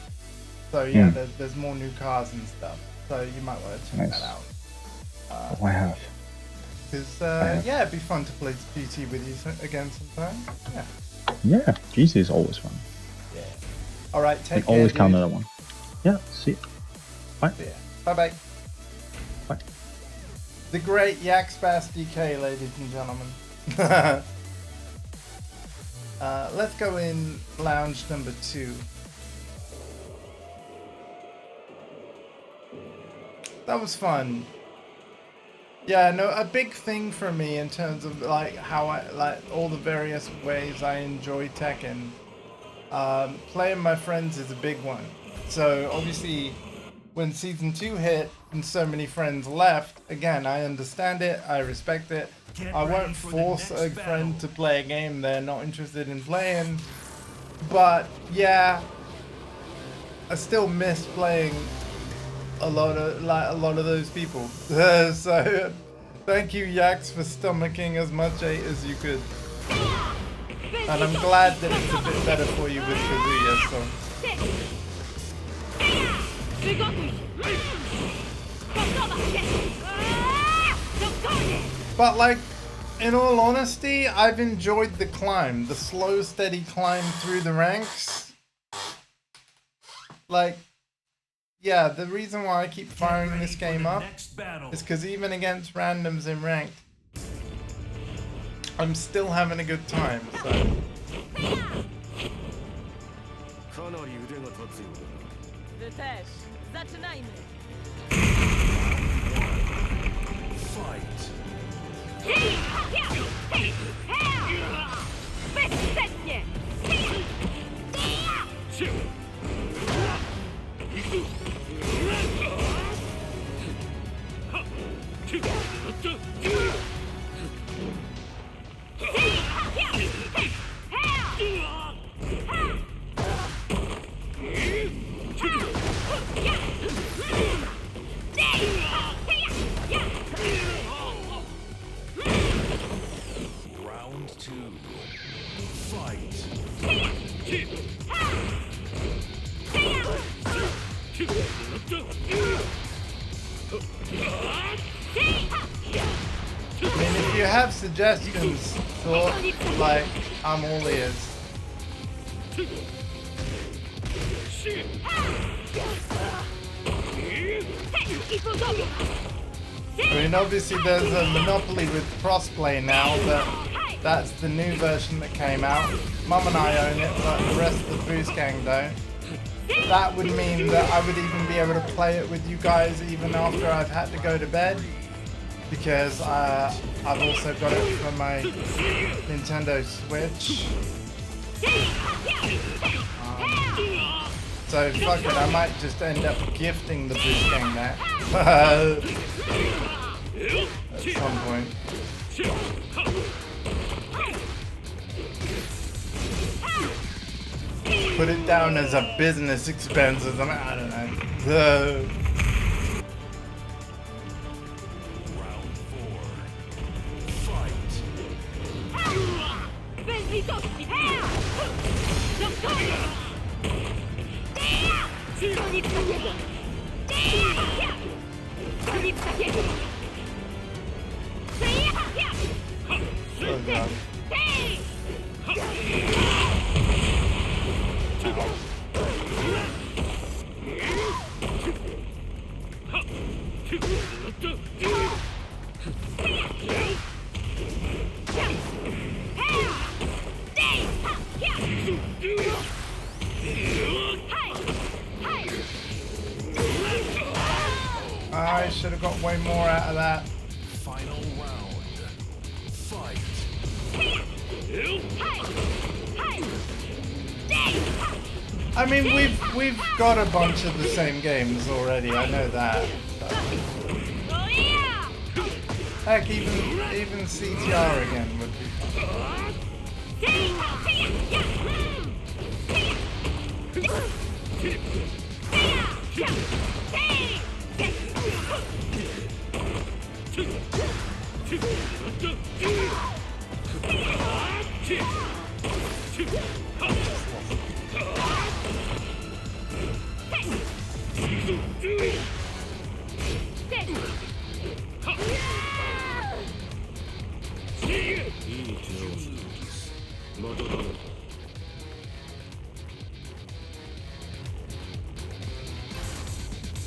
So yeah, there's more new cars and stuff. So you might want to check Nice. that out. Oh, I have. Because yeah, it'd be fun to play GT with you again sometime. Yeah. Yeah, GC is always fun. Yeah. All right. Take care. Always count dude. another one. Yeah, see. Bye. Yeah. Bye bye. Bye. The great Yaxbass DK, ladies and gentlemen. Let's go in lounge number 2. That was fun. Yeah, no, a big thing for me in terms of like how I like all the various ways I enjoy Tekken. Playing my friends is a big one. So obviously, when season 2 hit and so many friends left, again, I understand it, I respect it. I won't force a friend to play a game they're not interested in playing. But yeah, I still miss playing a lot of those people. So thank you, Yax, for stomaching as much hate as you could. And I'm glad that it's a bit better for you with Kazuya. So. But like, in all honesty, I've enjoyed the climb, the slow, steady climb through the ranks. Like, yeah, the reason why I keep firing this game up is because even against randoms in ranked, I'm still having a good time. So. Wy też. Zaczynajmy. Bezssetnie! Round I mean, if you have suggestions, thought, like, I'm all ears. I mean, obviously there's a monopoly with crossplay now, but that's the new version that came out. Mum and I own it, but the rest of the Boost Gang don't. That would mean that I would even be able to play it with you guys even after I've had to go to bed, because I've also got it for my Nintendo Switch. So fuck it, I might just end up gifting the Boost Gang that at some point. Put it down as a business expense or something, I don't know. Round 4. Fight. Oh god. I should have got way more out of that. Final round. Fight. I mean, we've got a bunch of the same games already. I know that. But heck, even CTR again would be fun.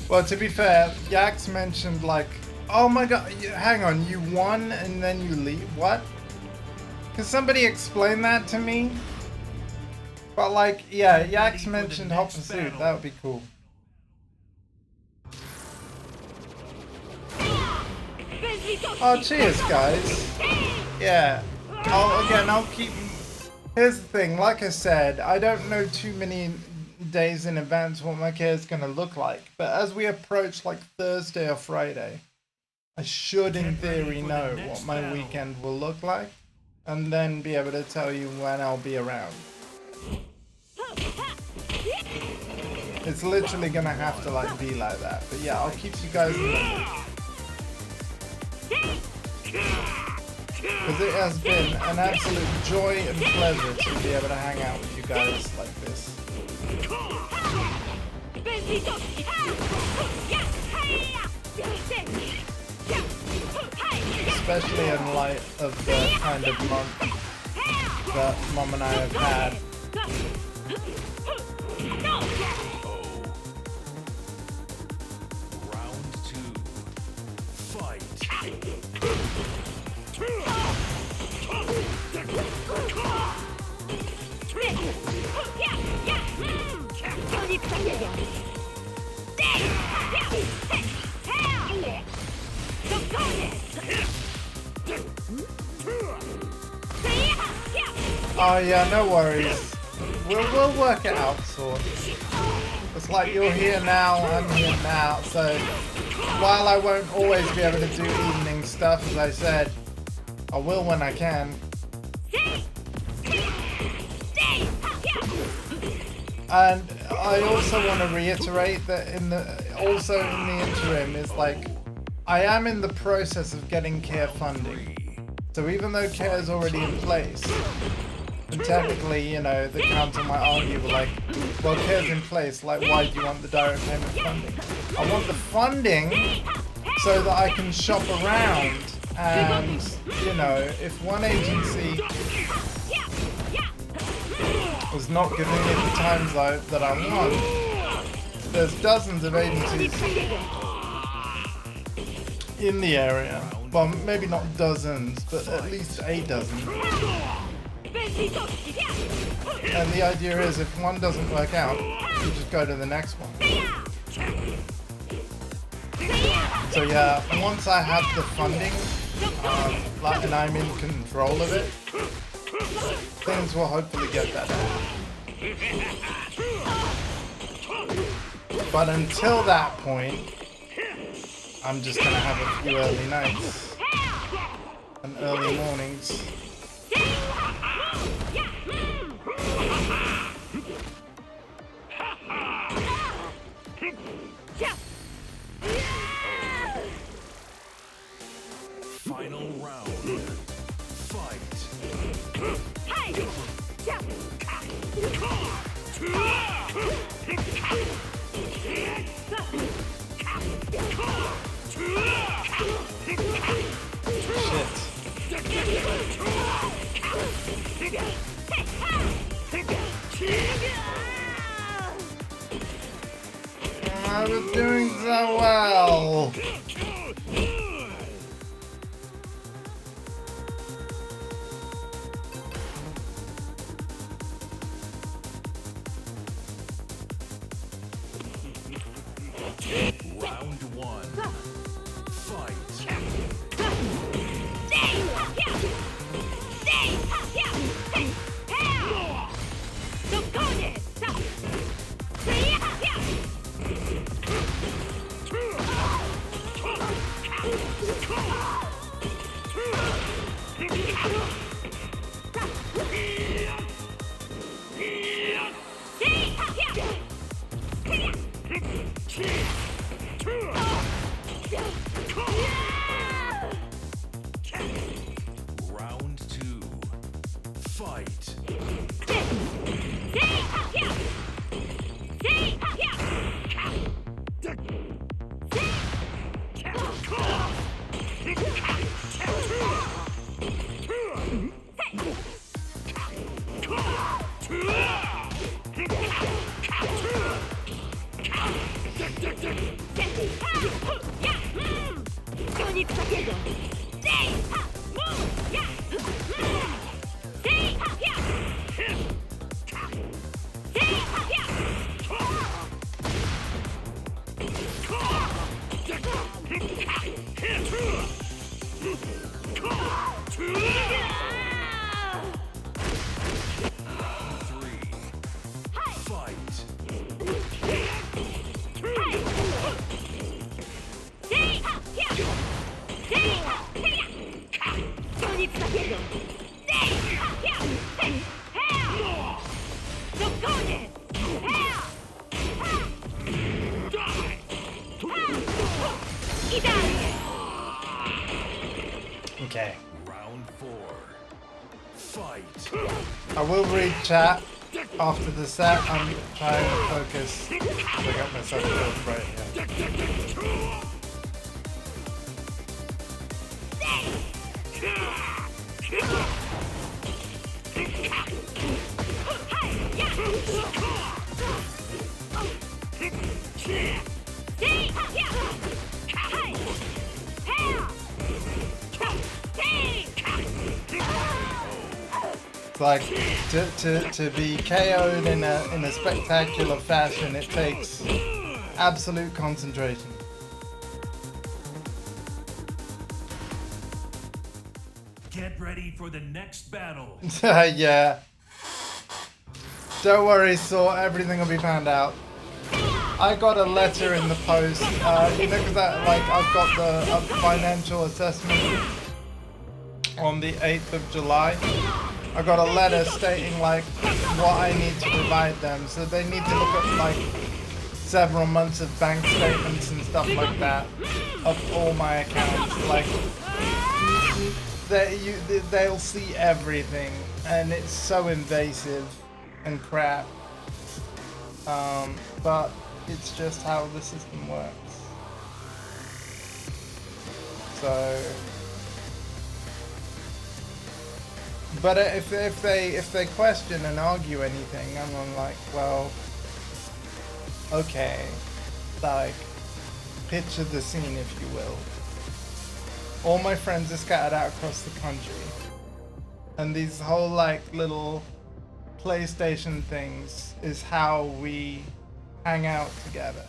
Well, to be fair, Yax mentioned like, oh my god, hang on, you won and then you leave? What? Can somebody explain that to me? But like, yeah, Yax mentioned Hot Pursuit, that would be cool. Oh, cheers, guys. Yeah. I'll keep... Here's the thing, like I said, I don't know too many days in advance what my care is going to look like. But as we approach like Thursday or Friday, I should in theory know what my weekend will look like. And then be able to tell you when I'll be around. It's literally going to have to like be like that. But yeah, I'll keep you guys in the loop. Because it has been an absolute joy and pleasure to be able to hang out with you guys like this. Especially in light of the kind of month that Mom and I have had. Round 2. Fight. Oh yeah, no worries. We'll work it out, sort. It's like you're here now, I'm here now, so while I won't always be able to do evening stuff, as I said, I will when I can. And I also want to reiterate that in the interim is like, I am in the process of getting care funding. So even though care is already in place, and technically, you know, the council might argue like, well, care's in place, like why do you want the direct payment funding? I want the funding so that I can shop around. And, you know, if one agency is not giving me the times that I want, there's dozens of agencies in the area. Well, maybe not dozens, but at least a dozen. And the idea is if one doesn't work out, you just go to the next one. So yeah, once I have the funding, and I'm in control of it, things will hopefully get better. But until that point, I'm just gonna have a few early nights and early mornings. Final round. Fight. I was doing so well. Round one. Fight. Round two. Fight. Okay. Round four. Fight. I will read chat after the set. I'm trying to focus. I got myself killed right It's like to be KO'd in a spectacular fashion, it takes absolute concentration. Get ready for the next battle. Yeah. Don't worry, Saw, everything will be found out. I got a letter in the post, you know, because I've got the financial assessment on the 8th of July. I got a letter stating like what I need to provide them, so they need to look at like several months of bank statements and stuff like that of all my accounts. Like they'll see everything, and it's so invasive and crap. But it's just how the system works. So, but if they question and argue anything, I'm like, well, okay, like, picture the scene, if you will. All my friends are scattered out across the country, and these whole like little PlayStation things is how we hang out together.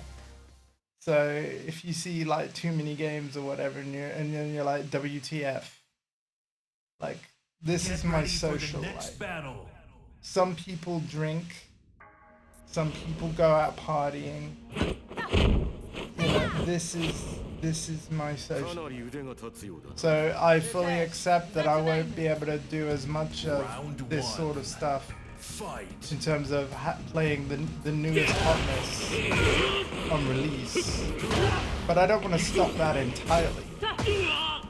So if you see like too many games or whatever, and you're like, WTF? Like, this is my social life. Battle. Some people drink, some people go out partying. You know, this is my social. So I fully accept that I won't be able to do as much of this sort of stuff in terms of playing the newest hotness on release. But I don't want to stop that entirely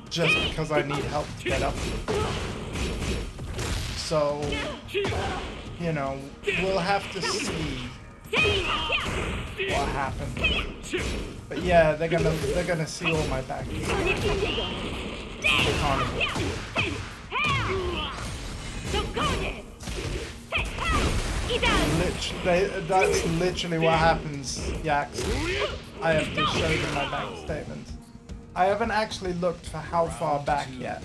just because I need help to get up. So, you know, we'll have to see what happens. But yeah, they're gonna see all my back. That's literally what happens, Yaks. I have to show them my bank statement. I haven't actually looked for how far back yet.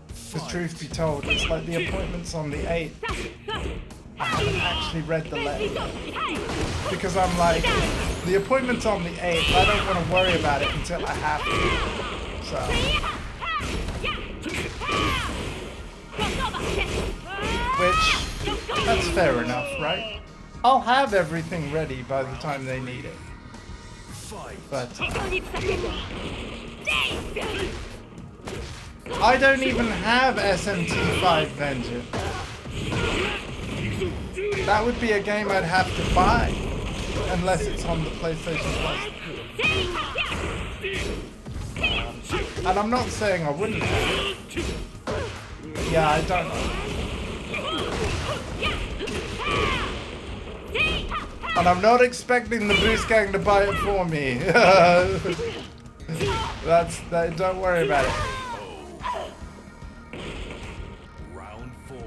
Because truth be told, it's like the appointment's on the 8th. I haven't actually read the letter. Because I'm like, the appointment's on the 8th, I don't want to worry about it until I have to. So. Which, that's fair enough, right? I'll have everything ready by the time they need it. But I don't even have SMT5 Vengeance. That would be a game I'd have to buy, unless it's on the PlayStation Plus. And I'm not saying I wouldn't have. Yeah, I don't know. And I'm not expecting the Boost Gang to buy it for me. Don't worry about it. Round 4.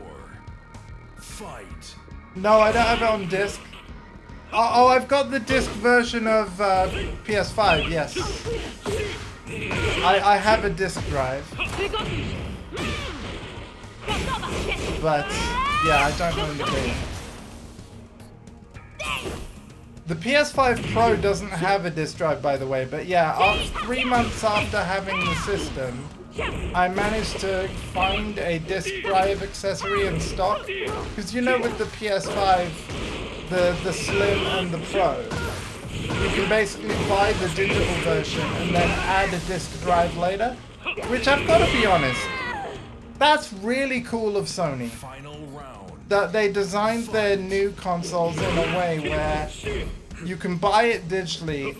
Fight. No, I don't have it on disc. Oh, I've got the disc version of PS5, yes. I have a disc drive. But, yeah, I don't own the game. The PS5 Pro doesn't have a disc drive, by the way, but yeah, 3 months after having the system, I managed to find a disc drive accessory in stock. Because you know, with the PS5, the Slim and the Pro, you can basically buy the digital version and then add a disc drive later. Which, I've got to be honest, that's really cool of Sony. Final round. That they designed their new consoles in a way where you can buy it digitally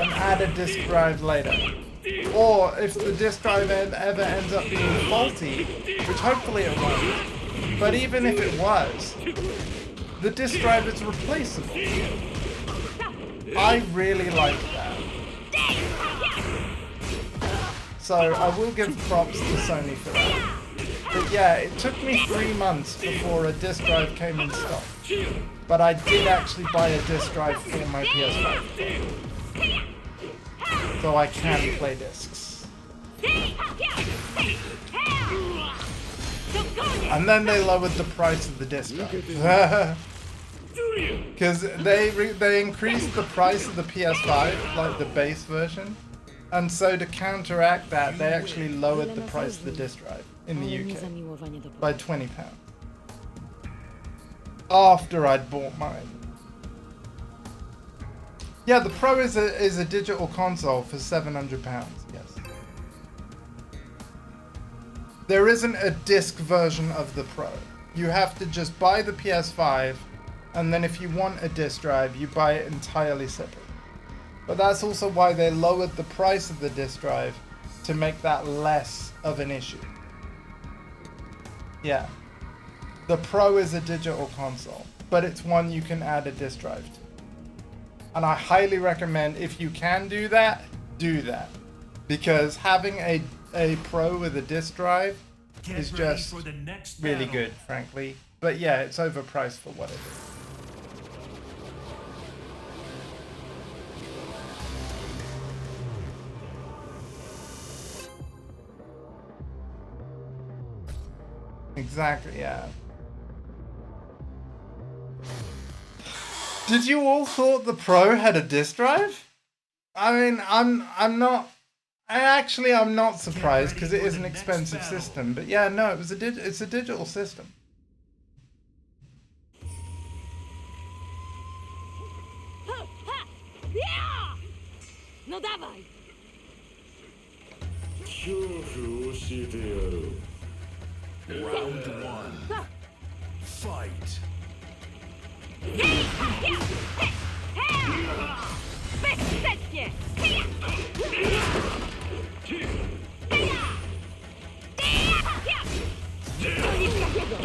and add a disc drive later. Or if the disc drive ever ends up being faulty, which hopefully it won't, but even if it was, the disc drive is replaceable. I really like that. So I will give props to Sony for that. But yeah, it took me 3 months before a disc drive came in stock. But I did actually buy a disc drive for my PS5. So I can play discs. And then they lowered the price of the disc drive. Because they increased the price of the PS5, like the base version. And so to counteract that, they actually lowered the price of the disc drive in the UK by £20. After I'd bought mine. Yeah, the Pro is a digital console for £700, yes. There isn't a disc version of the Pro. You have to just buy the PS5, and then if you want a disc drive, you buy it entirely separate. But that's also why they lowered the price of the disc drive, to make that less of an issue. Yeah. The Pro is a digital console, but it's one you can add a disc drive to. And I highly recommend, if you can do that, do that. because having a Pro with a disc drive Get is ready just for the next really battle. good, frankly. But yeah, it's overpriced for what it is. Exactly, yeah. Did you all thought the Pro had a disc drive? I mean, I'm not surprised because it is an expensive system. But yeah, no, it's a digital system. No dawaj! 恐怖を教えてやろう Round one. Fight. Bezsprzecznie! Nic takiego!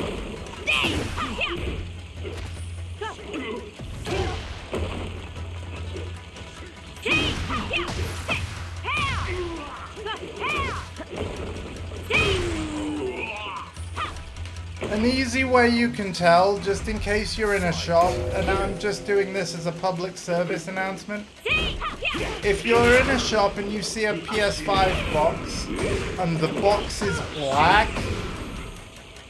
An easy way you can tell, just in case you're in a shop, and I'm just doing this as a public service announcement. If you're in a shop and you see a PS5 box, and the box is black,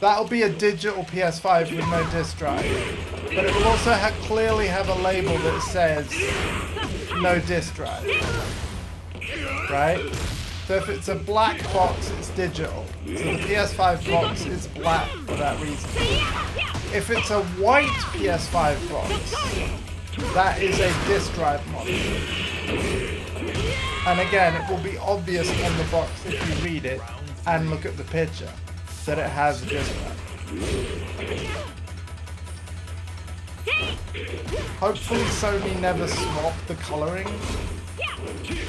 that'll be a digital PS5 with no disc drive. But it will also clearly have a label that says no disc drive. Right? So if it's a black box, it's digital. So the PS5 box is black for that reason. If it's a white PS5 box, that is a disc drive model. And again, it will be obvious on the box if you read it and look at the picture that it has a disc drive. Hopefully Sony never swapped the coloring,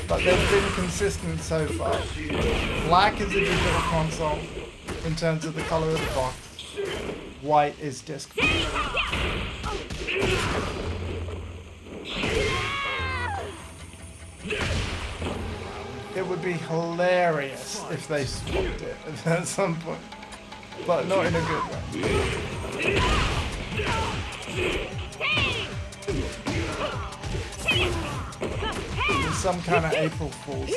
but they've been consistent so far. Black is a digital console in terms of the color of the box. White is disc. It would be hilarious if they swapped it at some point, but not in a good way. It's some kind of April Fool's.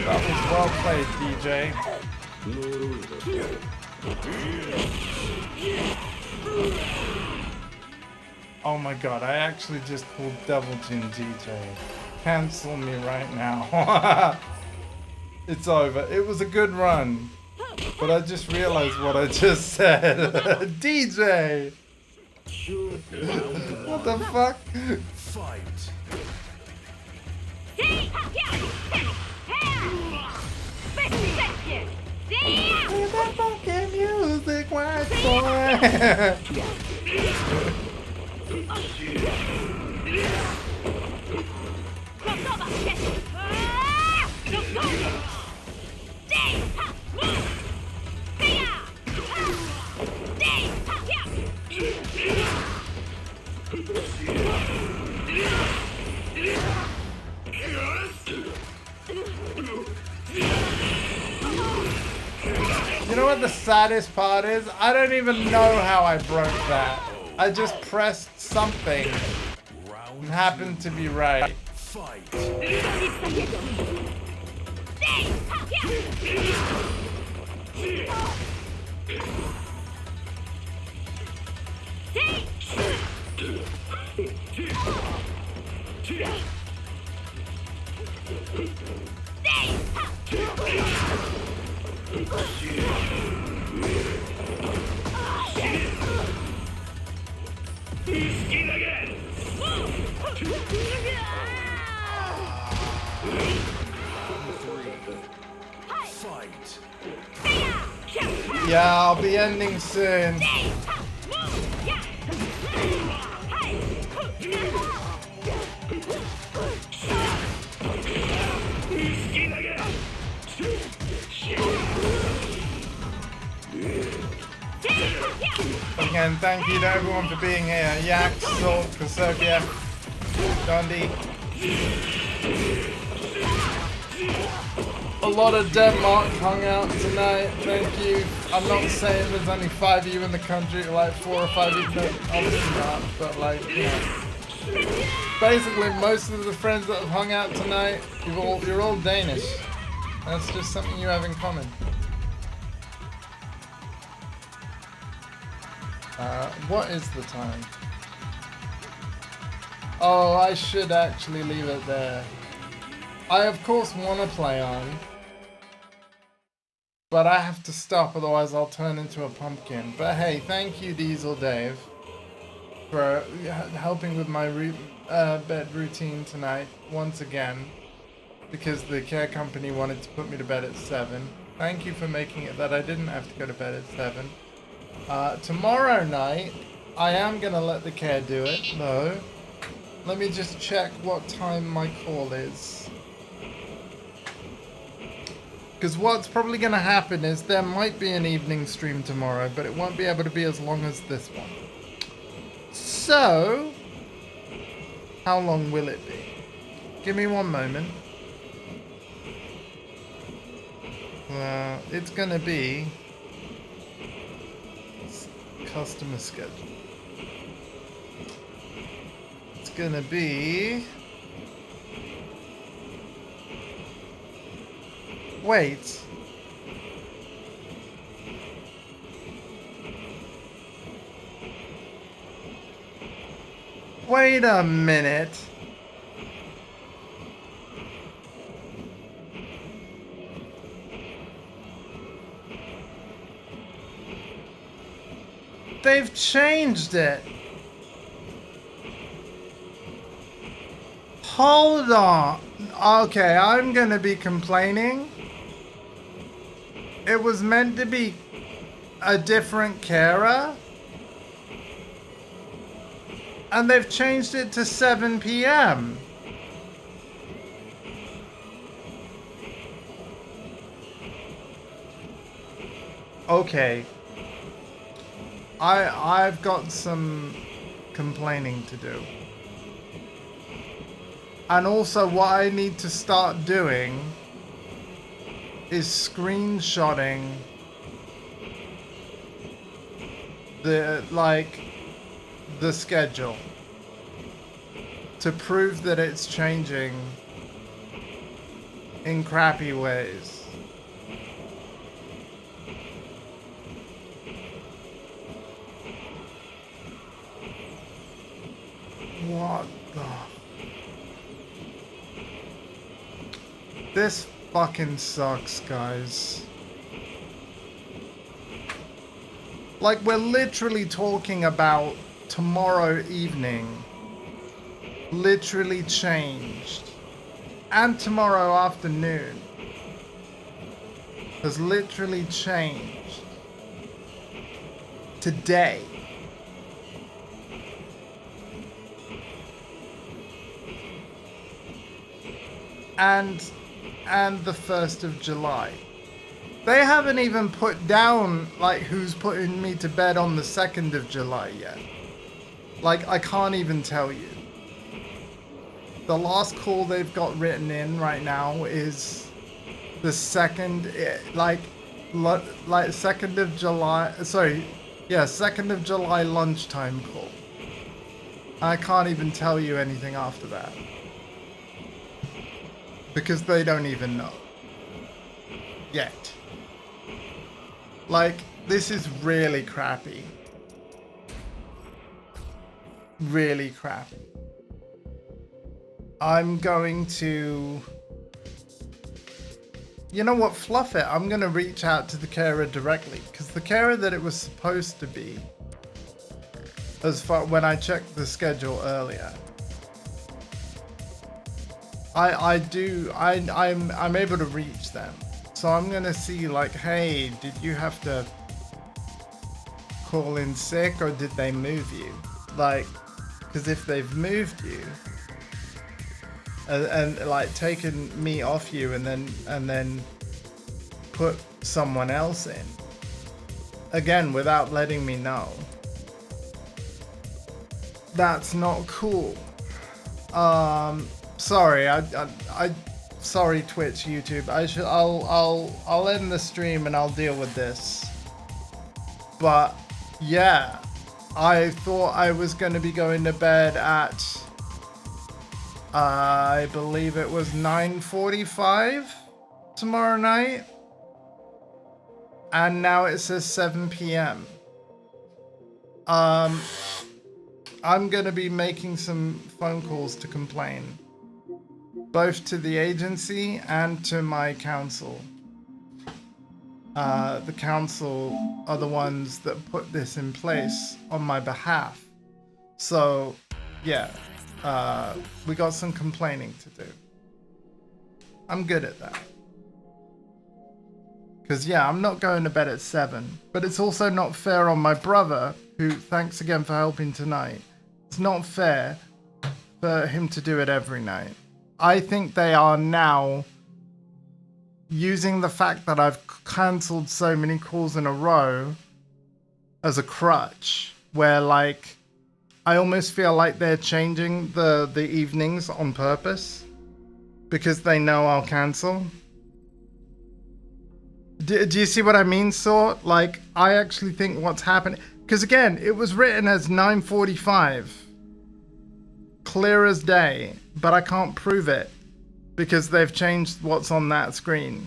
That was well played, DJ. Oh my god, I actually just pulled double chin DJ. Cancel me right now. It's over. It was a good run. But I just realized what I just said. DJ! What the fuck? Fight. With that fucking music, white boy! You know what the saddest part is? I don't even know how I broke that. I just pressed something and happened to be right. Fight. Fight. Yeah, I'll be ending soon. Again, thank you to everyone for being here. Yak, Salt, Kasovia, Dondi. A lot of Denmark hung out tonight. Thank you. I'm not saying there's only 5 of you in the country, like 4 or 5 of you, obviously not, but like, you know. Basically, most of the friends that have hung out tonight, you're all Danish. That's just something you have in common. What is the time? Oh, I should actually leave it there. I of course want to play on, but I have to stop, otherwise I'll turn into a pumpkin. But hey, thank you Diesel Dave for helping with my bed routine tonight once again, because the care company wanted to put me to bed at 7. Thank you for making it that I didn't have to go to bed at 7. Tomorrow night, I am gonna let the care do it, though. Let me just check what time my call is. Because what's probably gonna happen is there might be an evening stream tomorrow, but it won't be able to be as long as this one. So, how long will it be? Give me one moment. It's gonna be customer schedule. It's gonna be... Wait. Wait a minute. They've changed it. Hold on. Okay, I'm gonna be complaining. It was meant to be a different carer. And they've changed it to 7 p.m. Okay. I've got some complaining to do. And also what I need to start doing is screenshotting the schedule to prove that it's changing in crappy ways. What the... This fucking sucks, guys. Like, we're literally talking about tomorrow evening. Literally changed. And tomorrow afternoon has literally changed. Today. And the 1st of July. They haven't even put down, like, who's putting me to bed on the 2nd of July yet. Like, I can't even tell you. The last call they've got written in right now is the 2nd, like 2nd of July, sorry, yeah, 2nd of July lunchtime call. I can't even tell you anything after that. Because they don't even know. Yet. Like, this is really crappy. Really crappy. I'm going to... You know what? Fluff it. I'm going to reach out to the carer directly. Because the carer that it was supposed to be, as far when I checked the schedule earlier, I'm able to reach them. So I'm gonna see like, hey, did you have to call in sick or did they move you? Like, because if they've moved you and like taken me off you and then put someone else in, again, without letting me know, that's not cool. Sorry, sorry, Twitch, YouTube. I'll end the stream and I'll deal with this. But yeah, I thought I was going to be going to bed at, I believe it was 9:45 tomorrow night. And now it says 7 p.m. I'm going to be making some phone calls to complain, both to the agency and to my council. The council are the ones that put this in place on my behalf. So, yeah, we got some complaining to do. I'm good at that. Because, yeah, I'm not going to bed at 7. But it's also not fair on my brother, who, thanks again for helping tonight. It's not fair for him to do it every night. I think they are now using the fact that I've cancelled so many calls in a row as a crutch. Where, like, I almost feel like they're changing the evenings on purpose. Because they know I'll cancel. Do you see what I mean, Sort? Like, I actually think what's happening... Because, again, it was written as 9:45. Clear as day. But I can't prove it. Because they've changed what's on that screen.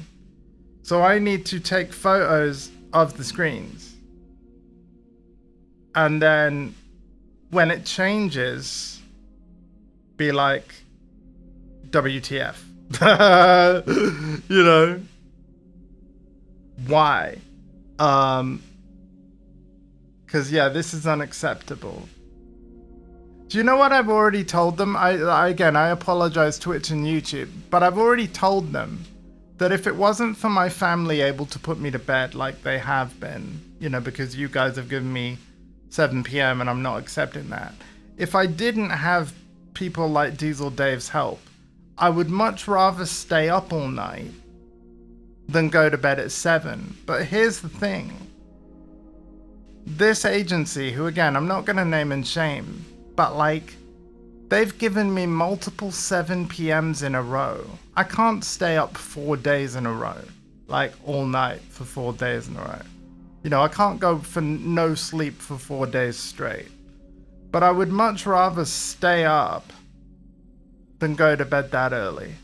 So I need to take photos of the screens. And then, when it changes, be like, WTF. You know? Why? Because, yeah, this is unacceptable. Do you know what I've already told them? Again, I apologize, Twitch and YouTube, but I've already told them that if it wasn't for my family able to put me to bed like they have been, you know, because you guys have given me 7 p.m. and I'm not accepting that. If I didn't have people like Diesel Dave's help, I would much rather stay up all night than go to bed at 7. But here's the thing. This agency, who again, I'm not going to name and shame, but like, they've given me multiple 7 p.m.s in a row. I can't stay up 4 days in a row, like all night for 4 days in a row. You know, I can't go for no sleep for 4 days straight. But I would much rather stay up than go to bed that early.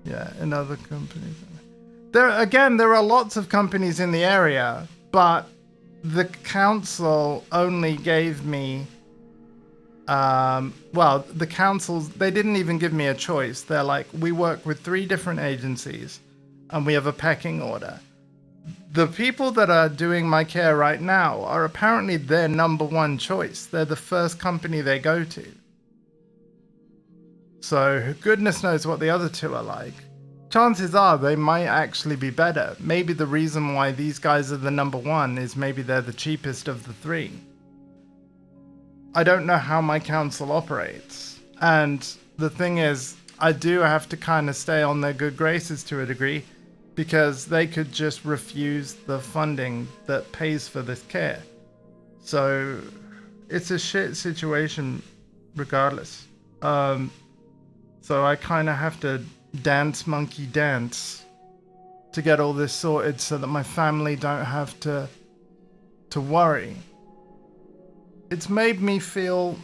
Yeah, in other companies. There are lots of companies in the area, but the council only gave me, well, the councils, they didn't even give me a choice. They're like, we work with 3 different agencies and we have a pecking order. The people that are doing my care right now are apparently their number 1 choice. They're the first company they go to. So goodness knows what the other 2 are like. Chances are they might actually be better. Maybe the reason why these guys are the number 1 is maybe they're the cheapest of the 3. I don't know how my council operates. And the thing is, I do have to kind of stay on their good graces to a degree, because they could just refuse the funding that pays for this care. So it's a shit situation regardless. So I kind of have to dance monkey dance to get all this sorted so that my family don't have to worry. It's made me feel,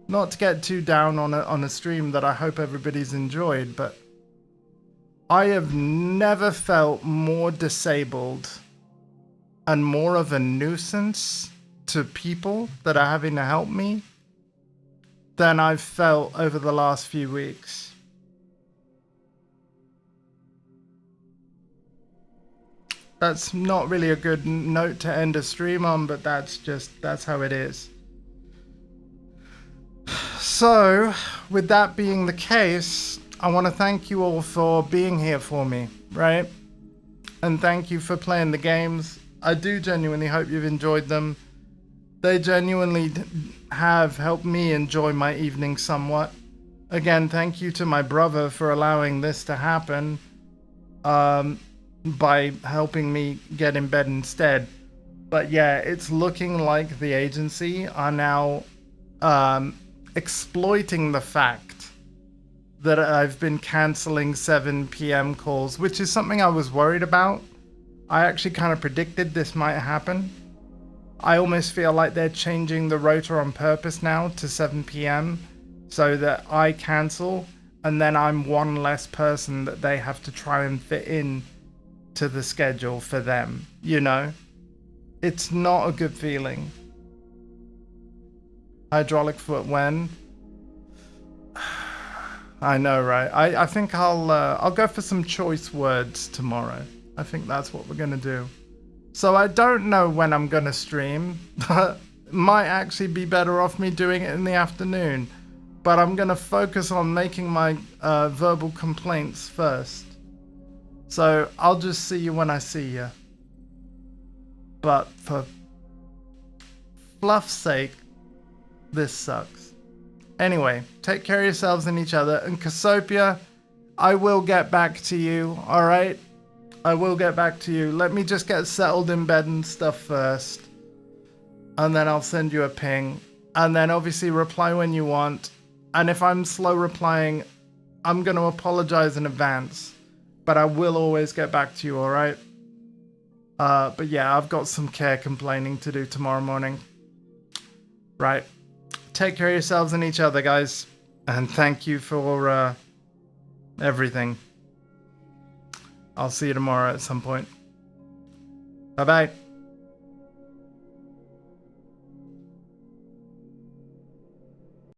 not to get too down on a stream that I hope everybody's enjoyed, but I have never felt more disabled and more of a nuisance to people that are having to help me than I've felt over the last few weeks. That's not really a good note to end a stream on, but that's how it is. So, with that being the case, I want to thank you all for being here for me, right? And thank you for playing the games. I do genuinely hope you've enjoyed them. They genuinely have helped me enjoy my evening somewhat. Again, thank you to my brother for allowing this to happen by helping me get in bed instead. But yeah, it's looking like the agency are now exploiting the fact that I've been canceling 7 p.m. calls, which is something I was worried about. I actually kind of predicted this might happen. I almost feel like they're changing the rotor on purpose now to 7 p.m. so that I cancel and then I'm one less person that they have to try and fit in to the schedule for them, you know? It's not a good feeling. Hydraulic foot when? I know, right? I think I'll go for some choice words tomorrow. I think that's what we're gonna do. So I don't know when I'm gonna stream. Might actually be better off me doing it in the afternoon. But I'm gonna focus on making my verbal complaints first. So I'll just see you when I see you. But for fluff's sake, this sucks. Anyway, take care of yourselves and each other. And Cassiopeia, I will get back to you, alright? I will get back to you. Let me just get settled in bed and stuff first. And then I'll send you a ping. And then obviously reply when you want. And if I'm slow replying, I'm going to apologize in advance. But I will always get back to you, alright? But yeah, I've got some care complaining to do tomorrow morning. Right. Take care of yourselves and each other, guys. And thank you for everything. I'll see you tomorrow at some point. Bye-bye.